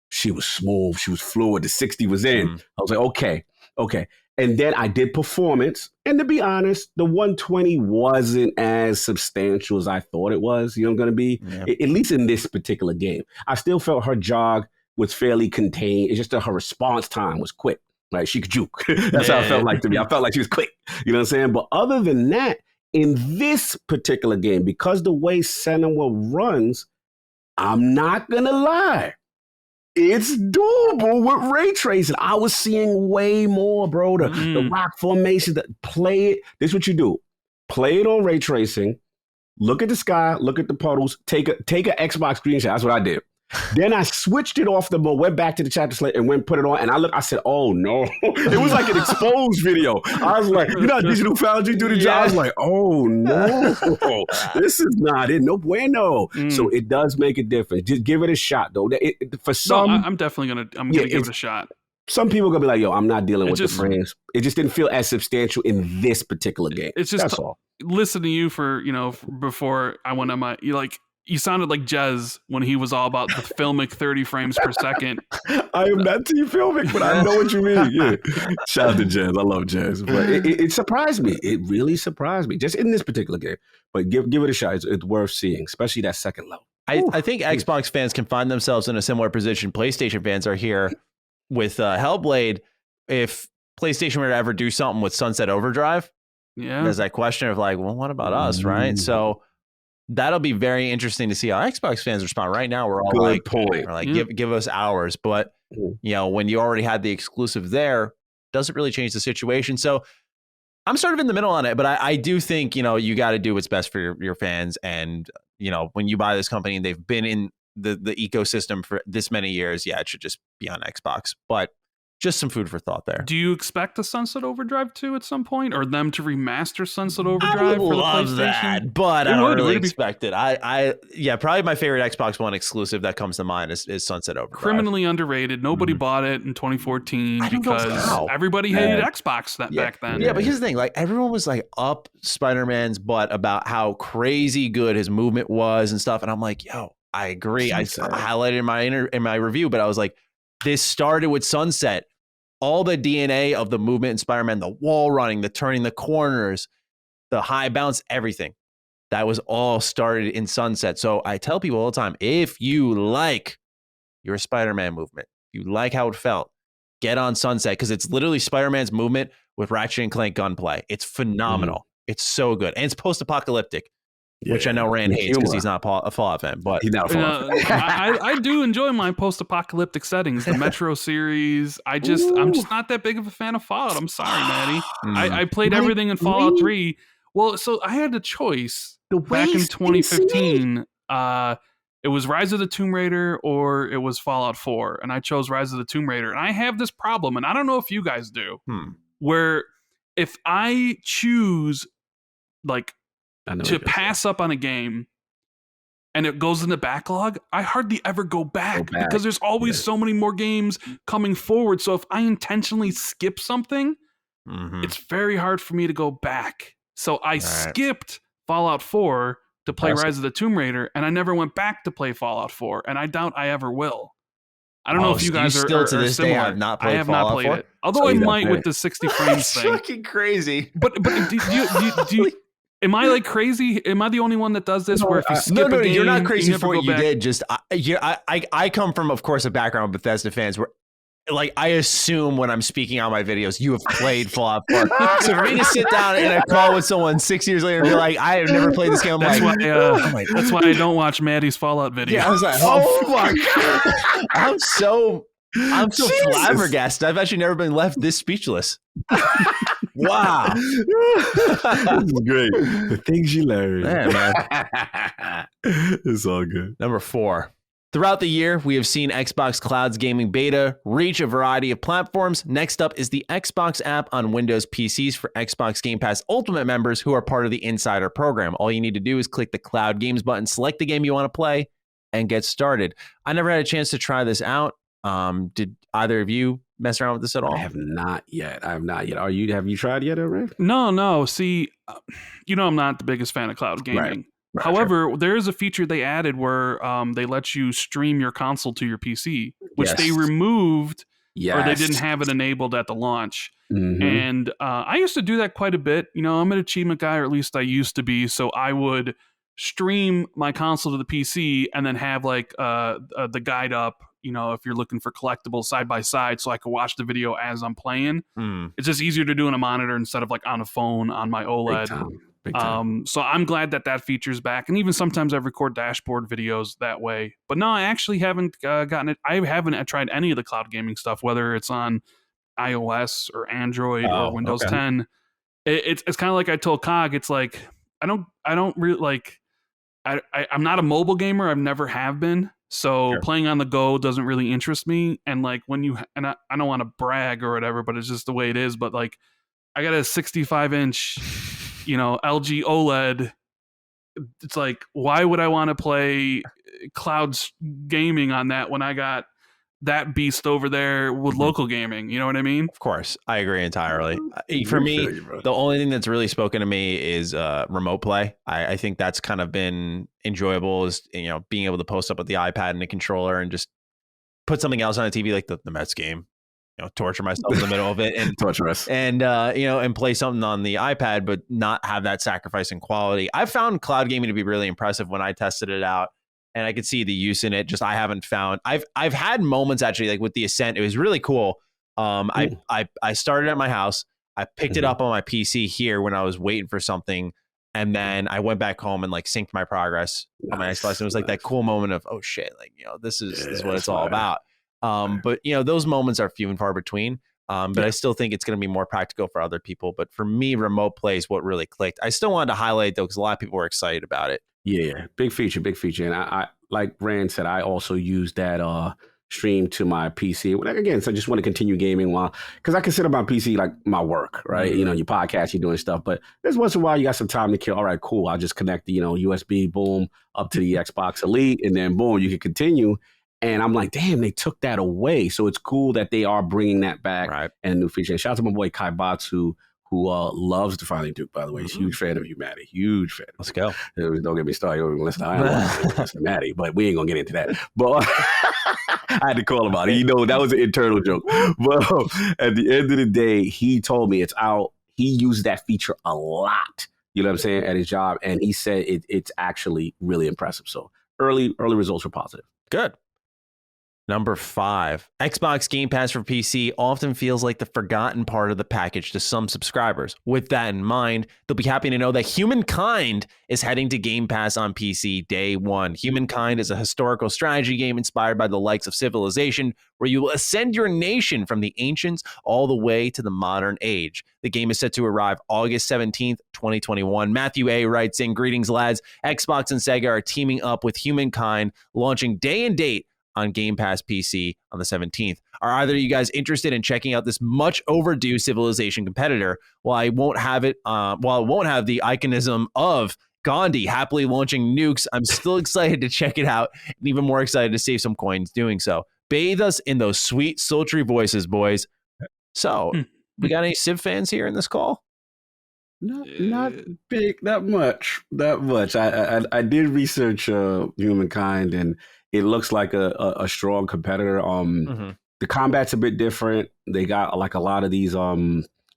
[SPEAKER 2] she was smooth, she was fluid, the 60 was in. I was like, okay. And then I did performance. And to be honest, the 120 wasn't as substantial as I thought it was, going to be, at least in this particular game. I still felt her jog was fairly contained. It's just that her response time was quick. Right? She could juke. That's how it felt like to me. I felt like she was quick. You know what I'm saying? But other than that, in this particular game, because the way Senua runs, I'm not going to lie. It's doable with ray tracing. I was seeing way more, bro. The rock formation, play it. This is what you do. Play it on ray tracing. Look at the sky. Look at the puddles. Take an Xbox screenshot. That's what I did. Then I switched it off the mode, went back to the chapter slate and put it on. And I said, oh no. It was like an exposed video. I was like, Digital Foundry do the job. I was like, oh no, this is not it. No bueno. So it does make a difference. Just give it a shot though. For some,
[SPEAKER 3] I'm definitely gonna give it a shot.
[SPEAKER 2] Some people are gonna be like, yo, I'm not dealing with the frames. It just didn't feel as substantial in this particular game. It's just, that's all.
[SPEAKER 3] Listen to you before I went on my, you sounded like Jez when he was all about the filmic 30 frames per second.
[SPEAKER 2] I am not team filmic, but I know what you mean. Yeah. Shout out to Jez. I love Jez. But it surprised me. It really surprised me, just in this particular game. But give it a shot. It's worth seeing, especially that second level.
[SPEAKER 4] I think Xbox fans can find themselves in a similar position PlayStation fans are here with Hellblade. If PlayStation were to ever do something with Sunset Overdrive, there's that question of like, well, what about us, right? So that'll be very interesting to see how Xbox fans respond. Right now, we're all give us hours. But, when you already had the exclusive there, doesn't really change the situation. So I'm sort of in the middle on it. But I do think, you got to do what's best for your fans. And, when you buy this company and they've been in the ecosystem for this many years, it should just be on Xbox. But just some food for thought there.
[SPEAKER 3] Do you expect a Sunset Overdrive 2 at some point, or them to remaster Sunset Overdrive for the PlayStation?
[SPEAKER 4] That, but I don't really expect it. Probably my favorite Xbox One exclusive that comes to mind is Sunset Overdrive.
[SPEAKER 3] Criminally underrated. Nobody bought it in 2014 because everybody hated Xbox back then.
[SPEAKER 4] Yeah, but here's the thing: like everyone was like up Spider-Man's butt about how crazy good his movement was and stuff, and I'm like, yo, I agree. I highlighted in my review, but I was like, this started with Sunset. All the DNA of the movement in Spider-Man, the wall running, the turning the corners, the high bounce, everything. That was all started in Sunset. So I tell people all the time, if you like your Spider-Man movement, you like how it felt, get on Sunset, because it's literally Spider-Man's movement with Ratchet and Clank gunplay. It's phenomenal. It's so good. And it's post-apocalyptic. Which I know Rand hates because he's not a Fallout fan, but
[SPEAKER 2] he's not a Fallout
[SPEAKER 3] fan. I do enjoy my post-apocalyptic settings, the Metro series. I'm just not that big of a fan of Fallout. I'm sorry, Matty. I played everything in Fallout 3. Well, so I had a choice back in 2015 It was Rise of the Tomb Raider or it was Fallout 4, and I chose Rise of the Tomb Raider. And I have this problem, and I don't know if you guys do, where if I choose like to pass up on a game and it goes in the backlog, I hardly ever go back because there's always so many more games coming forward. So if I intentionally skip something, it's very hard for me to go back. So I skipped Fallout 4 to play Rise of the Tomb Raider, and I never went back to play Fallout 4, and I doubt I ever will. I don't know if you guys are
[SPEAKER 4] to this
[SPEAKER 3] similar.
[SPEAKER 4] day have not played
[SPEAKER 3] I have
[SPEAKER 4] Fallout
[SPEAKER 3] not played
[SPEAKER 4] 4?
[SPEAKER 3] it. Although I might with the 60 frames thing.
[SPEAKER 4] Fucking crazy.
[SPEAKER 3] But do you am I like crazy? Am I the only one that does this? Where if you skip a game,
[SPEAKER 4] you're not crazy for what you
[SPEAKER 3] back?
[SPEAKER 4] did. Just I come from, of course, a background of Bethesda fans where, like, I assume when I'm speaking on my videos, you have played Fallout 4. So for me to sit down in a call with someone 6 years later and be like, I have never played this game,
[SPEAKER 3] that's why I don't watch Matty's Fallout videos.
[SPEAKER 4] Yeah, I was like, oh my god, I'm so flabbergasted. I've actually never been left this speechless. Wow.
[SPEAKER 2] This is great. The things you learn.
[SPEAKER 4] Man.
[SPEAKER 2] It's all good.
[SPEAKER 4] Number 4. Throughout the year, we have seen Xbox Cloud's gaming beta reach a variety of platforms. Next up is the Xbox app on Windows PCs for Xbox Game Pass Ultimate members who are part of the Insider program. All you need to do is click the Cloud Games button, select the game you want to play, and get started. I never had a chance to try this out. Did either of you mess around with this at all?
[SPEAKER 2] I have not yet. Have you tried yet, Ray?
[SPEAKER 3] No. See, I'm not the biggest fan of cloud gaming.
[SPEAKER 2] Right.
[SPEAKER 3] However, there is a feature they added where they let you stream your console to your PC, which they removed or they didn't have it enabled at the launch. And I used to do that quite a bit. I'm an achievement guy, or at least I used to be. So I would stream my console to the PC and then have like the guide up, if you're looking for collectibles side by side, so I could watch the video as I'm playing. It's just easier to do on a monitor instead of like on a phone on my OLED. Big time. So I'm glad that feature's back. And even sometimes I record dashboard videos that way. But no, I actually haven't gotten it. I haven't tried any of the cloud gaming stuff, whether it's on iOS or Android or Windows 10. It's kind of like I told Cog, it's like, I don't really like, I'm not a mobile gamer. I've never have been. So playing on the go doesn't really interest me. And like I don't want to brag or whatever, but it's just the way it is. But like, I got a 65-inch, LG OLED. It's like, why would I want to play cloud gaming on that when I got that beast over there with local gaming? You know what I mean?
[SPEAKER 4] Of course. I agree entirely. For me, the only thing that's really spoken to me is remote play. I think that's kind of been enjoyable, is, being able to post up with the iPad and the controller and just put something else on the TV, like the Mets game. Torture myself in the middle of it and
[SPEAKER 2] torture us,
[SPEAKER 4] and and play something on the iPad, but not have that sacrifice in quality. I found cloud gaming to be really impressive when I tested it out, and I could see the use in it. Just I haven't found. I've had moments actually, like with the Ascent. It was really cool. I started at my house. I picked it up on my PC here when I was waiting for something, and then I went back home and like synced my progress on my Xbox. It was like that cool moment of, oh shit, like this is what it's all about. But those moments are few and far between. But I still think it's going to be more practical for other people. But for me, remote play is what really clicked. I still wanted to highlight though, because a lot of people were excited about it.
[SPEAKER 2] Yeah, big feature. And I like Rand said, I also use that stream to my PC. Again, so I just want to continue gaming because I consider my PC like my work, right? Your podcast, you're doing stuff, but there's once in a while you got some time to kill. All right, cool. I'll just connect the USB, boom, up to the Xbox Elite, and then boom, you can continue. And I'm like, damn, they took that away. So it's cool that they are bringing that back and a new feature. And shout out to my boy Kai Box, who loves Defining Duke, by the way. He's a huge fan of you, Matty. Huge fan.
[SPEAKER 4] Let's go.
[SPEAKER 2] Don't get me started. You don't even listen to Matty, but we ain't going to get into that. But I had to call him out. That was an internal joke. But at the end of the day, he told me it's out. He used that feature a lot, you know what I'm saying, at his job. And he said it's actually really impressive. So early results were positive.
[SPEAKER 4] Good. Number 5, Xbox Game Pass for PC often feels like the forgotten part of the package to some subscribers. With that in mind, they'll be happy to know that Humankind is heading to Game Pass on PC day one. Humankind is a historical strategy game inspired by the likes of Civilization, where you will ascend your nation from the ancients all the way to the modern age. The game is set to arrive August 17th, 2021. Matthew A. writes in, "Greetings, lads. Xbox and Sega are teaming up with Humankind, launching day and date on Game Pass PC on the 17th. Are either of you guys interested in checking out this much overdue Civilization competitor? While it won't have the iconism of Gandhi happily launching nukes, I'm still excited to check it out and even more excited to save some coins doing so. Bathe us in those sweet, sultry voices, boys." So, we got any Civ fans here in this call?
[SPEAKER 2] Not big, not much. I did research Humankind, and it looks like a strong competitor. The combat's a bit different. They got like a lot of these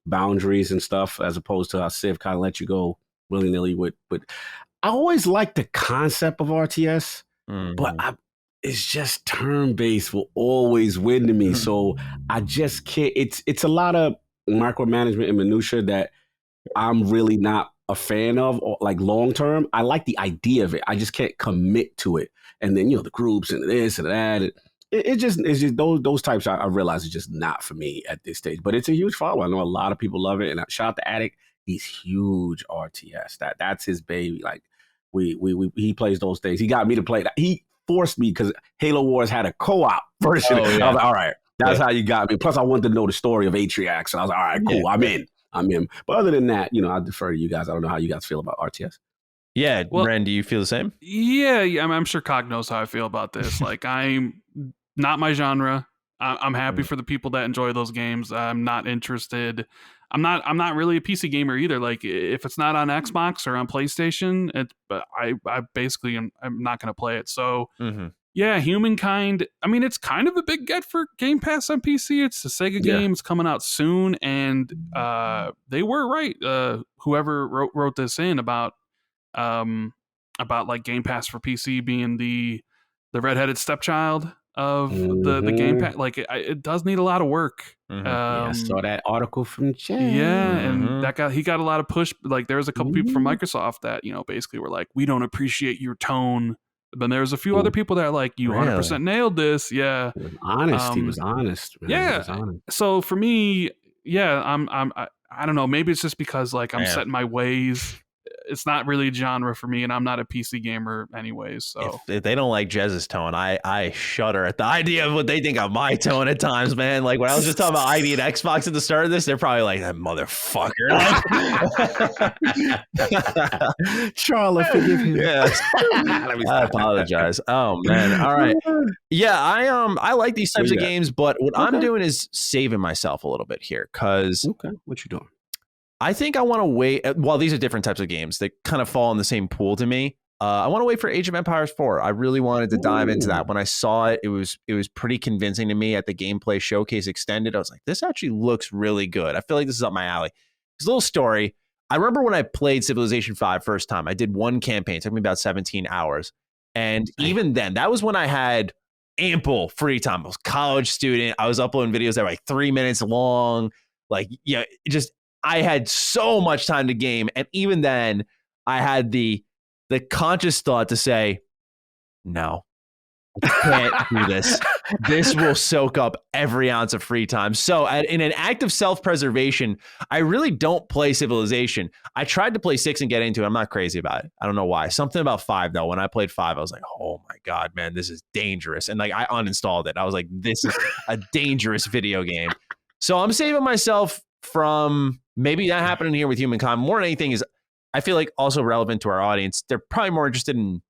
[SPEAKER 2] boundaries and stuff, as opposed to how Civ kind of let you go willy nilly with. But I always like the concept of RTS, but it's just turn based will always win to me. So I just can't. It's a lot of micromanagement and minutia that I'm really not a fan of, or like long term. I like the idea of it. I just can't commit to it. And then, the groups and this and that. It's just those types I realize is just not for me at this stage. But it's a huge follow. I know a lot of people love it. And shout out to Attic. He's huge RTS. That's his baby. Like he plays those things. He got me to play that. He forced me because Halo Wars had a co-op version. I was like, all right, that's how you got me. Plus, I wanted to know the story of Atriax. And I was like, all right, cool. I'm in. But other than that, I defer to you guys. I don't know how you guys feel about RTS.
[SPEAKER 4] Yeah, well, Ren, do you feel the same?
[SPEAKER 3] Yeah, I'm sure Cog knows how I feel about this. Like, I'm not my genre. I'm happy for the people that enjoy those games. I'm not interested. I'm not really a PC gamer either. Like, if it's not on Xbox or on PlayStation, I basically I'm not going to play it. So, yeah, Humankind. I mean, it's kind of a big get for Game Pass on PC. It's a Sega game. It's coming out soon, and they were right. Whoever wrote this in about like Game Pass for PC being the redheaded stepchild of the Game Pass. Like it does need a lot of work.
[SPEAKER 2] I saw that article from Jay.
[SPEAKER 3] Yeah, and he got a lot of push. Like there's a couple people from Microsoft that basically were like, we don't appreciate your tone. But there's a few other people that are like, you 100% nailed this. Yeah,
[SPEAKER 2] he was honest. Man.
[SPEAKER 3] Yeah.
[SPEAKER 2] Was honest.
[SPEAKER 3] So for me, I don't know. Maybe it's just because like I'm set in my ways. It's not really a genre for me, and I'm not a PC gamer anyways. So
[SPEAKER 4] if they don't like Jez's tone, I shudder at the idea of what they think of my tone at times, man. Like when I was just talking about ID and Xbox at the start of this, they're probably like, that motherfucker.
[SPEAKER 2] Charlotte, forgive him.
[SPEAKER 4] Yeah. I apologize. Oh man. All right. Yeah, I like these types of games, but what I'm doing is saving myself a little bit here because
[SPEAKER 2] what you doing?
[SPEAKER 4] I think I want to wait. Well, these are different types of games that kind of fall in the same pool to me. I want to wait for Age of Empires 4. I really wanted to dive into that. When I saw it, it was pretty convincing to me at the gameplay showcase extended. I was like, this actually looks really good. I feel like this is up my alley. It's a little story. I remember when I played Civilization 5 first time, I did one campaign. It took me about 17 hours. And even then, that was when I had ample free time. I was a college student. I was uploading videos that were like 3 minutes long. Like, I had so much time to game. And even then, I had the conscious thought to say, no, I can't do this. This will soak up every ounce of free time. So in an act of self-preservation, I really don't play Civilization. I tried to play 6 and get into it. I'm not crazy about it. I don't know why. Something about 5, though. When I played 5, I was like, oh my God, man, this is dangerous. And like I uninstalled it. I was like, this is a dangerous video game. So I'm saving myself from maybe that happening here with Humankind. More than anything is, I feel like also relevant to our audience. They're probably more interested in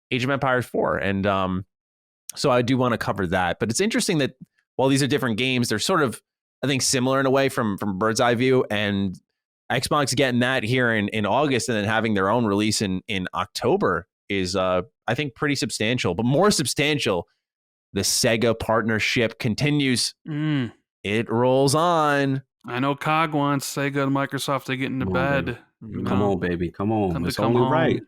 [SPEAKER 4] Age of Empires 4. And so I do want to cover that. But it's interesting that while these are different games, they're sort of, I think, similar in a way from bird's eye view. And Xbox getting that here in August and then having their own release in October is, I think, pretty substantial. But more substantial, the Sega partnership continues. It rolls on.
[SPEAKER 3] I know Cog wants Sega and Microsoft to get into bed.
[SPEAKER 2] Come on, baby. Come on. It's only
[SPEAKER 3] home.
[SPEAKER 2] right.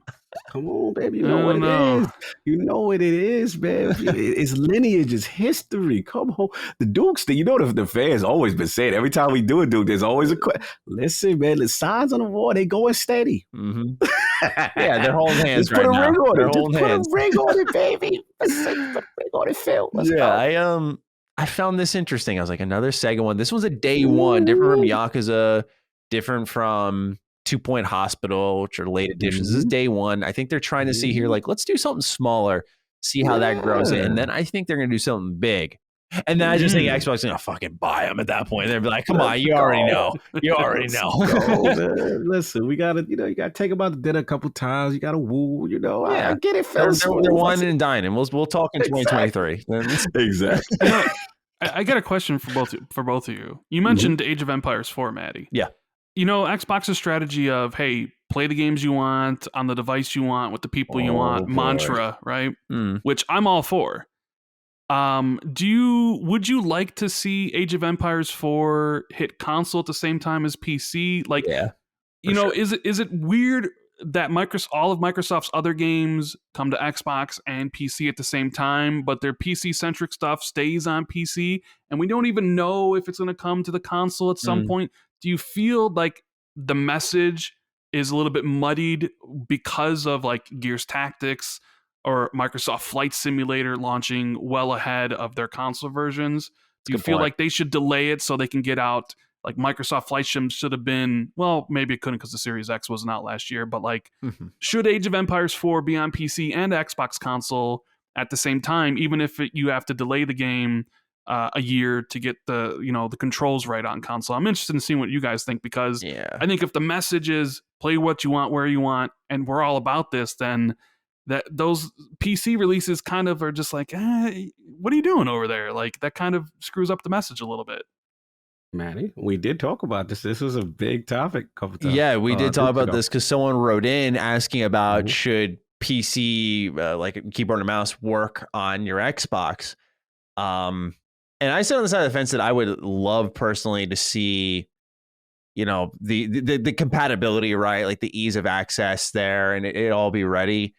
[SPEAKER 2] Come on, baby. You know what it is. You know what it is, man. It's lineage. It's history. Come on. The Dukes, the fans always been saying every time we do a Duke, there's always a question. Listen, man, the signs on the wall, they going steady.
[SPEAKER 4] Mm-hmm. Yeah, they're holding hands right now.
[SPEAKER 2] They're holding hands. Put a ring on it, baby. Put a ring on it, Phil. Let's go.
[SPEAKER 4] I found this interesting. I was like, another Sega one. This was a day one, different from Yakuza, different from 2 Point Hospital, which are late editions. This is day one. I think they're trying to see here, like, let's do something smaller, see how that grows in. And then I think they're going to do something big. And then I just think Xbox is going to fucking buy them at that point. They'll be like, come on, you already know. You already know.
[SPEAKER 2] Listen, we got to, you got to take them out to dinner a couple times. You got to woo, I get it.
[SPEAKER 4] They're whining and dining. We'll talk in 2023.
[SPEAKER 2] Exactly.
[SPEAKER 3] I got a question for both of you. You mentioned Age of Empires 4, Matty.
[SPEAKER 4] Yeah.
[SPEAKER 3] Xbox's strategy of, hey, play the games you want on the device you want with the people you want, mantra, right? Which I'm all for. Would you like to see Age of Empires 4 hit console at the same time as PC? Like, sure. Is it weird that all of Microsoft's other games come to Xbox and PC at the same time, but their PC-centric stuff stays on PC, and we don't even know if it's going to come to the console at some point? Do you feel like the message is a little bit muddied because of like Gears Tactics or Microsoft Flight Simulator launching well ahead of their console versions? Do you feel like they should delay it so they can get out? Like Microsoft Flight Sim should have been, well, maybe it couldn't because the Series X wasn't out last year, but like, should Age of Empires 4 be on PC and Xbox console at the same time, even if you have to delay the game a year to get the controls right on console? I'm interested in seeing what you guys think, because I think if the message is play what you want, where you want, and we're all about this, then those PC releases kind of are just like, what are you doing over there? Like, that kind of screws up the message a little bit.
[SPEAKER 2] Matty, we did talk about this. This was a big topic a couple times.
[SPEAKER 4] Yeah, we did talk about this because someone wrote in asking about should PC, like keyboard and mouse, work on your Xbox. And I said on the side of the fence that I would love personally to see, the compatibility, right? Like the ease of access there, and it all be ready.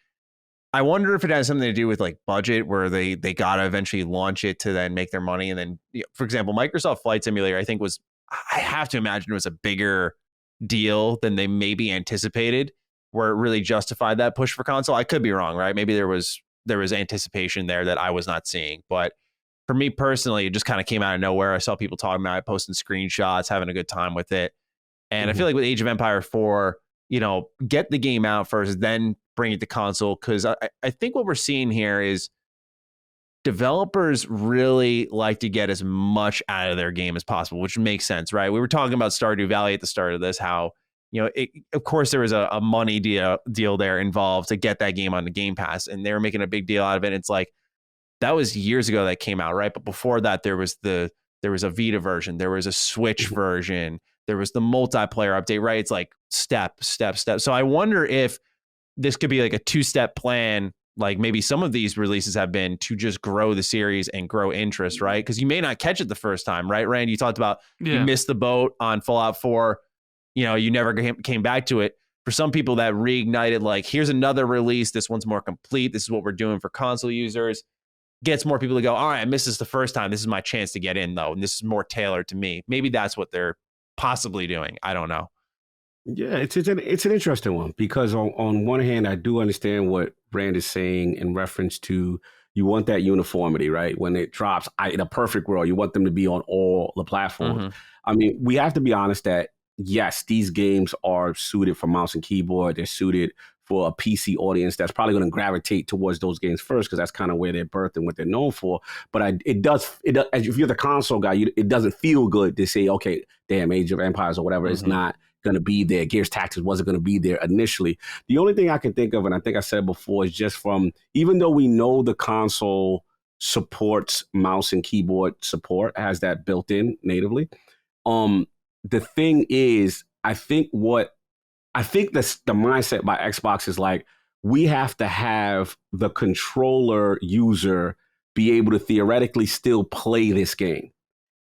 [SPEAKER 4] I wonder if it has something to do with like budget, where they got to eventually launch it to then make their money. And then, for example, Microsoft Flight Simulator, I have to imagine it was a bigger deal than they maybe anticipated, where it really justified that push for console. I could be wrong, right? Maybe there was anticipation there that I was not seeing. But for me personally, it just kind of came out of nowhere. I saw people talking about it, posting screenshots, having a good time with it. And I feel like with Age of Empire 4, get the game out first, then bring it to console. Because I think what we're seeing here is developers really like to get as much out of their game as possible, which makes sense, right? We were talking about Stardew Valley at the start of this, how, of course there was a money deal there involved to get that game on the Game Pass, and they were making a big deal out of it. It's like, that was years ago that came out, right? But before that, there was a Vita version, there was a Switch version, there was the multiplayer update, right? It's like step. So I wonder if this could be like a two-step plan, like maybe some of these releases have been to just grow the series and grow interest, right? Because you may not catch it the first time, right, Rand? You talked about you missed the boat on Fallout 4. You never came back to it. For some people, that reignited, like, here's another release. This one's more complete. This is what we're doing for console users. Gets more people to go, all right, I missed this the first time. This is my chance to get in, though. And this is more tailored to me. Maybe that's what they're possibly doing. I don't know.
[SPEAKER 2] Yeah, it's an interesting one, because on one hand, I do understand what Rand is saying in reference to you want that uniformity, right? When it drops, in a perfect world, you want them to be on all the platforms. I mean, we have to be honest that, yes, these games are suited for mouse and keyboard. They're suited for a PC audience that's probably going to gravitate towards those games first, because that's kind of where they're birthed and what they're known for. But it does, if you're the console guy, it doesn't feel good to say, okay, damn, Age of Empires or whatever is not going to be there. Gears Tactics wasn't going to be there initially. The only thing I can think of, and I think I said before, is just from, even though we know the console supports mouse and keyboard support, has that built in natively. The thing is, I think the mindset by Xbox is like, we have to have the controller user be able to theoretically still play this game.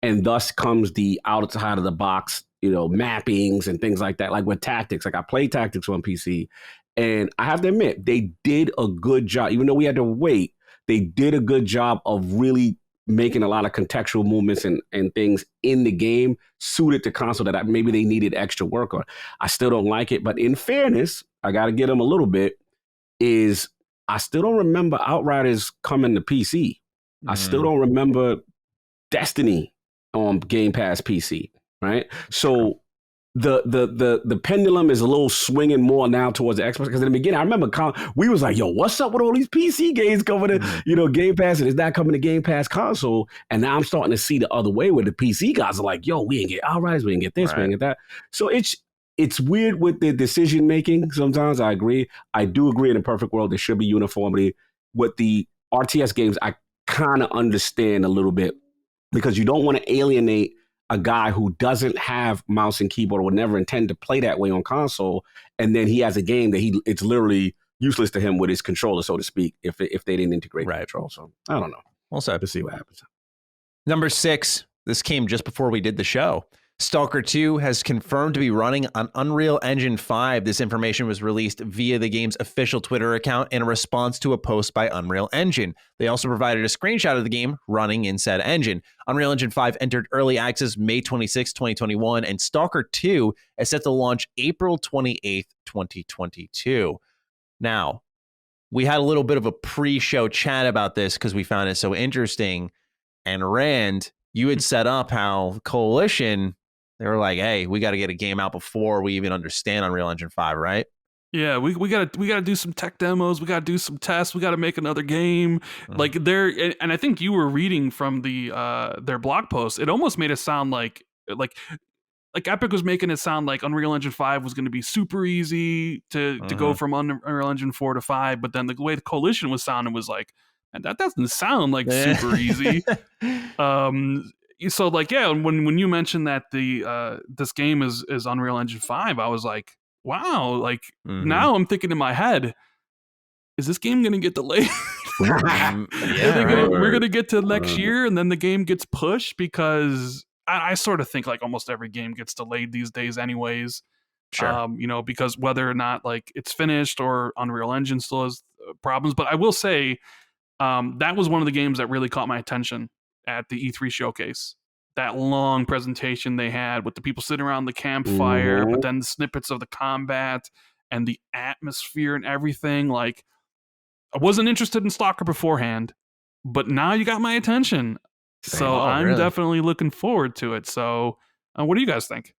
[SPEAKER 2] And thus comes the outside of the box, mappings and things like that. Like with Tactics, like I played Tactics on PC, and I have to admit they did a good job. Even though we had to wait, they did a good job of really making a lot of contextual movements and things in the game suited to console that maybe they needed extra work on. I still don't like it, but in fairness, I got to get them a little bit. I still don't remember Outriders coming to PC. I still don't remember Destiny on Game Pass PC, right? So the pendulum is a little swinging more now towards the Xbox, because in the beginning I remember we was like, yo, what's up with all these PC games coming to Game Pass, and it's not coming to Game Pass console, and now I'm starting to see the other way where the PC guys are like, yo, we didn't get Outriders, we didn't get this, we didn't get that. So it's weird with the decision making. Sometimes I agree. I do agree in a perfect world there should be uniformity. With the RTS games, I kind of understand a little bit, because you don't want to alienate a guy who doesn't have mouse and keyboard or would never intend to play that way on console, and then he has a game that it's literally useless to him with his controller, so to speak, if they didn't integrate the control. So I don't know.
[SPEAKER 4] Well said.
[SPEAKER 2] Let's see what happens.
[SPEAKER 4] Number 6. This came just before we did the show. Stalker 2 has confirmed to be running on Unreal Engine 5. This information was released via the game's official Twitter account in a response to a post by Unreal Engine. They also provided a screenshot of the game running in said engine. Unreal Engine 5 entered early access May 26, 2021, and Stalker 2 is set to launch April 28th, 2022. Now, we had a little bit of a pre-show chat about this because we found it so interesting. And Rand, you had set up how Coalition, they were like, hey, we got to get a game out before we even understand Unreal Engine 5, right?
[SPEAKER 3] Yeah, we gotta do some tech demos. We gotta do some tests. We gotta make another game. Like and I think you were reading from their blog post. It almost made it sound like Epic was making it sound like Unreal Engine 5 was going to be super easy to go from Unreal Engine 4 to 5. But then the way the Coalition was sounding was like, and that doesn't sound like super easy. So like, yeah, when you mentioned that this game is Unreal Engine 5, I was like, wow, like now I'm thinking in my head, is this game going to get delayed? We're going to get to next year and then the game gets pushed, because I sort of think like almost every game gets delayed these days anyways.
[SPEAKER 4] Sure.
[SPEAKER 3] Because whether or not like it's finished or Unreal Engine still has problems. But I will say that was one of the games that really caught my attention at the E3 showcase. That long presentation they had with the people sitting around the campfire, but then the snippets of the combat and the atmosphere and everything. Like, I wasn't interested in Stalker beforehand, but now you got my attention. So I'm definitely looking forward to it. So what do you guys think?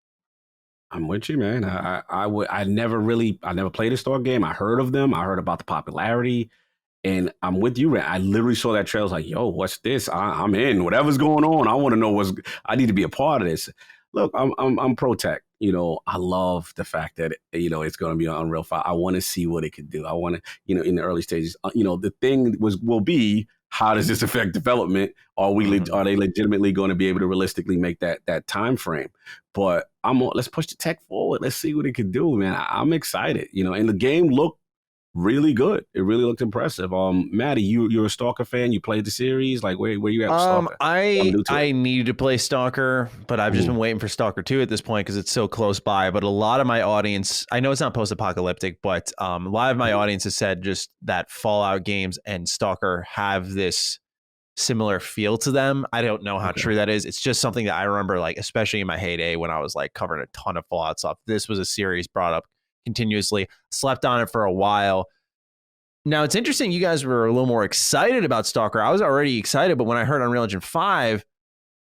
[SPEAKER 2] I'm with you, man. I never played a Stalker game. I heard of them. I heard about the popularity. And I'm with you, Ray. I literally saw that trailer. I was like, yo, what's this? I'm in. Whatever's going on, I want to know I need to be a part of this. Look, I'm pro tech. I love the fact that, it's going to be on Unreal 5. I want to see what it could do. I want to, in the early stages, the thing will be, how does this affect development? Are they legitimately going to be able to realistically make that time frame? But let's push the tech forward. Let's see what it can do, man. I'm excited, and the game looked really good. It really looked impressive. Matty, you're a Stalker fan. You played the series. Like, where you at with Stalker?
[SPEAKER 4] I needed to play Stalker, but I've just been waiting for Stalker 2 at this point because it's so close by. But a lot of my audience, I know it's not post-apocalyptic, but a lot of my audience has said just that Fallout games and Stalker have this similar feel to them. I don't know how true that is. It's just something that I remember, like, especially in my heyday when I was like covering a ton of Fallout stuff. This was a series brought up continuously, slept on it for a while. Now, it's interesting you guys were a little more excited about Stalker. I was already excited, but when I heard Unreal Engine 5,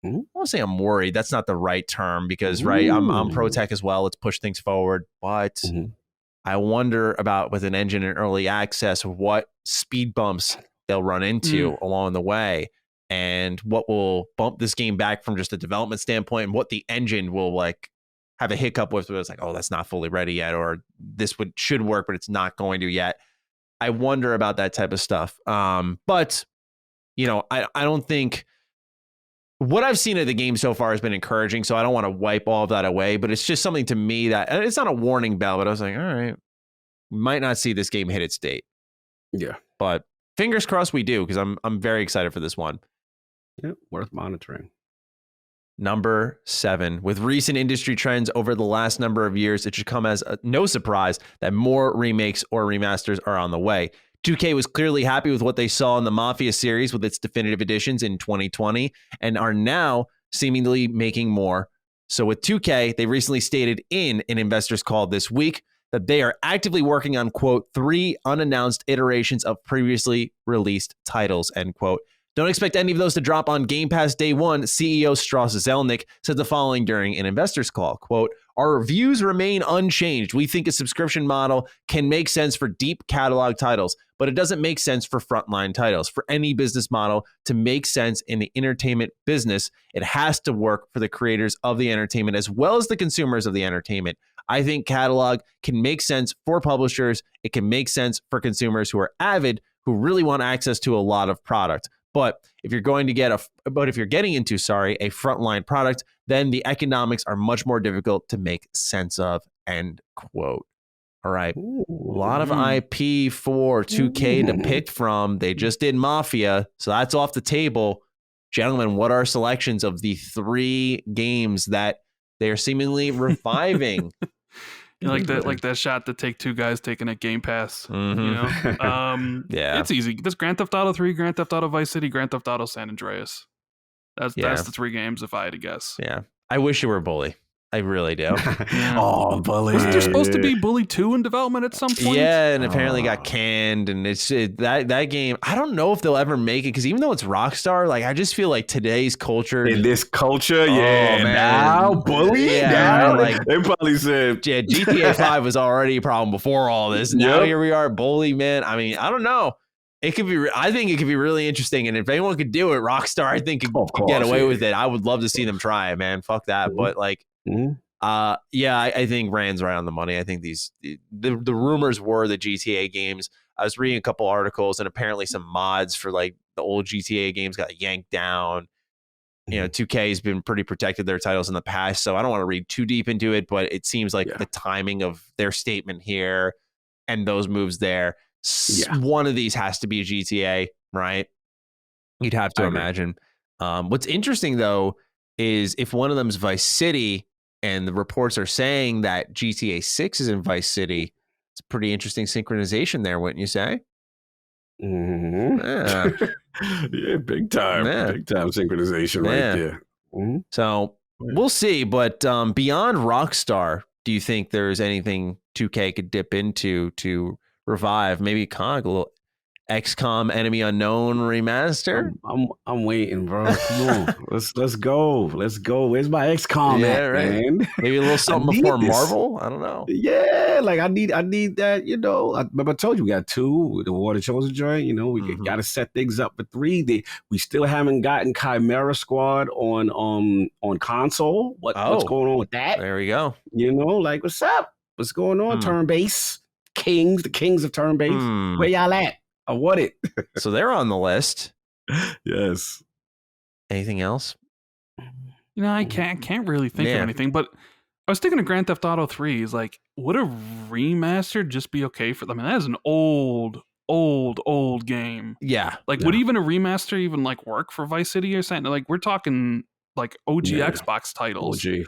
[SPEAKER 4] I want to say I'm worried. That's not the right term because, right, I'm pro tech as well. Let's push things forward. But I wonder about, with an engine in early access, what speed bumps they'll run into along the way and what will bump this game back from just a development standpoint and what the engine will like have a hiccup with. It's like, oh, that's not fully ready yet, or this should work, but it's not going to yet. I wonder about that type of stuff. But, I don't think what I've seen of the game so far has been encouraging, so I don't want to wipe all of that away, but it's just something to me that, and it's not a warning bell, but I was like, all right, might not see this game hit its date.
[SPEAKER 2] Yeah.
[SPEAKER 4] But fingers crossed we do, because I'm very excited for this one.
[SPEAKER 2] Yeah, worth monitoring.
[SPEAKER 4] Number 7. With recent industry trends over the last number of years, it should come as no surprise that more remakes or remasters are on the way. 2K was clearly happy with what they saw in the Mafia series with its definitive editions in 2020 and are now seemingly making more. So with 2K, they recently stated in an investors call this week that they are actively working on, quote, 3 unannounced iterations of previously released titles, end quote. Don't expect any of those to drop on Game Pass day one. CEO Strauss Zelnick said the following during an investors call, quote, our views remain unchanged. We think a subscription model can make sense for deep catalog titles, but it doesn't make sense for frontline titles. For any business model to make sense in the entertainment business, it has to work for the creators of the entertainment as well as the consumers of the entertainment. I think catalog can make sense for publishers. It can make sense for consumers who are avid, who really want access to a lot of product. But if you're getting into a frontline product, then the economics are much more difficult to make sense of, end quote. All right. A lot of IP for 2K to pick from. They just did Mafia, so that's off the table. Gentlemen, what are selections of the 3 games that they're seemingly reviving?
[SPEAKER 3] Like that shot that Take-Two guys taking at Game Pass.
[SPEAKER 4] Mm-hmm. Yeah,
[SPEAKER 3] it's easy. This Grand Theft Auto 3, Grand Theft Auto Vice City, Grand Theft Auto San Andreas. That's the 3 games if I had to guess.
[SPEAKER 4] Yeah, I wish it were Bully. I really do.
[SPEAKER 3] Yeah.
[SPEAKER 2] Oh, Bully!
[SPEAKER 3] Wasn't there supposed to be Bully 2 in development at some point?
[SPEAKER 4] Yeah, and apparently got canned. And that game. I don't know if they'll ever make it because even though it's Rockstar, like I just feel like today's culture,
[SPEAKER 2] in this culture, man. Now Bully, they probably said,
[SPEAKER 4] GTA 5 was already a problem before all this. Now here we are, Bully, man. I mean, I don't know. It could be. I think it could be really interesting, and if anyone could do it, Rockstar, I think could get away with it. I would love to see them try it, man. Fuck that, but like. I think Rand's right on the money. I think the rumors were the GTA games. I was reading a couple articles, and apparently some mods for like the old GTA games got yanked down. 2K has been pretty protective of their titles in the past, so I don't want to read too deep into it, but it seems like the timing of their statement here and those moves there, one of these has to be a GTA, right? You'd have to imagine. What's interesting though is if one of them is Vice City, and the reports are saying that GTA 6 is in Vice City, it's a pretty interesting synchronization there, wouldn't you say?
[SPEAKER 2] Mm-hmm. Yeah, big time synchronization right there. Mm-hmm.
[SPEAKER 4] So we'll see, but beyond Rockstar, do you think there's anything 2K could dip into to revive? Maybe Cog, a little XCOM Enemy Unknown remaster?
[SPEAKER 2] I'm waiting, bro. Come on. Let's go. Where's my XCOM at, man?
[SPEAKER 4] Maybe a little something before Marvel? I don't know.
[SPEAKER 2] Yeah, like I need that, I remember I told you we got 2, the War of the Chosen joint, we got to set things up for 3. We still haven't gotten Chimera Squad on console. What's going on with that?
[SPEAKER 4] There we go.
[SPEAKER 2] Like what's up? What's going on? Turn-based the kings of turn-based. Where y'all at? I want it.
[SPEAKER 4] So they're on the list.
[SPEAKER 2] Yes.
[SPEAKER 4] Anything else?
[SPEAKER 3] I can't really think of anything, but I was thinking of Grand Theft Auto 3 is like, would a remaster just be okay for them? I mean, that is an old game.
[SPEAKER 4] Yeah.
[SPEAKER 3] Like, would even a remaster even like work for Vice City or something? Like, we're talking like OG Xbox titles.
[SPEAKER 2] OG.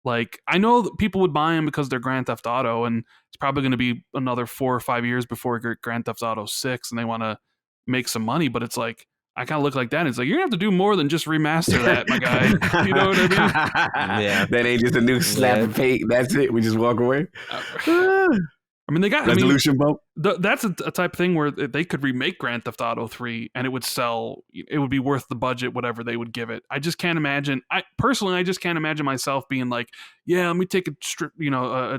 [SPEAKER 3] Like, I know that people would buy them because they're Grand Theft Auto, and it's probably going to be another 4 or 5 years before Grand Theft Auto 6, and they want to make some money, but it's like, I kind of look like that, and it's like, you're going to have to do more than just remaster that, my guy. You know what I mean?
[SPEAKER 2] Yeah. That ain't just a new slap of paint. That's it. We just walk away.
[SPEAKER 3] I mean, they got
[SPEAKER 2] resolution bump.
[SPEAKER 3] That's a type of thing where they could remake Grand Theft Auto 3 and it would sell. It would be worth the budget, whatever they would give it. I just can't imagine. I just can't imagine myself being like, yeah, let me take a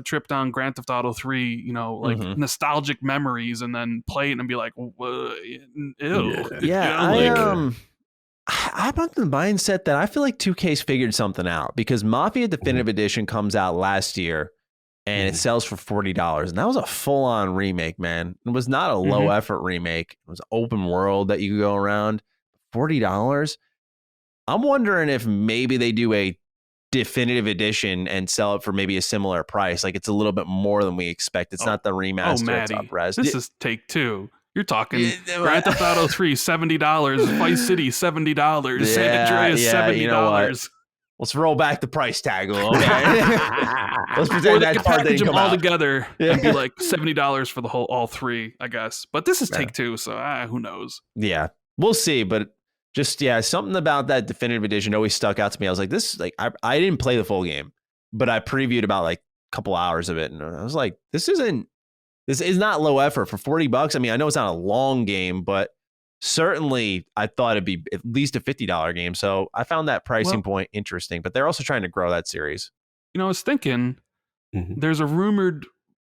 [SPEAKER 3] trip down Grand Theft Auto 3, nostalgic memories, and then play it and be like, ew.
[SPEAKER 4] Yeah, I'm on the mindset that I feel like 2K's figured something out because Mafia Definitive Edition comes out last year. And it sells for $40. And that was a full-on remake, man. It was not a low-effort remake. It was open world that you could go around. $40? I'm wondering if maybe they do a definitive edition and sell it for maybe a similar price. Like, it's a little bit more than we expect. It's not the remaster.
[SPEAKER 3] Matty,
[SPEAKER 4] top res.
[SPEAKER 3] This is Take-Two. You're talking Grand Theft Auto 3, $70. Vice City, $70. San Andreas, $70.
[SPEAKER 4] let's roll back the price tag a little bit. Let's
[SPEAKER 3] Or
[SPEAKER 4] pretend
[SPEAKER 3] they
[SPEAKER 4] that
[SPEAKER 3] could
[SPEAKER 4] part
[SPEAKER 3] package
[SPEAKER 4] didn't
[SPEAKER 3] them
[SPEAKER 4] come
[SPEAKER 3] all
[SPEAKER 4] out.
[SPEAKER 3] together and be like $70 for all three, I guess. But this is Take-Two, so who knows?
[SPEAKER 4] Yeah, we'll see. But just something about that definitive edition always stuck out to me. I was like, I didn't play the full game, but I previewed about like a couple hours of it, and I was like, this is not low effort for $40. I mean, I know it's not a long game, but certainly I thought it'd be at least a $50 game. So I found that pricing point interesting, but they're also trying to grow that series.
[SPEAKER 3] I was thinking there's a rumored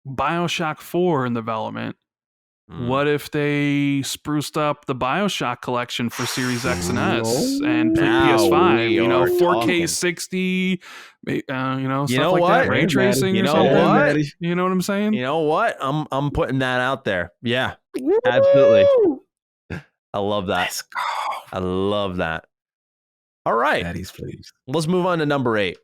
[SPEAKER 3] BioShock 4 in development. What if they spruced up the BioShock collection for Series X and S and PS5? 4K 60, stuff like that, ray tracing or something. You know what I'm saying?
[SPEAKER 4] You know what? I'm putting that out there. Yeah, absolutely. I love that.
[SPEAKER 2] Let's go.
[SPEAKER 4] I love that. All right.
[SPEAKER 2] Daddy's please.
[SPEAKER 4] Let's move on to number 8.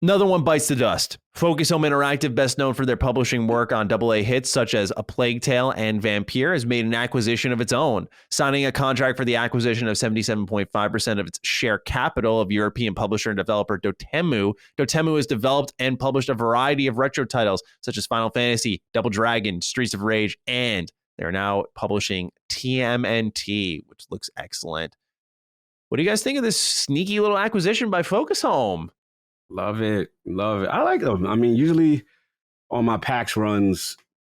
[SPEAKER 4] Another one bites the dust. Focus Home Interactive, best known for their publishing work on AA hits such as A Plague Tale and Vampire, has made an acquisition of its own, signing a contract for the acquisition of 77.5% of its share capital of European publisher and developer Dotemu. Dotemu has developed and published a variety of retro titles such as Final Fantasy, Double Dragon, Streets of Rage, and they're now publishing TMNT, which looks excellent. What do you guys think of this sneaky little acquisition by Focus Home?
[SPEAKER 2] Love it. I like them. I mean, usually on my PAX runs,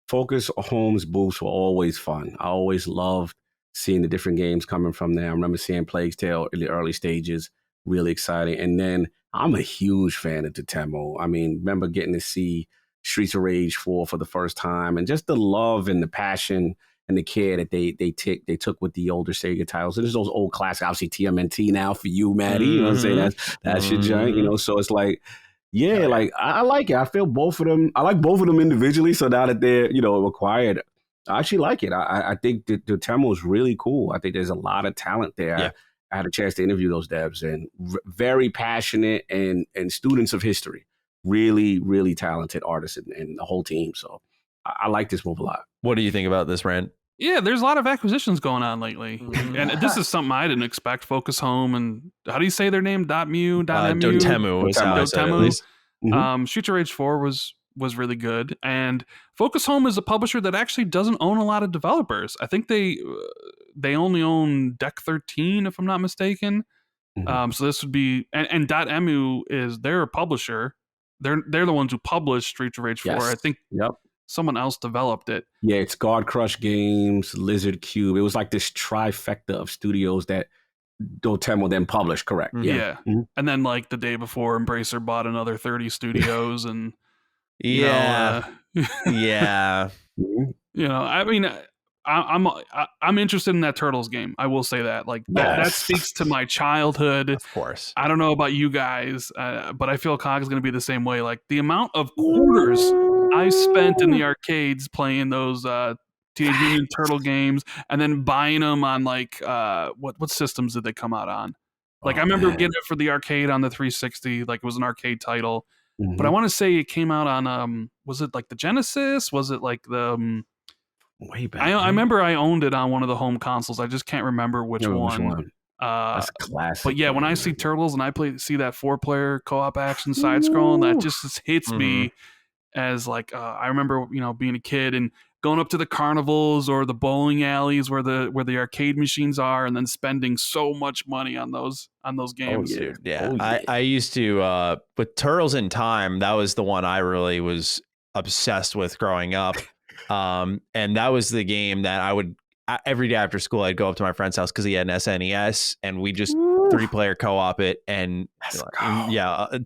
[SPEAKER 2] Focus Home's booths were always fun. I always loved seeing the different games coming from there. I remember seeing Plague Tale in the early stages, really exciting. And then I'm a huge fan of Dotemu. I mean, remember getting to see Streets of Rage 4 for the first time, and just the love and the passion and the care that they took with the older Sega titles. And there's those old classics, obviously TMNT now for you, Matty. You know what I'm saying? That's your giant, So it's like, like I like it. I feel both of them. I like both of them individually. So now that they're, acquired, I actually like it. I think the Dotemu is really cool. I think there's a lot of talent there.
[SPEAKER 4] Yeah.
[SPEAKER 2] I had a chance to interview those devs, and very passionate and students of history. Really, really talented artists and the whole team. So I like this move a lot.
[SPEAKER 4] What do you think about this, Rand?
[SPEAKER 3] Yeah, there's a lot of acquisitions going on lately. And this is something I didn't expect. Focus Home and how do you say their name? .mu?
[SPEAKER 4] Dotemu is how I said it, at least.
[SPEAKER 3] Streets of Rage 4 was really good. And Focus Home is a publisher that actually doesn't own a lot of developers. I think they only own Deck 13, if I'm not mistaken. So this would be and Dotemu is their publisher. They're the ones who published Streets of Rage 4.
[SPEAKER 2] Yes.
[SPEAKER 3] I think someone else developed it.
[SPEAKER 2] Yeah, it's Guard Crush Games, Lizard Cube. It was like this trifecta of studios that Dotemu then published, correct?
[SPEAKER 3] Yeah. And then like the day before, Embracer bought another 30 studios and
[SPEAKER 4] yeah.
[SPEAKER 3] I mean, I'm interested in that Turtles game. I will say that. Like that speaks to my childhood.
[SPEAKER 4] Of course.
[SPEAKER 3] I don't know about you guys, but I feel COG is going to be the same way. Like the amount of quarters I spent in the arcades playing those Teenage Mutant Turtle games, and then buying them on like what systems did they come out on? Like I remember getting it for the arcade on the 360. Like it was an arcade title, but I want to say it came out on was it like the Genesis? Was it like the
[SPEAKER 2] way back?
[SPEAKER 3] I remember I owned it on one of the home consoles. I just can't remember which one.
[SPEAKER 2] That's classic.
[SPEAKER 3] But yeah, when I see Turtles and I see that 4-player co-op action side scrolling, that just hits me as like I remember being a kid and going up to the carnivals or the bowling alleys where the arcade machines are, and then spending so much money on those games.
[SPEAKER 4] I used to with Turtles in Time. That was the one I really was obsessed with growing up. And that was the game that I would every day after school I'd go up to my friend's house because he had an SNES, and we just 3-player co-op it, and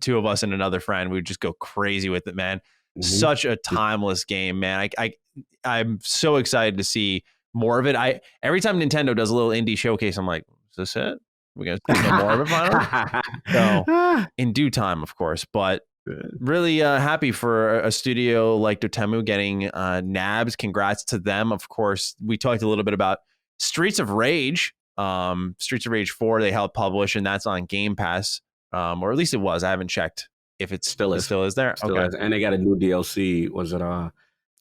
[SPEAKER 4] two of us and another friend, we would just go crazy with it, man. Such a timeless game, man. I'm so excited to see more of it. Every time Nintendo does a little indie showcase, I'm like, is this it? We're gonna see more of it finally. So in due time, of course, but really happy for a studio like Dotemu getting nabs. Congrats to them. Of course, we talked a little bit about Streets of Rage. Streets of Rage 4 they helped publish, and that's on Game Pass, or at least it was. I haven't checked if it still is there.
[SPEAKER 2] Still is. And they got a new DLC. Was it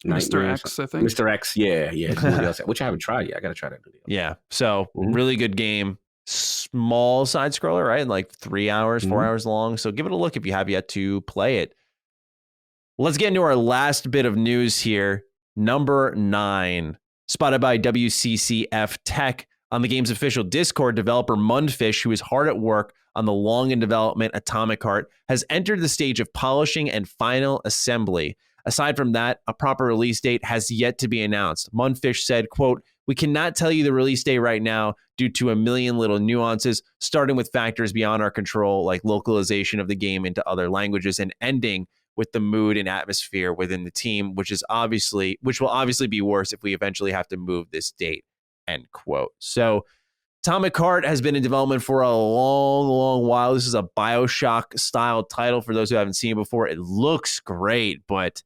[SPEAKER 3] Mr. X, I think.
[SPEAKER 2] Mr. X, yeah. DLC, which I haven't tried yet. I got to try that new DLC.
[SPEAKER 4] Yeah. So really good game. small side scroller, right? Like 3 hours, 4 hours long. So give it a look if you have yet to play it. Let's get into our last bit of news here. Number 9, spotted by WCCF Tech on the game's official Discord. Developer Mundfish, who is hard at work on the long in development Atomic Heart, has entered the stage of polishing and final assembly. Aside from that, a proper release date has yet to be announced. Mundfish said, quote, "We cannot tell you the release date right now due to a million little nuances, starting with factors beyond our control, like localization of the game into other languages, and ending with the mood and atmosphere within the team, which will obviously be worse if we eventually have to move this date," end quote. So Atomic Heart has been in development for a long, long while. This is a BioShock style title for those who haven't seen it before. It looks great, but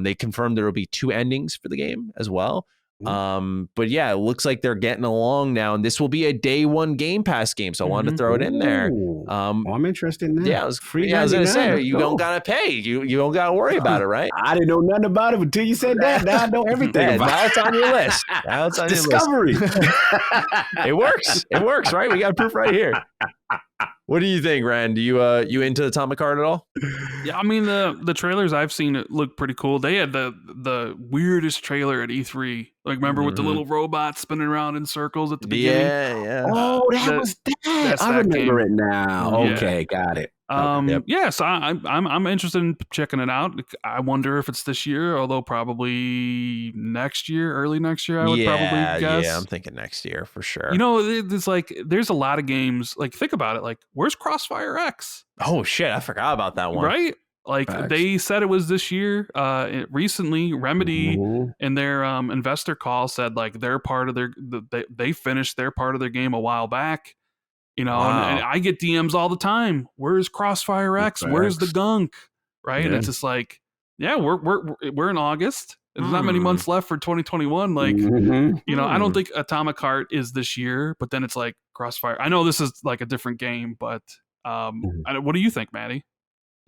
[SPEAKER 4] they confirmed there will be 2 endings for the game as well. But yeah, it looks like they're getting along now, and this will be a day 1 Game Pass game. So I wanted to throw it in there.
[SPEAKER 2] I'm interested in that.
[SPEAKER 4] Yeah, I was gonna say you don't gotta pay. You don't gotta worry about it, right?
[SPEAKER 2] I didn't know nothing about it until you said that. Now I know everything about it.
[SPEAKER 4] Now it's on your list. Now it's on
[SPEAKER 2] Discovery.
[SPEAKER 4] Your list. It works. It works, right? We got proof right here. What do you think, Rand? You into Atomic Heart at all?
[SPEAKER 3] Yeah, I mean the trailers I've seen look pretty cool. They had the weirdest trailer at E3. Like, remember with the little robot spinning around in circles at the beginning?
[SPEAKER 4] Yeah.
[SPEAKER 2] Oh, that was that. I remember it now.
[SPEAKER 3] Yeah.
[SPEAKER 2] Okay, got it.
[SPEAKER 3] Yeah, so I'm interested in checking it out. I wonder if it's this year, although probably next year, early next year. I would probably guess.
[SPEAKER 4] Yeah, I'm thinking next year for sure.
[SPEAKER 3] You know, it's like there's a lot of games. Like, think about it. Like, where's Crossfire X?
[SPEAKER 4] Oh shit, I forgot about that one.
[SPEAKER 3] Right? Like, they said it was this year. Recently, Remedy in their investor call said like they're part of they finished their part of their game a while back. You know, and I get DMs all the time. Where's Crossfire X? Where's the Gunk? Right?
[SPEAKER 2] Yeah.
[SPEAKER 3] And it's just like, yeah, we're in August. There's not many months left for 2021. Like, you know, I don't think Atomic Heart is this year, but then it's like Crossfire. I know this is like a different game, but what do you think, Matty?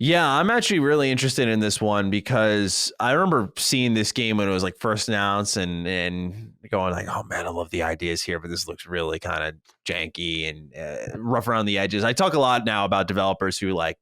[SPEAKER 4] Yeah, I'm actually really interested in this one because I remember seeing this game when it was like first announced and going like, oh man, I love the ideas here, but this looks really kind of janky and rough around the edges. I talk a lot now about developers who like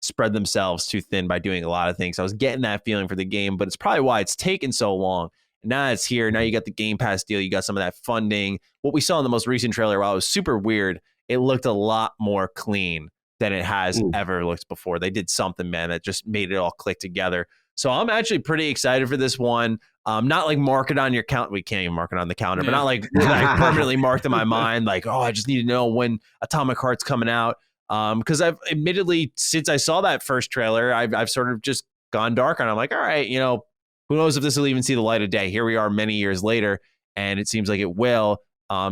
[SPEAKER 4] spread themselves too thin by doing a lot of things. I was getting that feeling for the game, but it's probably why it's taken so long. Now it's here. Now you got the Game Pass deal. You got some of that funding. What we saw in the most recent trailer, while it was super weird, it looked a lot more clean than it has ever looked before. They did something, man, that just made it all click together. So I'm actually pretty excited for this one. Not like mark it on your count. We can't even mark it on the counter, but not like permanently marked in my mind. Like, oh, I just need to know when Atomic Heart's coming out. Because I've admittedly, since I saw that first trailer, I've sort of just gone dark and I'm like, all right, you know, who knows if this will even see the light of day. Here we are many years later, and it seems like it will.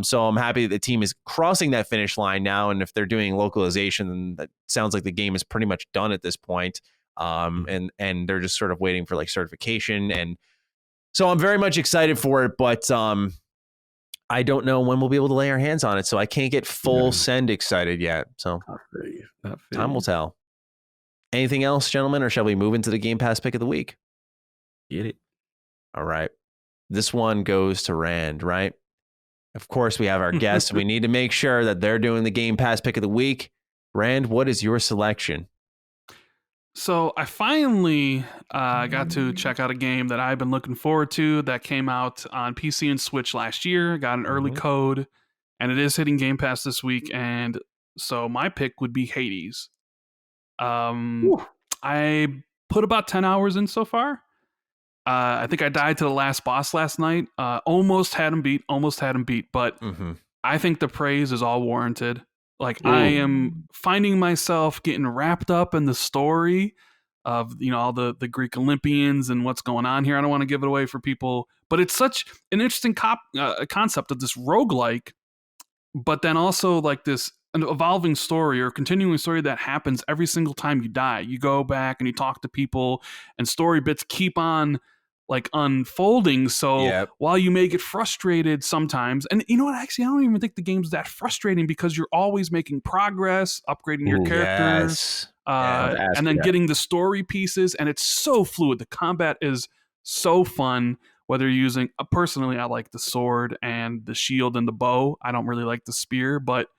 [SPEAKER 4] So I'm happy that the team is crossing that finish line now. And if they're doing localization, then that sounds like the game is pretty much done at this point. And they're just sort of waiting for like certification. And so I'm very much excited for it, but I don't know when we'll be able to lay our hands on it. So I can't get full send excited yet. So time will tell. Anything else, gentlemen, or shall we move into the Game Pass pick of the week?
[SPEAKER 2] Get it.
[SPEAKER 4] All right. This one goes to Rand, right? Of course, we have our guests. We need to make sure that they're doing the Game Pass pick of the week. Rand, what is your selection?
[SPEAKER 3] So I finally got to check out a game that I've been looking forward to that came out on PC and Switch last year. Got an early code, and it is hitting Game Pass this week. And so my pick would be Hades. I put about 10 hours in so far. I think I died to the last boss last night. Almost had him beat, but I think the praise is all warranted. Like, I am finding myself getting wrapped up in the story of, you know, all the Greek Olympians and what's going on here. I don't want to give it away for people, but it's such an interesting concept of this roguelike, but then also like this an evolving story or continuing story that happens every single time you die. You go back and you talk to people, and story bits keep on like unfolding. So while you may get frustrated sometimes, and you know what, actually, I don't even think the game's that frustrating because you're always making progress, upgrading your characters, and then getting the story pieces. And it's so fluid. The combat is so fun, whether you're using, personally, I like the sword and the shield and the bow. I don't really like the spear, but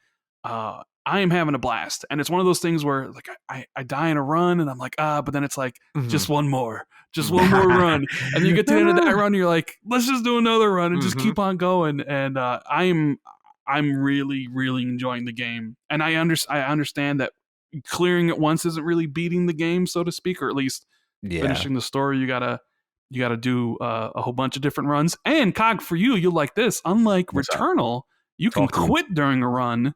[SPEAKER 3] I am having a blast. And it's one of those things where like I die in a run and I'm like, but then it's like just one more run. And you get to the end of that run and you're like, let's just do another run and just keep on going. And I'm really, really enjoying the game. And I understand that clearing it once isn't really beating the game, so to speak, or at least finishing the story. You gotta do a whole bunch of different runs. And Cog, for you'll like this. Unlike Returnal, you can quit during a run.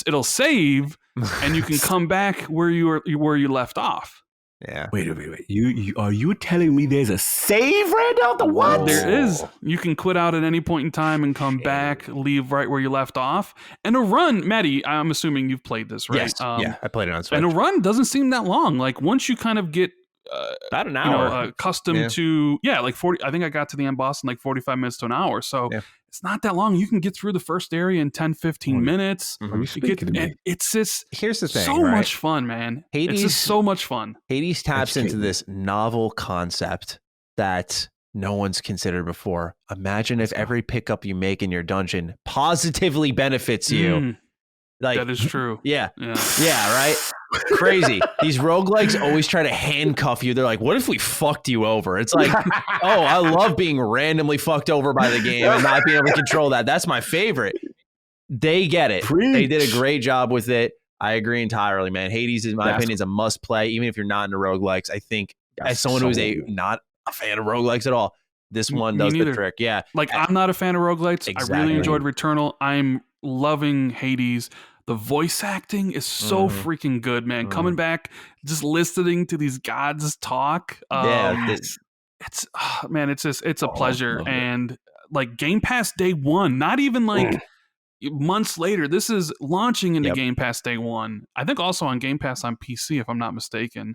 [SPEAKER 3] It'll save, and you can come back where you left off.
[SPEAKER 2] Yeah. Wait. You are you telling me there's a save, Randall? The what?
[SPEAKER 3] There is. You can quit out at any point in time and come back, leave right where you left off. And a run, Matty, I'm assuming you've played this, right?
[SPEAKER 4] Yes. I played it on Switch.
[SPEAKER 3] And a run doesn't seem that long. Like once you kind of get
[SPEAKER 4] about an hour,
[SPEAKER 3] accustomed to like 40. I think I got to the end boss in like 45 minutes to an hour. So it's not that long. You can get through the first area in 10, 15 minutes. It's just
[SPEAKER 4] here's the thing,
[SPEAKER 3] so much fun, man. Hades, it's just so much fun.
[SPEAKER 4] Hades taps into this novel concept that no one's considered before. Imagine if every pickup you make in your dungeon positively benefits you. Like,
[SPEAKER 3] that is true.
[SPEAKER 4] Yeah, right? Crazy. These roguelikes always try to handcuff you. They're like, what if we fucked you over? It's like, oh, I love being randomly fucked over by the game and not being able to control that. That's my favorite. They get it. They did a great job with it. I agree entirely, man. Hades, in my opinion, is a must play, even if you're not into roguelikes. I think as someone who's not a fan of roguelikes at all, this one does the trick. Yeah.
[SPEAKER 3] Like, I'm not a fan of roguelikes. Exactly. I really enjoyed Returnal. I'm loving Hades. The voice acting is so freaking good, man. Coming back, just listening to these gods talk. It's a pleasure. And like Game Pass day one, not even like months later. This is launching into Game Pass day one. I think also on Game Pass on PC, if I'm not mistaken.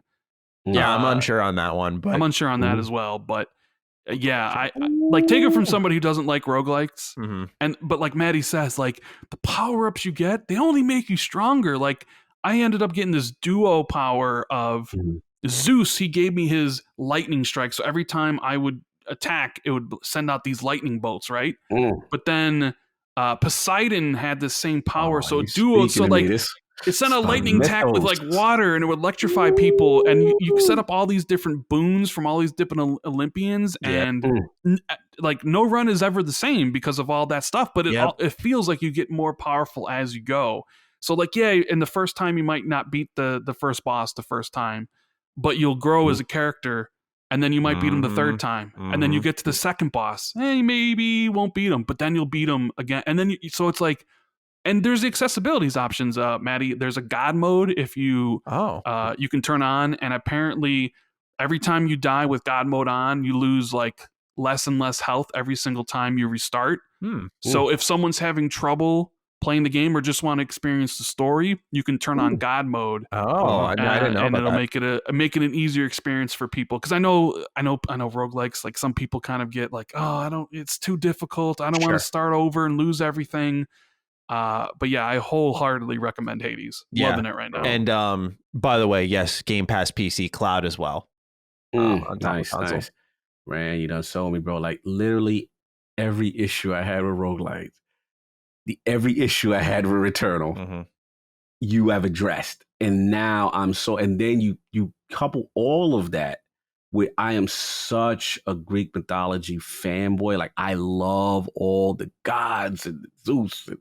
[SPEAKER 4] Yeah, I'm unsure on that one, but
[SPEAKER 3] I'm unsure on that as well. But I like take it from somebody who doesn't like roguelikes. But like Matty says, like the power-ups you get, they only make you stronger. Like I ended up getting this duo power of Zeus. He gave me his lightning strike. So every time I would attack, it would send out these lightning bolts, right? But then Poseidon had the same power. So duo, so like it sent a lightning attack with like water and it would electrify people. And you set up all these different boons from all these different Olympians. And like no run is ever the same because of all that stuff. But it feels like you get more powerful as you go. So like, in the first time you might not beat the first boss the first time, but you'll grow as a character. And then you might beat him the third time. And then you get to the second boss. Maybe you won't beat him, but then you'll beat him again. And then so it's like, and there's the accessibilities options, Matty. There's a God mode if you you can turn on, and apparently every time you die with God mode on, you lose like less and less health every single time you restart. So if someone's having trouble playing the game or just want to experience the story, you can turn on God mode.
[SPEAKER 4] I didn't know
[SPEAKER 3] and
[SPEAKER 4] about
[SPEAKER 3] it'll
[SPEAKER 4] that.
[SPEAKER 3] make it an easier experience for people. Because I know roguelikes, like some people kind of get like, it's too difficult. I don't want to start over and lose everything. But I wholeheartedly recommend Hades. Loving it right now.
[SPEAKER 4] And by the way, yes, Game Pass PC Cloud as well.
[SPEAKER 2] Nice. Man, you done sold me, bro. Like literally every issue I had with roguelikes, every issue I had with Returnal, you have addressed. And now and then you couple all of that with I am such a Greek mythology fanboy. Like I love all the gods and Zeus and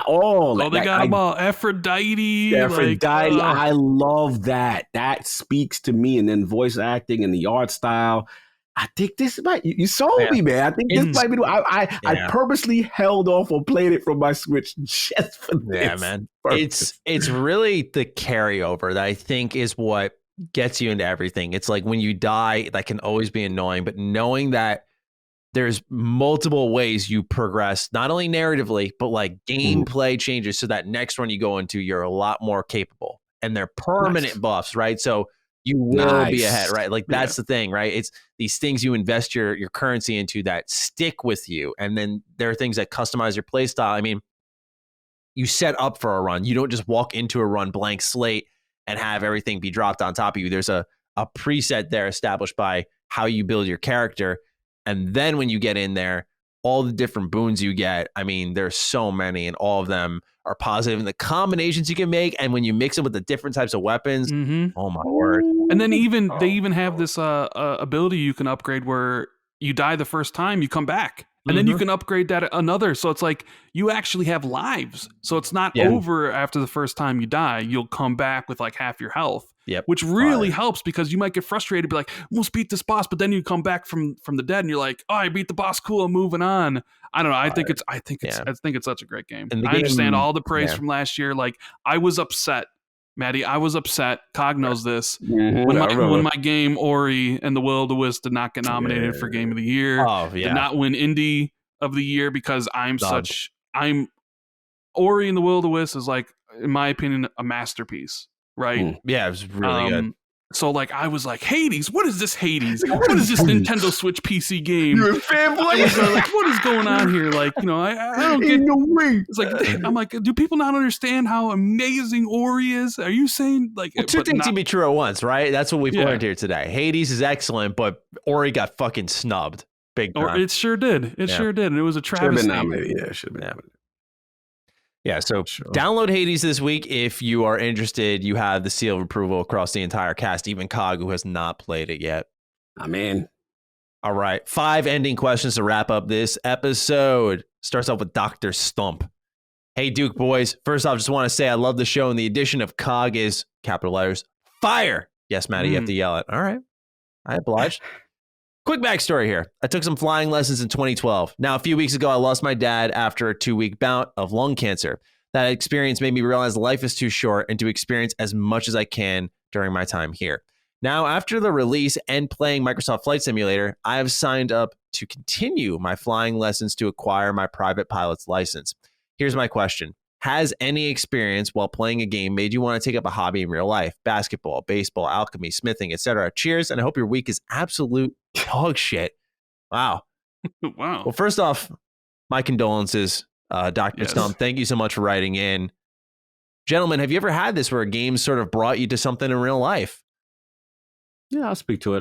[SPEAKER 2] all that.
[SPEAKER 3] They got them all. Aphrodite.
[SPEAKER 2] I love that. That speaks to me. And then voice acting and the art style. I think this might, you sold me, man. I think this might be, I purposely held off on playing it from my Switch just for this.
[SPEAKER 4] Yeah, man. It's really the carryover that I think is what gets you into everything. It's like when you die, that can always be annoying, but knowing that there's multiple ways you progress, not only narratively, but like gameplay changes so that next one you go into, you're a lot more capable. And they're permanent buffs, right? So you will be ahead, right? Like that's the thing, right? It's these things you invest your currency into that stick with you. And then there are things that customize your play style. I mean, you set up for a run. You don't just walk into a run blank slate and have everything be dropped on top of you. There's a preset there established by how you build your character. And then when you get in there, all the different boons you get. I mean, there's so many, and all of them are positive. And the combinations you can make, and when you mix them with the different types of weapons, oh my word!
[SPEAKER 3] And then they even have this ability you can upgrade where you die the first time, you come back. And then you can upgrade that another. So it's like you actually have lives. So it's not over after the first time you die. You'll come back with like half your health. Which really helps because you might get frustrated, be like, "Almost beat this boss," but then you come back from the dead and you're like, "Oh, I beat the boss. Cool, I'm moving on." I don't know. I think it's such a great game. And I understand all the praise from last year. Like I was upset. Matty, I was upset. Cog knows this. When my game Ori and the Will-O-the-Wisp did not get nominated for Game of the Year, did not win Indie of the Year because Ori and the Will-O-the-Wisp is like, in my opinion, a masterpiece, right?
[SPEAKER 4] Yeah, it was really good.
[SPEAKER 3] So like I was like, Hades, what is this Hades? What is this Nintendo Switch PC game?
[SPEAKER 2] You're a fanboy.
[SPEAKER 3] I was like, what is going on here? Like, you know, I don't get.
[SPEAKER 2] No way.
[SPEAKER 3] It's like I'm like, do people not understand how amazing Ori is? Are you saying like
[SPEAKER 4] two things can be true at once, right? That's what we've learned here today. Hades is excellent, but Ori got fucking snubbed. Big time.
[SPEAKER 3] It sure did. It sure did, and it was a travesty.
[SPEAKER 2] Should have been nominated. Yeah, should have been nominated.
[SPEAKER 4] Yeah, so download Hades this week if you are interested. You have the seal of approval across the entire cast, even Cog, who has not played it yet.
[SPEAKER 2] I'm in.
[SPEAKER 4] All right, 5 ending questions to wrap up this episode. Starts off with Dr. Stump. Hey, Duke boys. First off, just want to say I love the show, and the addition of Cog is, capital letters, fire. Yes, Matty, you have to yell it. All right, I obliged. Quick backstory here. I took some flying lessons in 2012. Now, a few weeks ago, I lost my dad after a 2-week bout of lung cancer. That experience made me realize life is too short and to experience as much as I can during my time here. Now, after the release and playing Microsoft Flight Simulator, I have signed up to continue my flying lessons to acquire my private pilot's license. Here's my question. Has any experience while playing a game made you want to take up a hobby in real life? Basketball, baseball, alchemy, smithing, etc. Cheers, and I hope your week is absolute dog shit. Wow.
[SPEAKER 3] Wow.
[SPEAKER 4] Well, first off, my condolences, Dr. Stump. Thank you so much for writing in. Gentlemen, have you ever had this where a game sort of brought you to something in real life?
[SPEAKER 2] Yeah, I'll speak to it.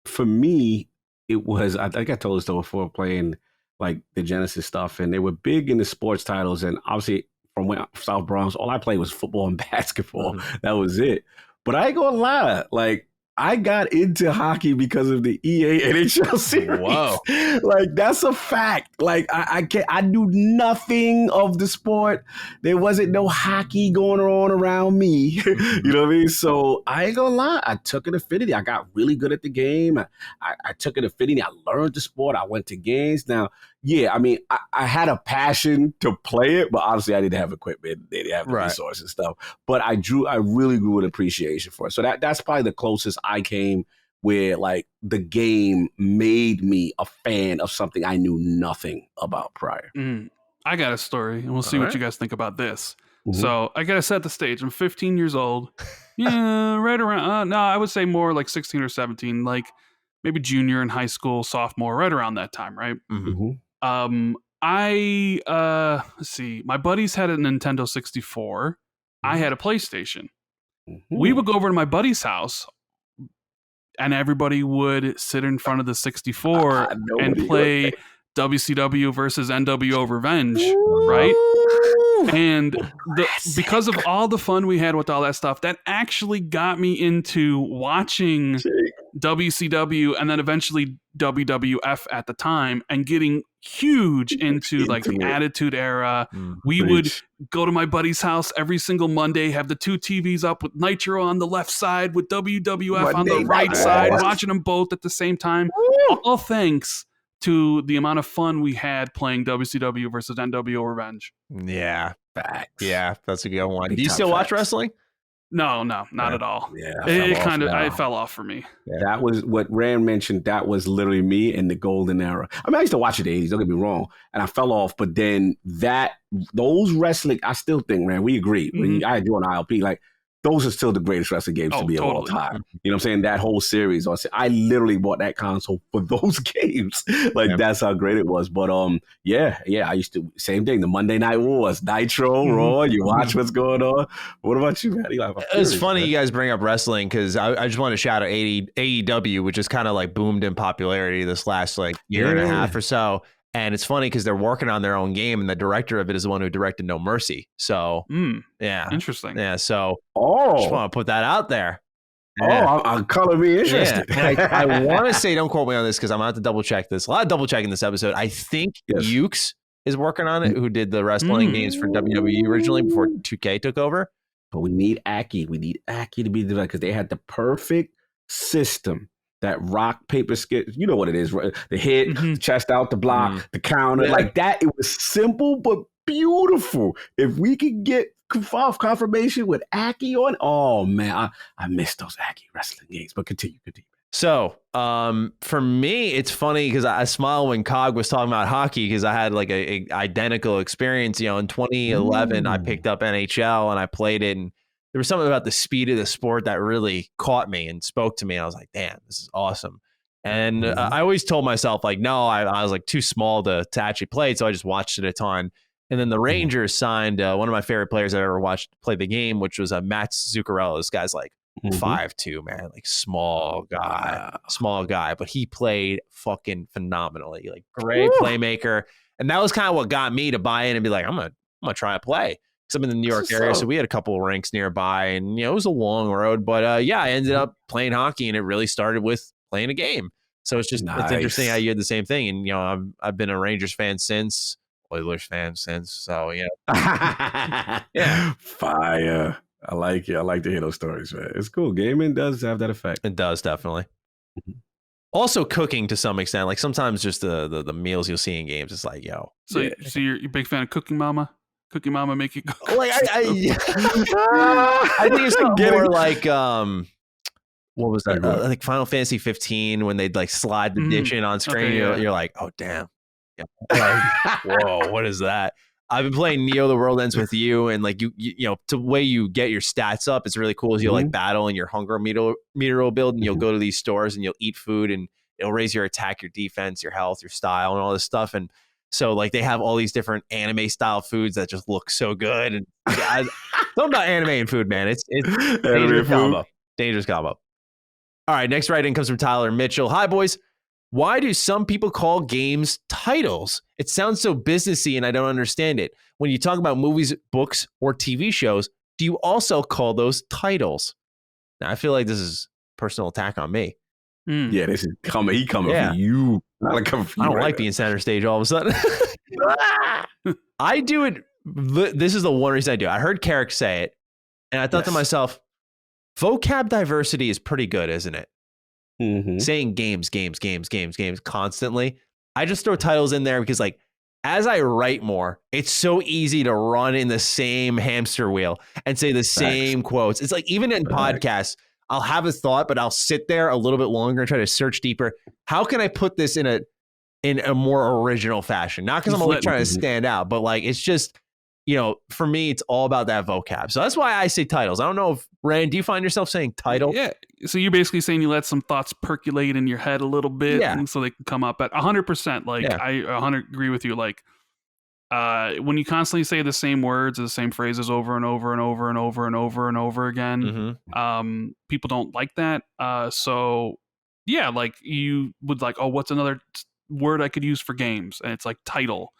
[SPEAKER 2] For me, it was, I think I told this before, playing like the Genesis stuff, and they were big in the sports titles. And obviously, from South Bronx, all I played was football and basketball. That was it. But I ain't gonna lie, like I got into hockey because of the EA NHL series.
[SPEAKER 4] Whoa.
[SPEAKER 2] Like that's a fact. Like I knew nothing of the sport. There wasn't no hockey going on around me. You know what I mean? So I ain't gonna lie. I took an affinity. I got really good at the game. I took an affinity. I learned the sport. I went to games. Now, yeah, I mean, I had a passion to play it, but obviously I didn't have equipment. They didn't have the resources and stuff. But I really grew an appreciation for it. So that's probably the closest I came where like the game made me a fan of something I knew nothing about prior.
[SPEAKER 3] I got a story, and we'll see what you guys think about this. So I got to set the stage. I'm 15 years old. Yeah, right around, no, I would say more like 16 or 17, like maybe junior in high school, sophomore, right around that time, right? Let's see, my buddies had a Nintendo 64. I had a PlayStation. We would go over to my buddy's house, and everybody would sit in front of the 64 and play WCW versus NWO Revenge, right? And because of all the fun we had with all that stuff, that actually got me into watching WCW and then eventually WWF at the time, and getting huge into like the Attitude Era. We would go to my buddy's house every single Monday, have the 2 TVs up with Nitro on the left side with WWF on the right side, watching them both at the same time. All thanks to the amount of fun we had playing WCW versus NWO Revenge.
[SPEAKER 4] Yeah, facts. Yeah, that's a good one. Do you still watch wrestling?
[SPEAKER 3] No, not at all.
[SPEAKER 2] Yeah,
[SPEAKER 3] I fell off for me.
[SPEAKER 2] Yeah. That was what Rand mentioned. That was literally me in the golden era. I mean, I used to watch it in the 80s, don't get me wrong, and I fell off. But then those wrestling, I still think, Rand, we agree. When I do an ILP, like those are still the greatest wrestling games to be of all time. You know what I'm saying? That whole series. I literally bought that console for those games. Like that's how great it was. But yeah, I used to, same thing. The Monday Night Wars, Nitro, Raw. You watch what's going on. What about you, man?
[SPEAKER 4] It's funny you guys bring up wrestling, because I just want to shout out AEW, which is kind of like boomed in popularity this last like year and a half or so. And it's funny because they're working on their own game, and the director of it is the one who directed No Mercy. So, yeah.
[SPEAKER 3] Interesting.
[SPEAKER 4] Yeah, so just want to put that out there.
[SPEAKER 2] Yeah. I'm color me interested.
[SPEAKER 4] Yeah. I want to say, don't quote me on this because I'm going to have to double check this. A lot of double checking this episode. I think Ukes is working on it, who did the wrestling games for WWE originally before 2K took over.
[SPEAKER 2] But we need Aki. We need Aki to be the because they had the perfect system. That rock, paper, skit, you know what it is, right? The hit, the chest out, the block, the counter, like that. It was simple but beautiful. If we could get confirmation with Aki on, oh man, I miss those Aki wrestling games. But continue.
[SPEAKER 4] So, for me, it's funny because I smile when Cog was talking about hockey because I had like a identical experience. You know, in 2011, I picked up NHL and I played it, and there was something about the speed of the sport that really caught me and spoke to me. I was like, damn, this is awesome. And I always told myself, like, no, I was like too small to actually play it. So I just watched it a ton. And then the Rangers signed one of my favorite players I ever watched play the game, which was Matt Zuccarello. This guy's like 5'2", man, like small guy, but he played fucking phenomenally, like great playmaker. And that was kind of what got me to buy in and be like, I'm gonna try to play. I'm in the New York area, so we had a couple of rinks nearby, and it was a long road. But I ended up playing hockey, and it really started with playing a game. So it's just it's interesting how you had the same thing. And I've been a Rangers fan since, Oilers fan since. So yeah,
[SPEAKER 2] fire. I like it. I like to hear those stories, man. It's cool. Gaming does have that effect.
[SPEAKER 4] It does definitely. Also, cooking to some extent. Like sometimes just the meals you'll see in games. It's like
[SPEAKER 3] So you're a big fan of Cooking Mama? Cookie Mama make you go.
[SPEAKER 4] Like I think it's more like what was that? Like Final Fantasy 15 when they'd like slide the dish in on screen. Okay, you're like, oh damn, like, whoa, what is that? I've been playing Neo: The World Ends With You, and like you know, the way you get your stats up, it's really cool. Is you'll like battle and your hunger meter will build, and you'll go to these stores and you'll eat food, and it'll raise your attack, your defense, your health, your style, and all this stuff. And so like they have all these different anime style foods that just look so good. And something about anime and food, man. It's dangerous combo. Dangerous combo. All right, next write-in comes from Tyler Mitchell. Hi, boys. Why do some people call games titles? It sounds so businessy and I don't understand it. When you talk about movies, books, or TV shows, do you also call those titles? Now, I feel like this is personal attack on me.
[SPEAKER 2] Yeah, this is coming. He coming for you. I
[SPEAKER 4] don't like being center stage all of a sudden. I do it. This is the one reason I do. I heard Carrick say it, and I thought to myself, vocab diversity is pretty good, isn't it? Saying games constantly. I just throw titles in there because, like, as I write more, it's so easy to run in the same hamster wheel and say the same quotes. It's like even in podcasts, I'll have a thought, but I'll sit there a little bit longer and try to search deeper. How can I put this in a more original fashion? Not because I'm only trying to stand out, but like it's just, for me, it's all about that vocab. So that's why I say titles. I don't know if Rand, do you find yourself saying title?
[SPEAKER 3] Yeah. So you're basically saying you let some thoughts percolate in your head a little bit, and so they can come up at 100%. Like I 100 agree with you. Like when you constantly say the same words or the same phrases over and over and over and over and over and over again, people don't like that. So yeah, like you would like, oh, what's another word I could use for games? And it's like title.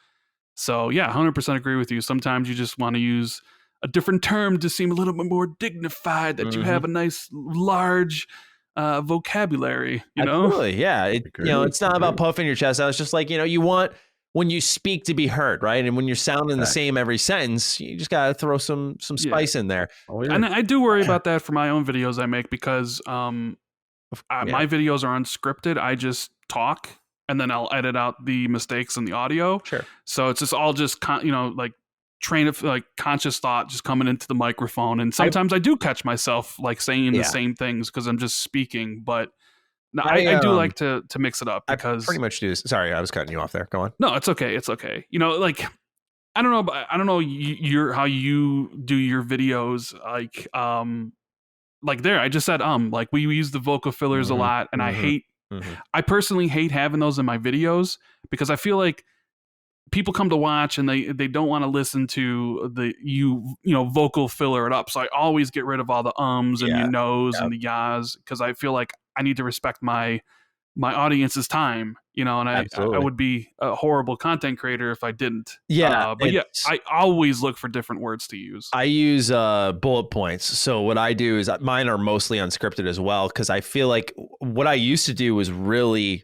[SPEAKER 3] So yeah, 100% agree with you. Sometimes you just want to use a different term to seem a little bit more dignified, that you have a nice large vocabulary, know?
[SPEAKER 4] Absolutely, yeah. It's not about puffing your chest out. It's just like, you want when you speak to be heard, right? And when you're sounding the same every sentence, you just got to throw some spice in there.
[SPEAKER 3] And I do worry about that for my own videos I make because my videos are unscripted. I just talk and then I'll edit out the mistakes in the audio.
[SPEAKER 4] Sure.
[SPEAKER 3] So it's just all just, like train of like conscious thought just coming into the microphone. And sometimes I do catch myself like saying the same things because I'm just speaking, but no, I do like to mix it up because
[SPEAKER 4] I pretty much do. Sorry, I was cutting you off there. Go on.
[SPEAKER 3] No, it's okay. It's okay. Like I don't know how you do your videos. Like there, I just said like we use the vocal fillers a lot, and I personally hate having those in my videos because I feel like people come to watch and they don't want to listen to the vocal filler it up. So I always get rid of all the and your no's and the yahs because I feel like I need to respect my my audience's time, and I
[SPEAKER 4] Absolutely.
[SPEAKER 3] would be a horrible content creator if I didn't.
[SPEAKER 4] Yeah,
[SPEAKER 3] But yeah, I always look for different words to use.
[SPEAKER 4] I use bullet points. So what I do is mine are mostly unscripted as well, because I feel like what I used to do was really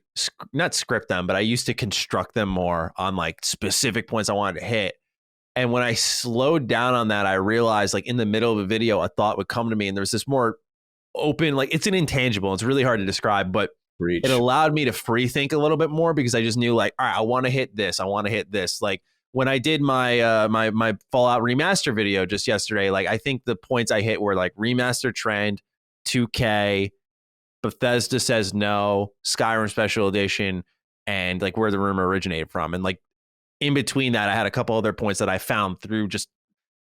[SPEAKER 4] not script them, but I used to construct them more on like specific points I wanted to hit. And when I slowed down on that, I realized like in the middle of a video, a thought would come to me, and there's this more open, like it's an intangible. It's really hard to describe, but it allowed me to free think a little bit more, because I just knew like, all right, I want to hit this. I want to hit this. Like when I did my my Fallout remaster video just yesterday, like I think the points I hit were like remaster trend, 2K, Bethesda says no, Skyrim special edition, and like where the rumor originated from. And like in between that, I had a couple other points that I found through just,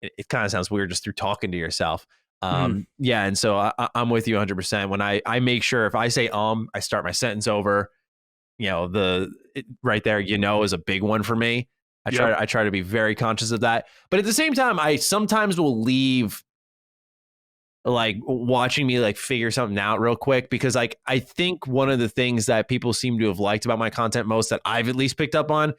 [SPEAKER 4] it kind of sounds weird, just through talking to yourself. Yeah. And so I'm with you 100%. When I make sure if I say, I start my sentence over, right there, is a big one for me. I try to be very conscious of that. But at the same time, I sometimes will leave like watching me like figure something out real quick, because like, I think one of the things that people seem to have liked about my content most, that I've at least picked up on,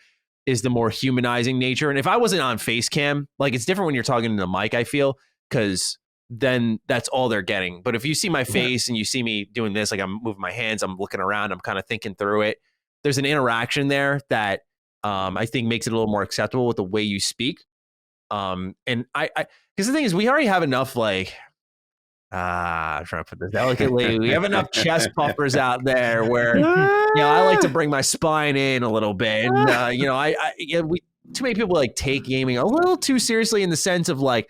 [SPEAKER 4] is the more humanizing nature. And if I wasn't on face cam, like it's different when you're talking to the mic, I feel, because then that's all they're getting. But if you see my face and you see me doing this, like I'm moving my hands, I'm looking around, I'm kind of thinking through it, there's an interaction there that I think makes it a little more acceptable with the way you speak. And I because the thing is, we already have enough like, I'm trying to put this delicately, we have enough chest puffers out there where, I like to bring my spine in a little bit. And, too many people like take gaming a little too seriously, in the sense of like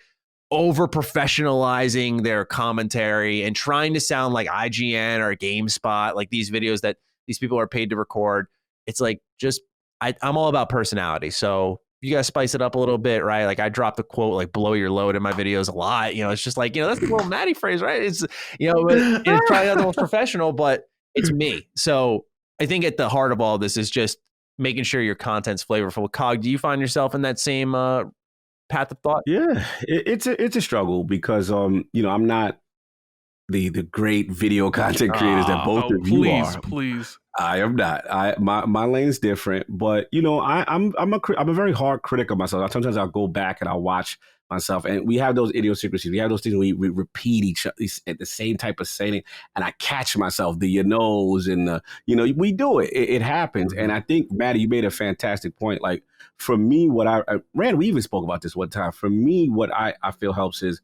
[SPEAKER 4] over professionalizing their commentary and trying to sound like IGN or GameSpot, like these videos that these people are paid to record. It's like, just, I'm all about personality. So you guys spice it up a little bit, right? Like I drop the quote, like blow your load in my videos a lot. It's just like, that's the little Matty phrase, right? It's, but it's probably not the most professional, but it's me. So I think at the heart of all this is just making sure your content's flavorful. Cog, do you find yourself in that same path of thought?
[SPEAKER 2] Yeah, it's a struggle, because I'm not the great video content creators that both of you are.
[SPEAKER 3] Please.
[SPEAKER 2] I am not. My lane's different, but I'm a very hard critic of myself. Sometimes I'll go back and I'll watch myself, and we have those idiosyncrasies. We have those things we repeat each other at the same type of saying, and I catch myself, the knows and the we do it. It happens, and I think Matty, you made a fantastic point. Like for me, what Rand, we even spoke about this one time. For me, what I feel helps is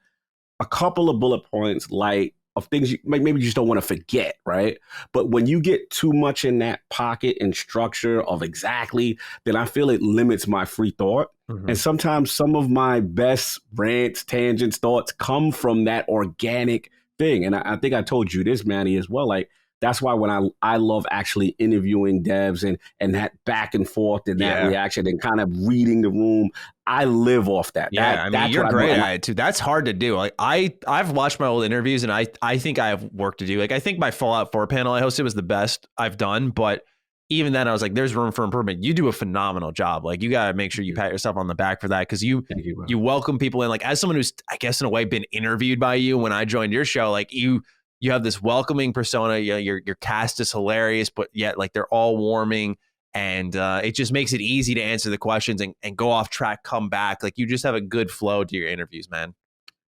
[SPEAKER 2] a couple of bullet points, like of things maybe you just don't want to forget, right? But when you get too much in that pocket and structure of exactly, then I feel it limits my free thought. And sometimes some of my best rants, tangents, thoughts come from that organic thing. And I think I told you this, Manny, as well. Like that's why when I love actually interviewing devs and that back and forth and that reaction and kind of reading the room, I live off that.
[SPEAKER 4] Yeah, that's you're great at it too. That's hard to do. Like I've watched my old interviews, and I think I have work to do. Like I think my Fallout 4 panel I hosted was the best I've done, but even then I was like, there's room for improvement. You do a phenomenal job. Like you got to make sure you pat yourself on the back for that, because you welcome people in. Like as someone who's, I guess in a way, been interviewed by you when I joined your show, like you have this welcoming persona. Your cast is hilarious, but yet like they're all warming. And it just makes it easy to answer the questions and go off track, come back. Like you just have a good flow to your interviews, man.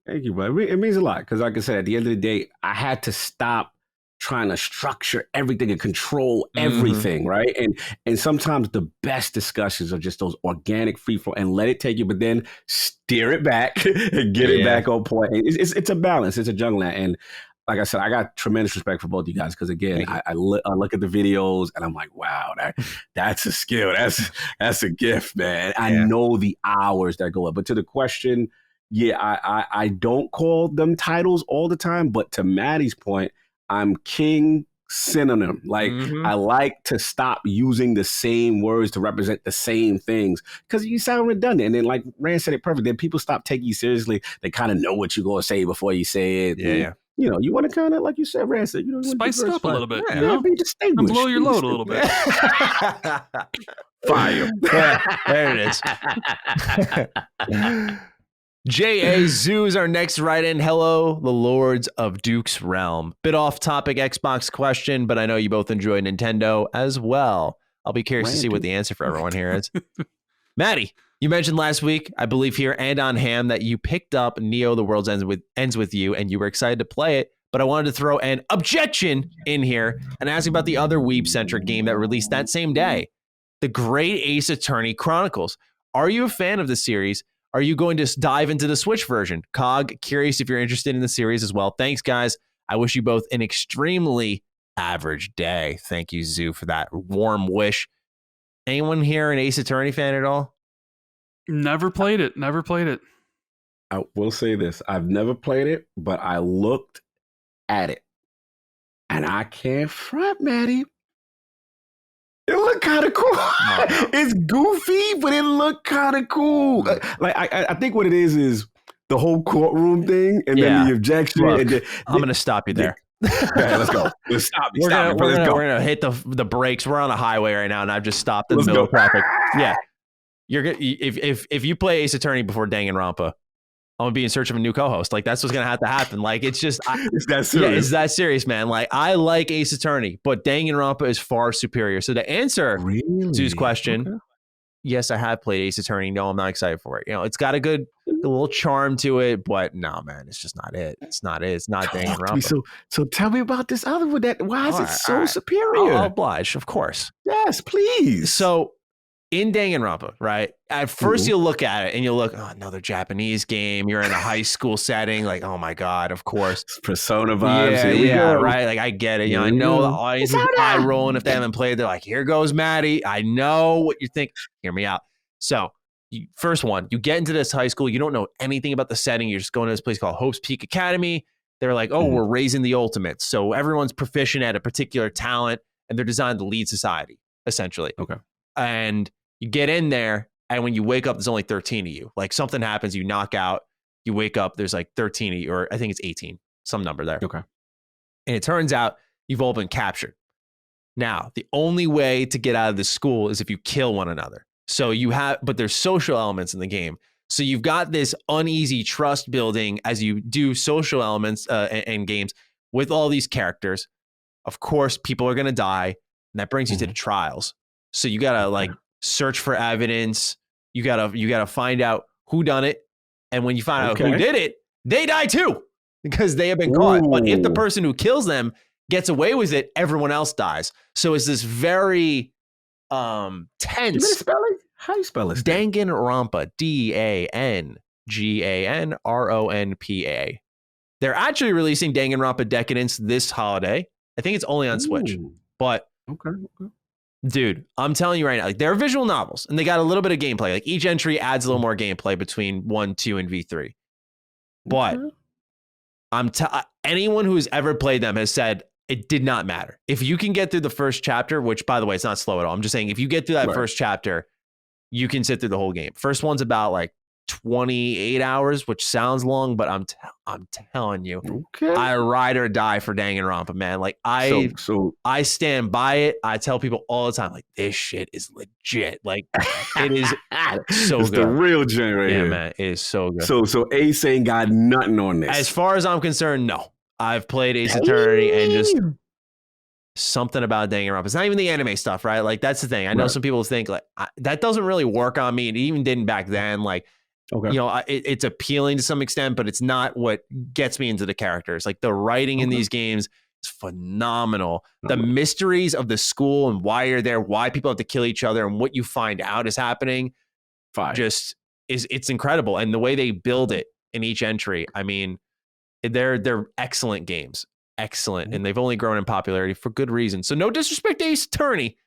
[SPEAKER 2] Thank you, bro. It means a lot, because like I said, at the end of the day, I had to stop trying to structure everything and control everything, right? And sometimes the best discussions are just those organic free flow, and let it take you, but then steer it back and get it back on point. It's a balance. It's a jungle. And like I said, I got tremendous respect for both you guys, because again, I look at the videos and I'm like, wow, that's a skill. That's a gift, man. I know the hours that go up. But to the question, I don't call them titles all the time, but to Matty's point, I'm king synonym. Like I like to stop using the same words to represent the same things, because you sound redundant. And then like Rand said it perfect. Then people stop taking you seriously. They kind of know what you're going to say before you say it.
[SPEAKER 4] Yeah.
[SPEAKER 2] You want to kind of, like you said, Rand said,
[SPEAKER 3] spice it up a little bit.
[SPEAKER 2] Be distinguished.
[SPEAKER 3] And blow your load a little bit.
[SPEAKER 2] Fire.
[SPEAKER 4] There it is. J.A. Zoo is our next write-in. Hello, the Lords of Duke's Realm. Bit off-topic Xbox question, but I know you both enjoy Nintendo as well. I'll be curious to see what the answer for everyone here is. Matty, you mentioned last week, I believe here and on Ham, that you picked up Neo: The World Ends With You, and you were excited to play it, but I wanted to throw an objection in here and ask about the other Weeb-centric game that released that same day, the Great Ace Attorney Chronicles. Are you a fan of the series? Are you going to dive into the Switch version? Cog, curious if you're interested in the series as well. Thanks, guys. I wish you both an extremely average day. Thank you, Zoo, for that warm wish. Anyone here an Ace Attorney fan at all?
[SPEAKER 3] Never played it.
[SPEAKER 2] I will say this. I've never played it, but I looked at it. And I can't front, Matty. It looked kind of cool. Oh, no. It's goofy, but it looked kind of cool. Like I think what it is the whole courtroom thing, and then the objection.
[SPEAKER 4] Look,
[SPEAKER 2] and
[SPEAKER 4] I'm going to stop you there.
[SPEAKER 2] Yeah, let's go. Let's stop.
[SPEAKER 4] We're gonna hit the brakes. We're on a highway right now, and I've just stopped in the middle of traffic. Yeah, if you play Ace Attorney before Danganronpa, I'm gonna be in search of a new co-host. Like, that's what's gonna have to happen. Like, it's just
[SPEAKER 2] it's that serious.
[SPEAKER 4] Yeah, it's that serious, man. Like, I like Ace Attorney, but Danganronpa is far superior. So to answer Sue's question, yes, I have played Ace Attorney. No, I'm not excited for it. You know, it's got a little charm to it, but no, man, it's just not it. It's not it. It's not Danganronpa.
[SPEAKER 2] So tell me about this other one. Why is it so superior?
[SPEAKER 4] I'll oblige, of course.
[SPEAKER 2] Yes, please.
[SPEAKER 4] So in Danganronpa, right? At first, you'll look at it and you'll look, oh, another Japanese game. You're in a high school setting. Like, oh my God, of course.
[SPEAKER 2] Persona vibes.
[SPEAKER 4] Yeah, right. Like, I get it. You know, I know the audience is eye rolling if they haven't played. They're like, here goes Matty. I know what you think. Hear me out. So, first one, you get into this high school. You don't know anything about the setting. You're just going to this place called Hope's Peak Academy. They're like, oh, we're raising the ultimates. So everyone's proficient at a particular talent, and they're designed to lead society, essentially.
[SPEAKER 2] Okay.
[SPEAKER 4] And you get in there, and when you wake up, there's only 13 of you. Like, something happens, you knock out, you wake up, there's like 13 of you, or I think it's 18, some number there.
[SPEAKER 2] Okay.
[SPEAKER 4] And it turns out you've all been captured. Now, the only way to get out of this school is if you kill one another. So but there's social elements in the game. So you've got this uneasy trust building as you do social elements in games with all these characters. Of course, people are going to die, and that brings you to the trials. So you got to search for evidence. You gotta find out who done it. And when you find out who did it, they die too because they have been caught. But if the person who kills them gets away with it, everyone else dies. So it's this very tense.
[SPEAKER 2] How you spell it?
[SPEAKER 4] Danganronpa, Danganronpa. They're actually releasing Danganronpa Decadence this holiday. I think it's only on Switch. But dude, I'm telling you right now, like, they're visual novels and they got a little bit of gameplay. Like, each entry adds a little more gameplay between 1, 2, and V3. But anyone who's ever played them has said it did not matter. If you can get through the first chapter, which, by the way, it's not slow at all. I'm just saying, if you get through that first chapter, you can sit through the whole game. First one's about like 28 hours, which sounds long, but I'm telling you, I ride or die for Danganronpa, man. Like, I stand by it. I tell people all the time, like, this shit is legit. Like, it is so
[SPEAKER 2] it's
[SPEAKER 4] good.
[SPEAKER 2] The real gen right here.
[SPEAKER 4] Man, it is so good.
[SPEAKER 2] So Ace ain't got nothing on this.
[SPEAKER 4] As far as I'm concerned, no. I've played Ace Attorney and just something about Danganronpa. It's not even the anime stuff, right? Like, that's the thing. I know some people think like that doesn't really work on me. It even didn't back then. Like, you know, it's appealing to some extent, but it's not what gets me into the characters. Like, the writing in these games is phenomenal. The mysteries of the school and why you're there, why people have to kill each other, and what you find out is happening, it's incredible. And the way they build it in each entry, I mean, they're excellent games. Excellent. And they've only grown in popularity for good reason. So no disrespect to Ace Attorney,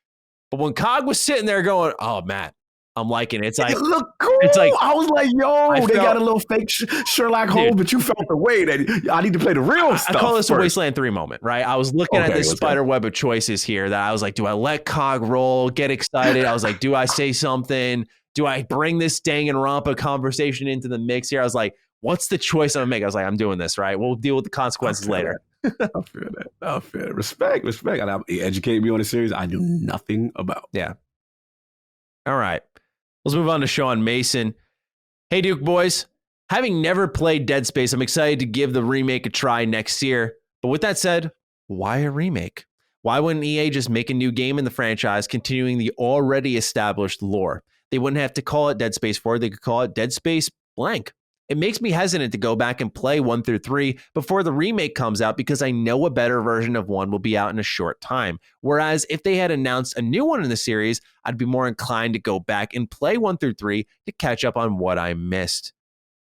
[SPEAKER 4] but when Cog was sitting there going, oh, Matt, I'm liking it. It's like,
[SPEAKER 2] it looked cool.
[SPEAKER 4] It's like,
[SPEAKER 2] I was like, they got a little fake Sherlock Holmes, but you felt the way that I need to play the real stuff.
[SPEAKER 4] I call this a Wasteland 3 moment, right? I was looking at this spider web of choices here that I was like, do I let Cog roll, get excited? I was like, do I say something? Do I bring this Danganronpa conversation into the mix here? I was like, what's the choice I'm gonna make? I was like, I'm doing this, right? We'll deal with the consequences later.
[SPEAKER 2] I feel that. Respect. And educate me on a series I knew nothing about.
[SPEAKER 4] Yeah. All right. Let's move on to Sean Mason. Hey, Duke boys. Having never played Dead Space, I'm excited to give the remake a try next year. But with that said, why a remake? Why wouldn't EA just make a new game in the franchise, continuing the already established lore? They wouldn't have to call it Dead Space 4. They could call it Dead Space blank. It makes me hesitant to go back and play 1 through 3 before the remake comes out because I know a better version of 1 will be out in a short time. Whereas if they had announced a new one in the series, I'd be more inclined to go back and play 1 through 3 to catch up on what I missed.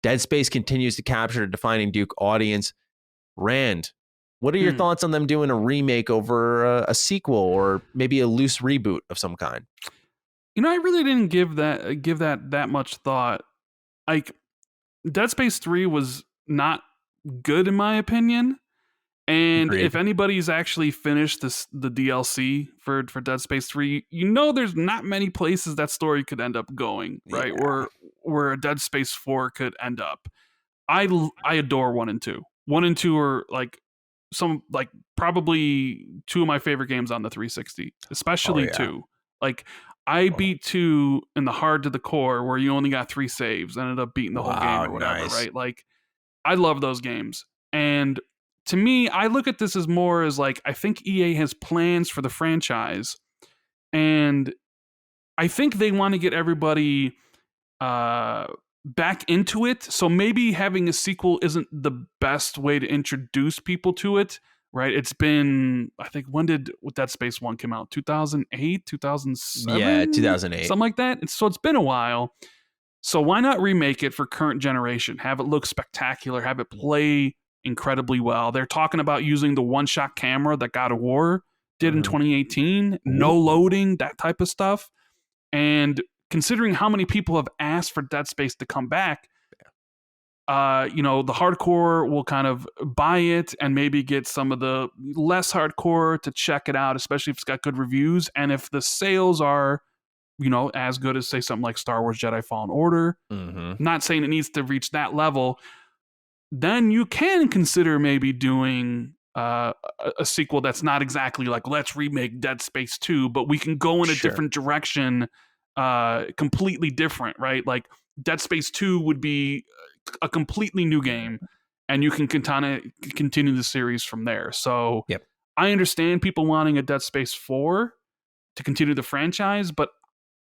[SPEAKER 4] Dead Space continues to capture a defining Duke audience. Rand, what are your thoughts on them doing a remake over a sequel or maybe a loose reboot of some kind?
[SPEAKER 3] I really didn't give that much thought. Like, Dead Space 3 was not good in my opinion. And
[SPEAKER 4] Agreed.
[SPEAKER 3] if anybody's actually finished the DLC for Dead Space 3, there's not many places that story could end up going, right?
[SPEAKER 4] Yeah.
[SPEAKER 3] Where a Dead Space 4 could end up. I adore 1 and 2. 1 and 2 are probably 2 of my favorite games on the 360, especially 2. Like, I beat 2 in the hard to the core where you only got 3 saves, ended up beating the whole game or whatever,
[SPEAKER 4] nice.
[SPEAKER 3] right? Like, I love those games. And to me, I look at this as more as like, I think EA has plans for the franchise. And I think they want to get everybody back into it. So maybe having a sequel isn't the best way to introduce people to it. Right, it's been, I think, when did Dead Space 1 came out? 2008, 2007?
[SPEAKER 4] Yeah, 2008.
[SPEAKER 3] Something like that. So it's been a while. So why not remake it for current generation? Have it look spectacular. Have it play incredibly well. They're talking about using the one-shot camera that God of War did in 2018. No loading, that type of stuff. And considering how many people have asked for Dead Space to come back, the hardcore will kind of buy it and maybe get some of the less hardcore to check it out, especially if it's got good reviews. And if the sales are, as good as, say, something like Star Wars Jedi Fallen Order, not saying it needs to reach that level, then you can consider maybe doing a sequel that's not exactly like, let's remake Dead Space 2, but we can go in a different direction, completely different, right? Like, Dead Space 2 would be a completely new game, and you can continue the series from there. So I understand people wanting a Dead Space 4 to continue the franchise, but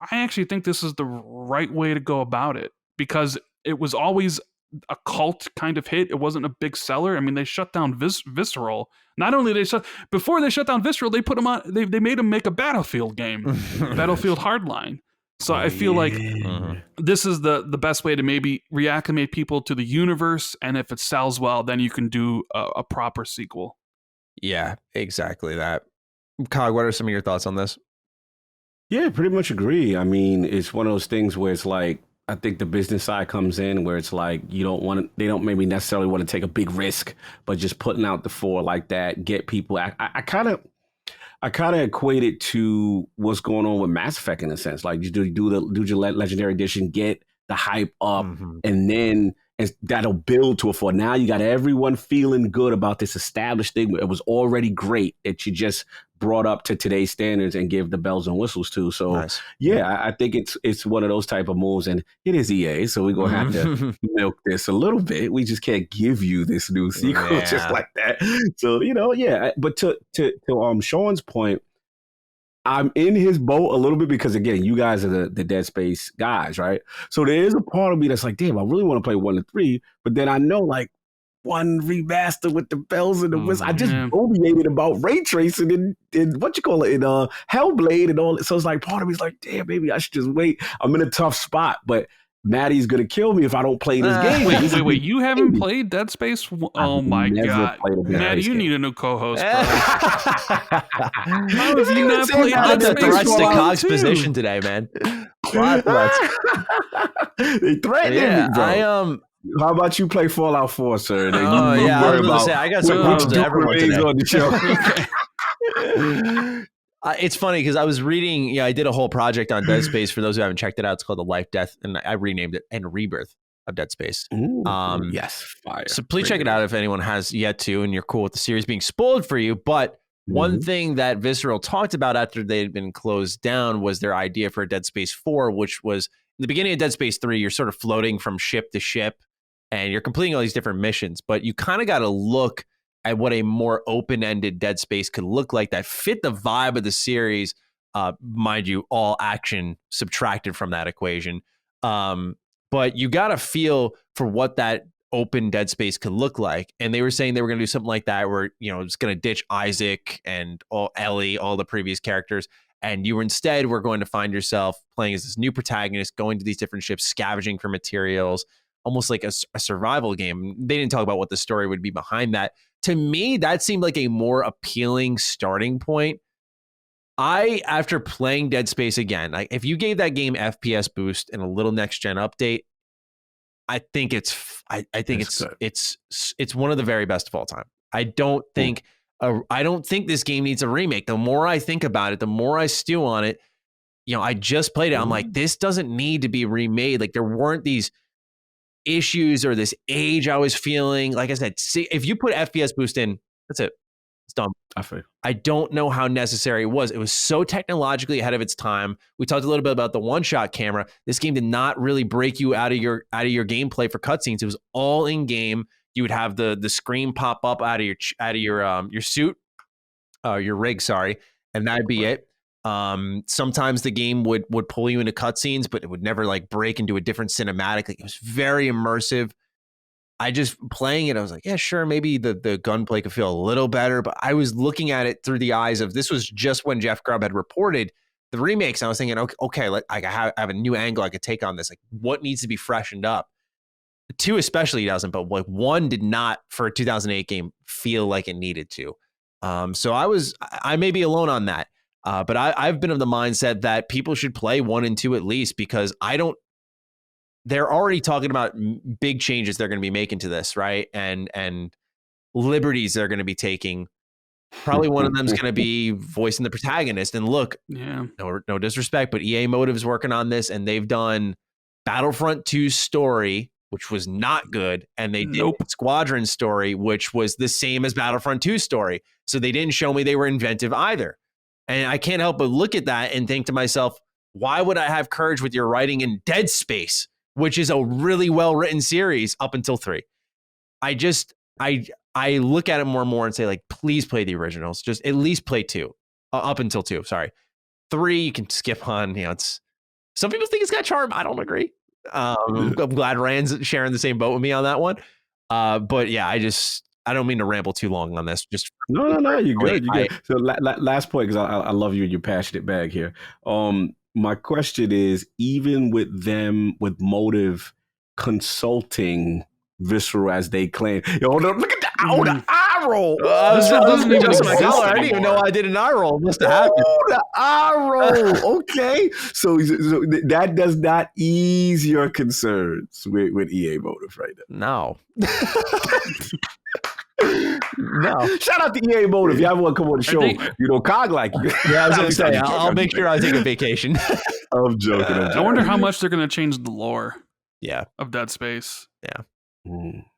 [SPEAKER 3] I actually think this is the right way to go about it because it was always a cult kind of hit. It wasn't a big seller. I mean, they shut down Visceral. Not only before they shut down Visceral, they put them on. They made them make a Battlefield game, Battlefield Hardline. So I feel like this is the best way to maybe reacclimate people to the universe, and if it sells well, then you can do a proper sequel.
[SPEAKER 4] Yeah, exactly that. Cog, what are some of your thoughts on this?
[SPEAKER 2] Yeah, pretty much agree. I mean, it's one of those things where it's like, I think the business side comes in where it's like they don't maybe necessarily want to take a big risk, but just putting out the 4 like that, get people. I kind of equate it to what's going on with Mass Effect in a sense. Like, you do your Legendary Edition, get the hype up, and then that'll build to a 4. Now you got everyone feeling good about this established thing. It was already great that you just brought up to today's standards and give the bells and whistles to. So I think it's one of those type of moves, and it is EA, so we're gonna have to milk this a little bit. We just can't give you this new sequel just like that. So but to Sean's point, I'm in his boat a little bit because, again, you guys are the Dead Space guys, right? So there is a part of me that's like, damn, I really want to play 1 and 3, but then I know, like, 1 remaster with the bells and the whistles. I just fobiated about ray tracing in Hellblade and all. So it's like, part of me is like, damn, maybe I should just wait. I'm in a tough spot, but Matty's gonna kill me if I don't play this game.
[SPEAKER 3] Wait! You haven't played Dead Space? Oh my god, Matty, you need a new co-host. Bro. How have you not played Dead Space?
[SPEAKER 4] Thrust to Cog's position today, man.
[SPEAKER 2] They threatened me, bro. How about you play Fallout 4, sir?
[SPEAKER 4] I got some problems with everyone today.
[SPEAKER 2] On the show.
[SPEAKER 4] It's funny because I was reading, I did a whole project on Dead Space. For those who haven't checked it out, it's called The Life, Death, and I renamed it, and Rebirth of Dead Space.
[SPEAKER 2] Ooh, yes, fire.
[SPEAKER 4] So please check it out if anyone has yet to, and you're cool with the series being spoiled for you. But one thing that Visceral talked about after they'd been closed down was their idea for Dead Space 4, which was in the beginning of Dead Space 3, you're sort of floating from ship to ship, and you're completing all these different missions, but you kind of got to look at what a more open-ended Dead Space could look like that fit the vibe of the series. Mind you, all action subtracted from that equation. But you got to feel for what that open Dead Space could look like. And they were saying they were going to do something like that where, it's going to ditch Isaac and Ellie, all the previous characters. And you instead were going to find yourself playing as this new protagonist, going to these different ships, scavenging for materials, almost like a survival game. They didn't talk about what the story would be behind that. To me, that seemed like a more appealing starting point. After playing Dead Space again, like if you gave that game FPS boost and a little next gen update, I think it's one of the very best of all time. I don't think this game needs a remake. The more I think about it, the more I stew on it. I just played it. I'm like, this doesn't need to be remade. Like there weren't these issues or this age I was feeling. Like I said, see, if you put FPS boost in, that's it. It's done. I don't know how necessary it was. It was so technologically ahead of its time. We talked a little bit about the one-shot camera. This game did not really break you out of your gameplay for cutscenes. It was all in game. You would have the screen pop up out of your suit, your rig, sorry, and that'd be it. Sometimes the game would pull you into cutscenes, but it would never like break into a different cinematic. Like, it was very immersive. I just playing it, I was like, yeah, sure, maybe the gunplay could feel a little better, but I was looking at it through the eyes of, this was just when Jeff Grubb had reported the remakes. And I was thinking, okay, I have a new angle I could take on this. Like, what needs to be freshened up? 2 especially doesn't, but like 1 did not, for a 2008 game, feel like it needed to. So I may be alone on that, but I've been of the mindset that people should play 1 and 2 at least, because they're already talking about big changes they're going to be making to this, right? And liberties they're going to be taking. Probably one of them is going to be voicing the protagonist. And look, no disrespect, but EA Motive's working on this, and they've done Battlefront 2's story, which was not good, and they did Squadron story, which was the same as Battlefront 2's story. So they didn't show me they were inventive either. And I can't help but look at that and think to myself, why would I have courage with your writing in Dead Space, which is a really well-written series up until 3. I look at it more and more and say, like, please play the originals. Just at least play 2, up until 2. Sorry, 3 you can skip on. Some people think it's got charm. I don't agree. I'm glad Rand's sharing the same boat with me on that one. But yeah, I don't mean to ramble too long on this. Just
[SPEAKER 2] no, you're good. You're good. So last point, because I love you and your passionate bag here. My question is, even with them, with Motive consulting Visceral as they claim, look at the eye roll.
[SPEAKER 4] Doesn't even exist. I didn't even know I did an eye roll. It must have happened.
[SPEAKER 2] The eye roll. Okay, so that does not ease your concerns with EA Motive right now.
[SPEAKER 4] No. No.
[SPEAKER 2] Shout out to EA Motive. Y'all want to come on the show? Cog like you.
[SPEAKER 4] Yeah, I was going to say, I'll make sure I take a vacation.
[SPEAKER 2] I'm joking.
[SPEAKER 3] I wonder how much they're going to change the lore.
[SPEAKER 4] Yeah.
[SPEAKER 3] Of Dead Space.
[SPEAKER 4] Yeah.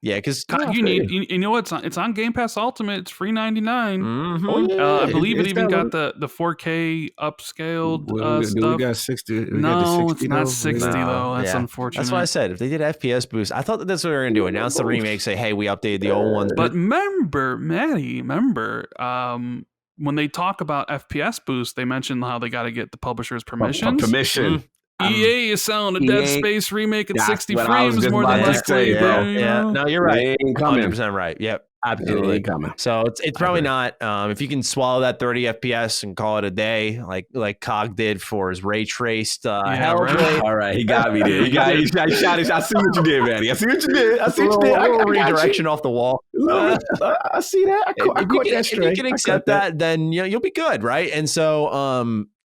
[SPEAKER 4] Yeah, because
[SPEAKER 3] you know what? It's on Game Pass Ultimate. It's free $99.
[SPEAKER 4] Mm-hmm.
[SPEAKER 3] Oh, yeah. I believe it even got the 4K upscaled stuff.
[SPEAKER 2] We got 60.
[SPEAKER 3] No, it's not 60 though. That's unfortunate.
[SPEAKER 4] That's why I said if they did FPS boost, I thought that's what they were gonna do. Announce the remake, say, hey, we updated the old ones.
[SPEAKER 3] But Matty, when they talk about FPS boost, they mention how they got to get the publisher's permission. EA is selling a Dead Space remake at 60 frames more than likely.
[SPEAKER 4] Yeah. No, you're right.
[SPEAKER 2] 100%
[SPEAKER 4] right. Yep. Absolutely coming. So it's probably not. If you can swallow that 30 FPS and call it a day, like Cog did for his ray traced Hellblade.
[SPEAKER 2] Right. All right, he got me there. He shot it. I see what you did, Matty. I see what you did. I
[SPEAKER 4] redirection off the wall.
[SPEAKER 2] I see that.
[SPEAKER 4] If you can accept that, then you'll be good, right? And so,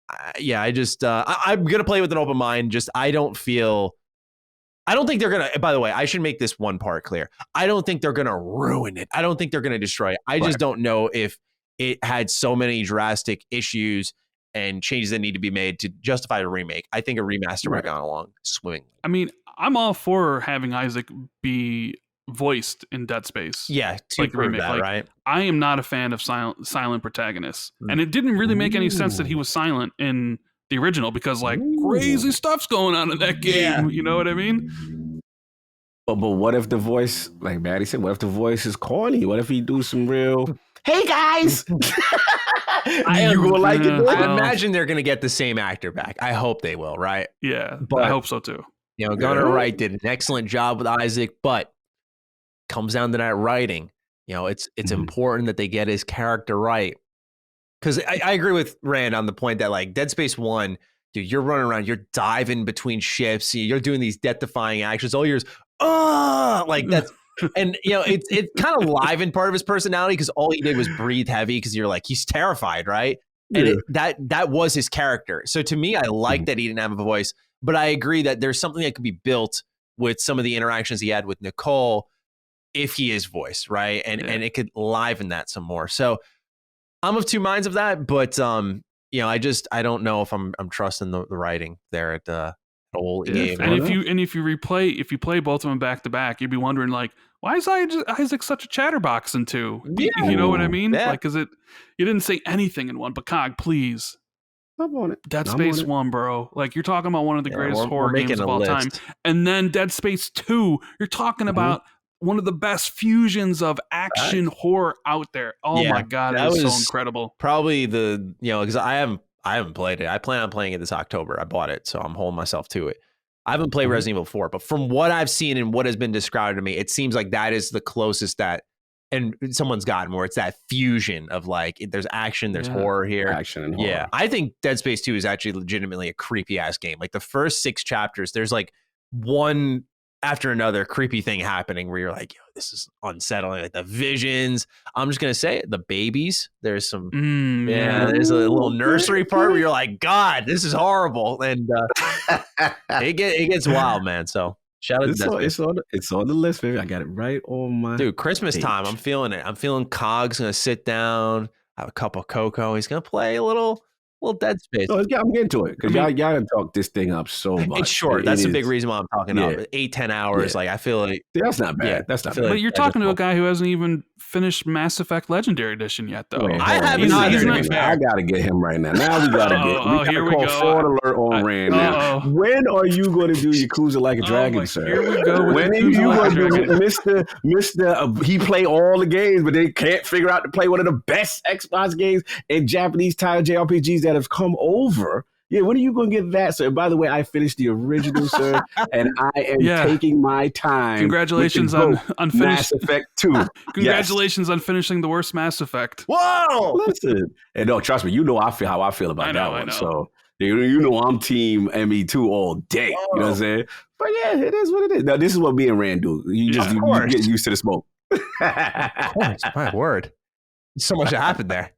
[SPEAKER 4] I'm gonna play with an open mind. I don't think they're going to, by the way, I should make this one part clear. I don't think they're going to ruin it. I don't think they're going to destroy it. I just don't know if it had so many drastic issues and changes that need to be made to justify a remake. I think a remaster would have gone along swimmingly.
[SPEAKER 3] I mean, I'm all for having Isaac be voiced in Dead Space.
[SPEAKER 4] Yeah,
[SPEAKER 3] like remake. That, right? I am not a fan of silent protagonists. And it didn't really make any sense that he was silent in the original, because crazy stuff's going on in that game. You know what I mean?
[SPEAKER 2] But what if the voice, like Matty said, what if the voice is corny? What if he do some real, hey guys, you gonna like it?
[SPEAKER 5] I imagine they're gonna get the same actor back. I hope they will, right?
[SPEAKER 3] Yeah,
[SPEAKER 5] but
[SPEAKER 3] I hope so too.
[SPEAKER 5] Gunnar Wright did an excellent job with Isaac, but comes down to that writing. It's important that they get his character right. Because I agree with Rand on the point that like Dead Space 1, dude, you're running around, you're diving between ships, you're doing these death-defying actions, all yours, like that's, and it's kind of livened part of his personality because all he did was breathe heavy because you're like, he's terrified, right? And that was his character. So to me, I like that he didn't have a voice, but I agree that there's something that could be built with some of the interactions he had with Nicole if he is voice, right? And it could liven that some more. So I'm of two minds of that, but I don't know if I'm trusting the writing there at the whole game.
[SPEAKER 3] And if you play both of them back to back, you'd be wondering like, why is Isaac such a chatterbox in 2? Yeah. You know what I mean? Yeah. Like, you didn't say anything in 1, but Cog, please.
[SPEAKER 2] I'm on it.
[SPEAKER 3] Dead Space 1, bro. Like, you're talking about one of the greatest horror games of all time. And then Dead Space 2, you're talking about one of the best fusions of action horror out there. Oh my God, that was so incredible.
[SPEAKER 5] Probably because I haven't played it. I plan on playing it this October. I bought it, so I'm holding myself to it. I haven't played Resident Evil 4, but from what I've seen and what has been described to me, it seems like that is the closest that, and someone's gotten more. It's that fusion of like, there's action, there's horror here.
[SPEAKER 2] Action and horror.
[SPEAKER 5] Yeah, I think Dead Space 2 is actually legitimately a creepy ass game. Like the first 6 chapters, there's like one after another creepy thing happening where you're like, yo, this is unsettling. Like the visions. I'm just gonna say it. The babies. There's some, there's a little nursery part where you're like, God, this is horrible, and it gets wild, man. So shout out to
[SPEAKER 2] it's on the list, baby. I got it right on my
[SPEAKER 5] Christmas time. I'm feeling it. I'm feeling Cog's gonna sit down, have a cup of cocoa. He's gonna play a little Dead Space.
[SPEAKER 2] No, I'm getting to it because y'all done talk this thing up so much.
[SPEAKER 5] It's short. That's a big reason why I'm talking about 8-10 hours. Like I feel like
[SPEAKER 2] that's not bad. That's not bad.
[SPEAKER 3] But you're talking to a guy who hasn't even finished Mass Effect Legendary Edition yet, though.
[SPEAKER 5] I haven't either.
[SPEAKER 2] I gotta get him right now. Now we gotta get.
[SPEAKER 3] Here we go.
[SPEAKER 2] Fraud alert on Rand now. When are you going to do Yakuza Like a Dragon, sir?
[SPEAKER 3] Here we go.
[SPEAKER 2] When are you going to do Mr. He play all the games, but they can't figure out to play one of the best Xbox games and Japanese style JRPGs that have come over. Yeah, when are you going to get that, sir? By the way, I finished the original, sir, and I am taking my time.
[SPEAKER 3] Congratulations on finishing
[SPEAKER 2] Mass Effect 2.
[SPEAKER 3] Congratulations on finishing the worst Mass Effect.
[SPEAKER 2] Whoa! Listen, and no, trust me, you know how I feel about that one. So you know I'm Team ME2 all day. Whoa. You know what I'm saying? But yeah, it is what it is. Now this is what me and Rand do. You get used to the smoke.
[SPEAKER 5] Of course, my word. So much happened there.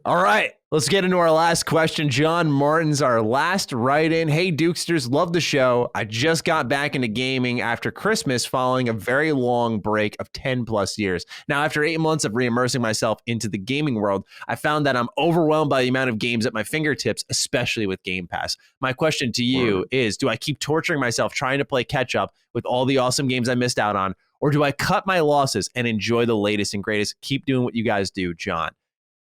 [SPEAKER 5] All right, let's get into our last question. John Martin's our last write-in. Hey, Dukesters, love the show. I just got back into gaming after Christmas following a very long break of 10 plus years. Now, after 8 months of re-immersing myself into the gaming world, I found that I'm overwhelmed by the amount of games at my fingertips, especially with Game Pass. My question to you is, do I keep torturing myself trying to play catch-up with all the awesome games I missed out on, or do I cut my losses and enjoy the latest and greatest? Keep doing what you guys do, John.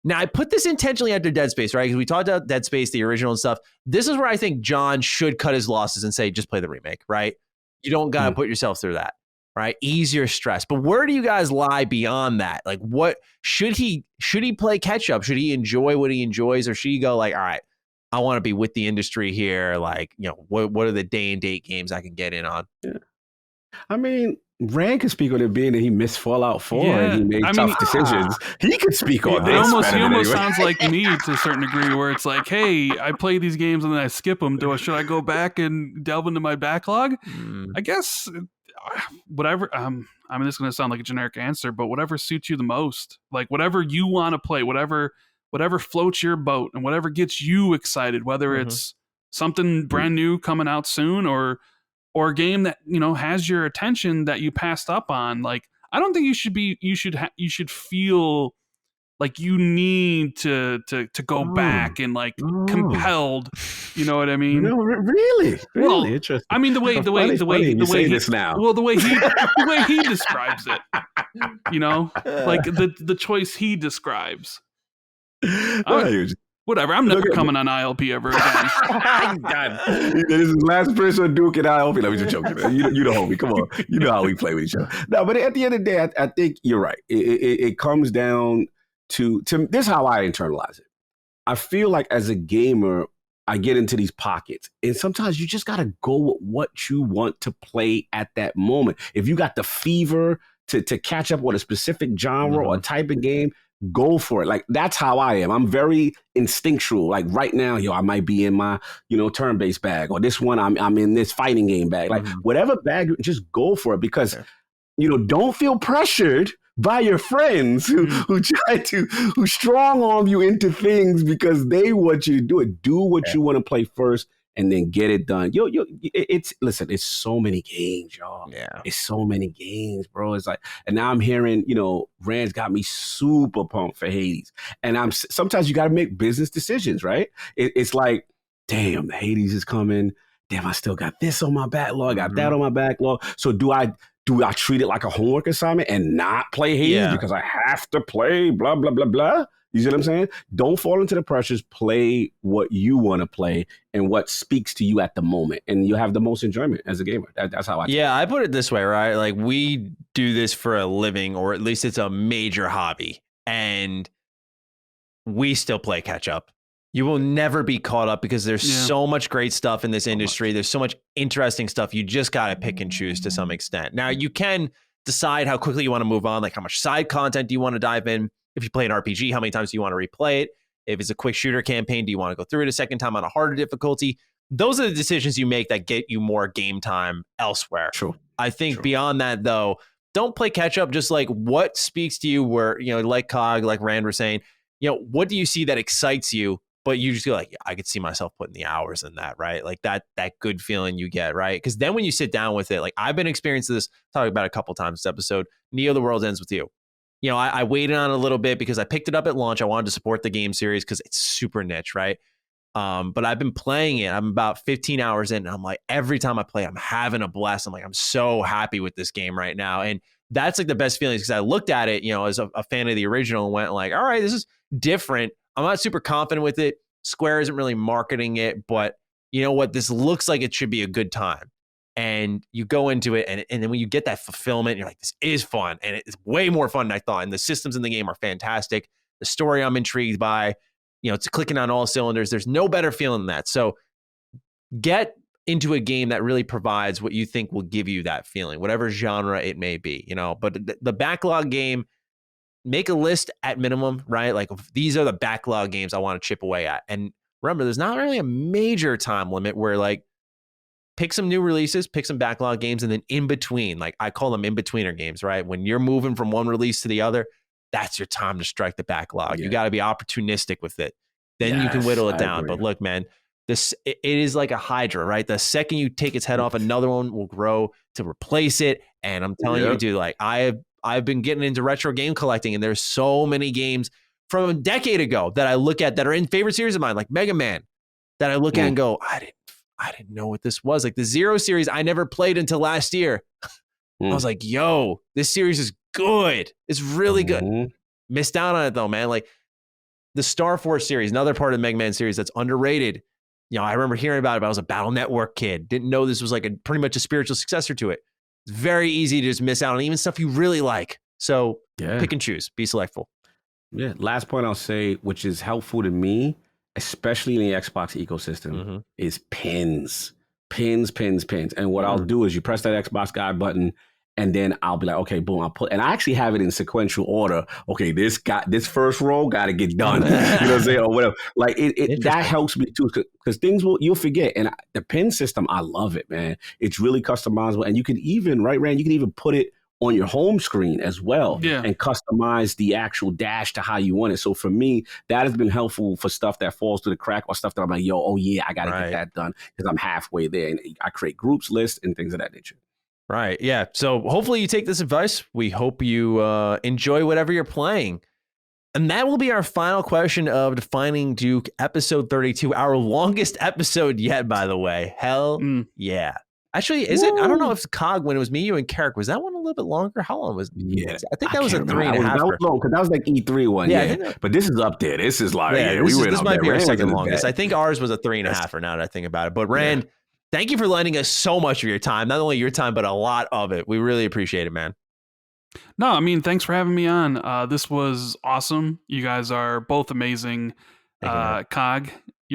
[SPEAKER 5] Now, I put this intentionally after Dead Space, right? Because we talked about Dead Space, the original and stuff. This is where I think John should cut his losses and say, just play the remake, right? You don't got to put yourself through that, right? Ease your stress. But where do you guys lie beyond that? Like, what should he play catch up? Should he enjoy what he enjoys? Or should he go like, all right, I want to be with the industry here. Like, what are the day and date games I can get in on?
[SPEAKER 2] Yeah. I mean, Rand could speak on it being that he missed Fallout 4 and he made tough decisions. He could speak on this.
[SPEAKER 3] He almost sounds like me to a certain degree, where it's like, hey, I play these games and then I skip them. Should I go back and delve into my backlog? I guess whatever. I mean, this is going to sound like a generic answer, but whatever suits you the most, like whatever you want to play, whatever floats your boat and whatever gets you excited, whether it's something brand new coming out soon or a game that, has your attention that you passed up on. Like, I don't think you should feel like you need to go back and compelled, you know what I mean?
[SPEAKER 2] No, really interesting.
[SPEAKER 3] I mean, the way he describes it, like the choice he describes. Whatever. I'm never coming on ILP ever again.
[SPEAKER 2] God. This is the last person on Duke and ILP. Let me just joke. You the homie. Come on. You know how we play with each other. No, but at the end of the day, I think you're right. It comes down to this is how I internalize it. I feel like as a gamer, I get into these pockets. And sometimes you just got to go with what you want to play at that moment. If you got the fever to catch up on a specific genre or type of game, go for it. Like, that's how I am. I'm very instinctual. Like right now, I might be in my, turn-based bag, or this one, I'm in this fighting game bag. Like whatever bag, just go for it, because, don't feel pressured by your friends who try to, who strong arm you into things because they want you to do it. Do what you want to play first, and then get it done. Listen, it's so many games, y'all. Yeah. It's so many games, bro. It's like, and now I'm hearing, Rand's got me super pumped for Hades. And sometimes you got to make business decisions, right? It's like, damn, Hades is coming. Damn, I still got this on my backlog, got that on my backlog. So do I treat it like a homework assignment and not play Hades because I have to play blah, blah, blah, blah? You see what I'm saying? Don't fall into the pressures. Play what you want to play and what speaks to you at the moment, and you'll have the most enjoyment as a gamer. That's how I think.
[SPEAKER 5] I put it this way, right? Like, we do this for a living, or at least it's a major hobby, and we still play catch up. You will never be caught up because there's so much great stuff in this industry. There's so much interesting stuff. You just got to pick and choose to some extent. Now, you can decide how quickly you want to move on, like how much side content do you want to dive in. If you play an RPG, how many times do you want to replay it? If it's a quick shooter campaign, do you want to go through it a second time on a harder difficulty? Those are the decisions you make that get you more game time elsewhere.
[SPEAKER 2] True.
[SPEAKER 5] I think beyond that, though, don't play catch up. Just like, what speaks to you where, like Cog, like Rand was saying, what do you see that excites you? But you just feel like, I could see myself putting the hours in that, right? Like that good feeling you get, right? Because then when you sit down with it, like I've been experiencing this, talking about it a couple times this episode, Neo The World Ends With You. I waited on it a little bit because I picked it up at launch. I wanted to support the game series because it's super niche, right? But I've been playing it. I'm about 15 hours in, and I'm like, every time I play, I'm having a blast. I'm like, I'm so happy with this game right now. And that's like the best feelings, because I looked at it, as a fan of the original, and went like, all right, this is different. I'm not super confident with it. Square isn't really marketing it, but you know what? This looks like it should be a good time. And you go into it, and then when you get that fulfillment, you're like, this is fun. And it's way more fun than I thought. And the systems in the game are fantastic. The story I'm intrigued by, it's clicking on all cylinders. There's no better feeling than that. So get into a game that really provides what you think will give you that feeling, whatever genre it may be, But the backlog game, make a list at minimum, right? Like, these are the backlog games I want to chip away at. And remember, there's not really a major time limit where, like, pick some new releases, pick some backlog games, and then in between, like I call them in-betweener games, right? When you're moving from one release to the other, that's your time to strike the backlog. You got to be opportunistic with it. Then you can whittle it down. But look, man, it is like a hydra, right? The second you take its head off, another one will grow to replace it. And I'm telling you, dude, like I've been getting into retro game collecting, and there's so many games from a decade ago that I look at that are in favorite series of mine, like Mega Man, that I look at and go, I didn't know what this was. Like the Zero series, I never played until last year. I was like, yo, this series is good. It's really good. Missed out on it though, man. Like the Star Force series, another part of the Mega Man series that's underrated. I remember hearing about it, but I was a Battle Network kid. Didn't know this was like pretty much a spiritual successor to it. It's very easy to just miss out on even stuff you really like. So pick and choose. Be selectful.
[SPEAKER 2] Yeah. Last point I'll say, which is helpful to me, especially in the Xbox ecosystem, is pins. And what I'll do is you press that Xbox Guide button, and then I'll be like, okay, boom, and I actually have it in sequential order. Okay, this first row got to get done. You know what I'm saying? Or whatever. Like that helps me too, because you'll forget. And the pin system, I love it, man. It's really customizable. And you can even, right, Rand, you can even put it on your home screen as well, and customize the actual dash to how you want it. So for me, that has been helpful for stuff that falls through the crack, or stuff that I'm like, I got to get that done because I'm halfway there. And I create groups, lists, and things of that nature.
[SPEAKER 5] Right. Yeah. So hopefully you take this advice. We hope you enjoy whatever you're playing. And that will be our final question of Defining Duke, episode 32, our longest episode yet, by the way. Hell yeah. Actually, is it? I don't know if COG, when it was me, you, and Carrick, was that one a little bit longer? How long was it?
[SPEAKER 2] Yeah,
[SPEAKER 5] I think that was a 3.5.
[SPEAKER 2] That was long, because that was like E3 one. Yeah, but this is up there. This is like,
[SPEAKER 5] this might be our second longest. I think ours was a 3.5 for now that I think about it. But Rand, thank you for lending us so much of your time. Not only your time, but a lot of it. We really appreciate it, man.
[SPEAKER 3] No, I mean, thanks for having me on. This was awesome. You guys are both amazing. Cog,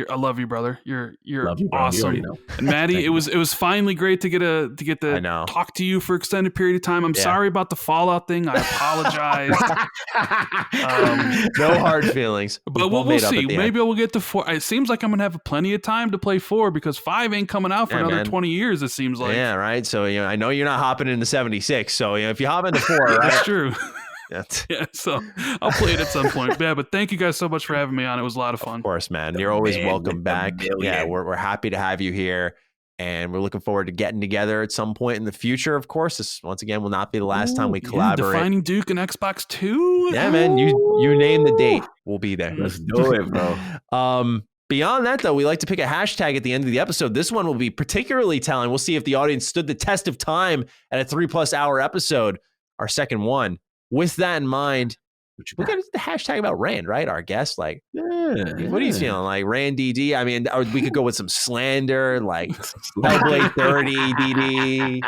[SPEAKER 3] I love you, brother. You're love you, awesome. You and Matty, it was finally great to get to talk to you for an extended period of time. I'm sorry about the Fallout thing. I apologize.
[SPEAKER 5] No hard feelings.
[SPEAKER 3] But we'll see. Maybe we'll get to 4. It seems like I'm gonna have plenty of time to play 4 because 5 ain't coming out for another 20 years. It seems like.
[SPEAKER 5] Yeah, right. So I know you're not hopping into 76. So if you hop into 4, right?
[SPEAKER 3] That's true. Yeah, so I'll play it at some point. Yeah, but thank you guys so much for having me on. It was a lot of fun.
[SPEAKER 5] Of course, man. You're always welcome back. Yeah, we're happy to have you here, and we're looking forward to getting together at some point in the future. Of course, this once again will not be the last time we collaborate.
[SPEAKER 3] Defining Duke and Xbox 2.
[SPEAKER 5] Yeah, man. You name the date, we'll be there.
[SPEAKER 2] Let's do it, bro.
[SPEAKER 5] Beyond that, though, we like to pick a hashtag at the end of the episode. This one will be particularly telling. We'll see if the audience stood the test of time at a 3+ hour episode. Our second one. With that in mind, we got the hashtag about Rand, right? Our guest, what are you feeling? Like Rand DD? I mean, or we could go with some slander, like Hellblade 30 DD,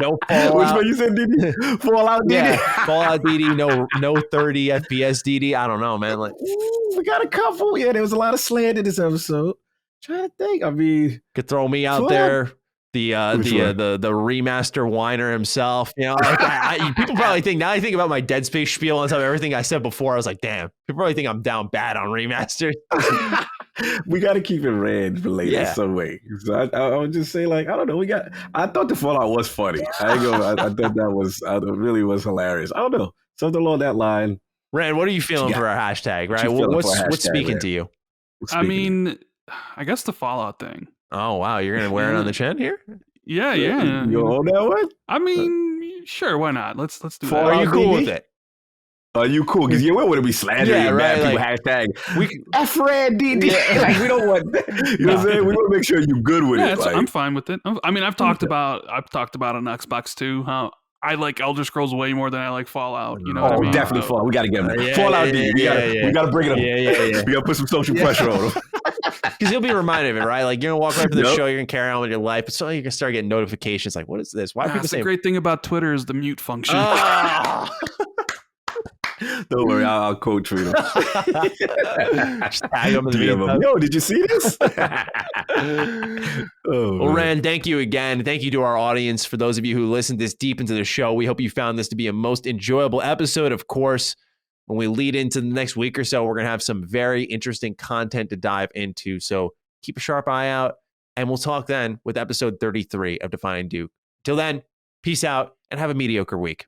[SPEAKER 5] no Fallout.
[SPEAKER 2] Which one you said DD? Fallout DD?
[SPEAKER 5] Yeah, Fallout DD, no 30 FPS DD. I don't know, man. Like,
[SPEAKER 2] we got a couple. Yeah, there was a lot of slander this episode. Trying to think. I mean,
[SPEAKER 5] could throw me out there. The remaster whiner himself, like people probably think, now I think about my Dead Space spiel on top of everything I said before, I was like, damn, people probably think I'm down bad on remasters.
[SPEAKER 2] We got to keep it Rand for later some way. So I would just say, like, I don't know. I thought the Fallout was funny. I thought that really was hilarious. I don't know, something along that line.
[SPEAKER 5] Rand, what are you feeling for our hashtag? Right, what's speaking to you?
[SPEAKER 3] I mean, I guess the Fallout thing.
[SPEAKER 5] Oh, wow. You're going to wear it on the chin here?
[SPEAKER 3] Yeah.
[SPEAKER 2] You own that one?
[SPEAKER 3] I mean, sure. Why not? Let's do that.
[SPEAKER 5] Are you cool with it?
[SPEAKER 2] Are you cool? Because we wouldn't be slandering bad people. Hashtag F-Red DD. Like, we don't want that. You know what I'm saying? We want to make sure you're good with it.
[SPEAKER 3] I'm fine with it. I mean, I've talked about on Xbox too how I like Elder Scrolls way more than I like Fallout. You know what I mean?
[SPEAKER 2] Definitely Fallout. We got to get them there. Fallout D. We got to bring it up. Yeah. We got to put some social pressure on them.
[SPEAKER 5] Because you'll be reminded of it, right? Like, you're going to walk away from the show, you're going to carry on with your life, but suddenly you're going to start getting notifications like, what is this? Why are people saying?
[SPEAKER 3] The great thing about Twitter is the mute function.
[SPEAKER 2] Don't worry, I'll code tweet them.
[SPEAKER 5] Just tag them in the video.
[SPEAKER 2] Yo, did you see this?
[SPEAKER 5] Well, Rand, thank you again. Thank you to our audience. For those of you who listened this deep into the show, we hope you found this to be a most enjoyable episode. Of course, when we lead into the next week or so, we're going to have some very interesting content to dive into. So keep a sharp eye out, and we'll talk then with episode 33 of Defining Duke. Till then, peace out and have a mediocre week.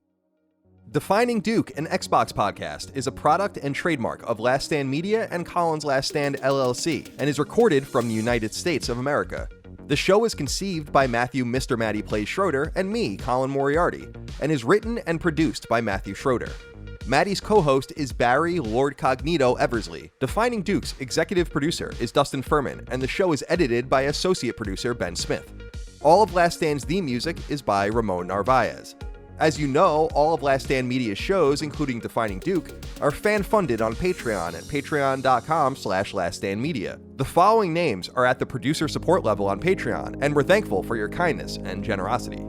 [SPEAKER 6] Defining Duke, an Xbox podcast, is a product and trademark of Last Stand Media and Collins Last Stand LLC, and is recorded from the United States of America. The show is conceived by Matthew Mr. Matty Plays Schroeder and me, Colin Moriarty, and is written and produced by Matthew Schroeder. Matty's co-host is Barry Lord Cognito Eversley. Defining Duke's executive producer is Dustin Furman, and the show is edited by associate producer Ben Smith. All of Last Stand's theme music is by Ramon Narvaez. As you know, all of Last Stand Media's shows, including Defining Duke, are fan-funded on Patreon at patreon.com/laststandmedia. The following names are at the producer support level on Patreon, and we're thankful for your kindness and generosity.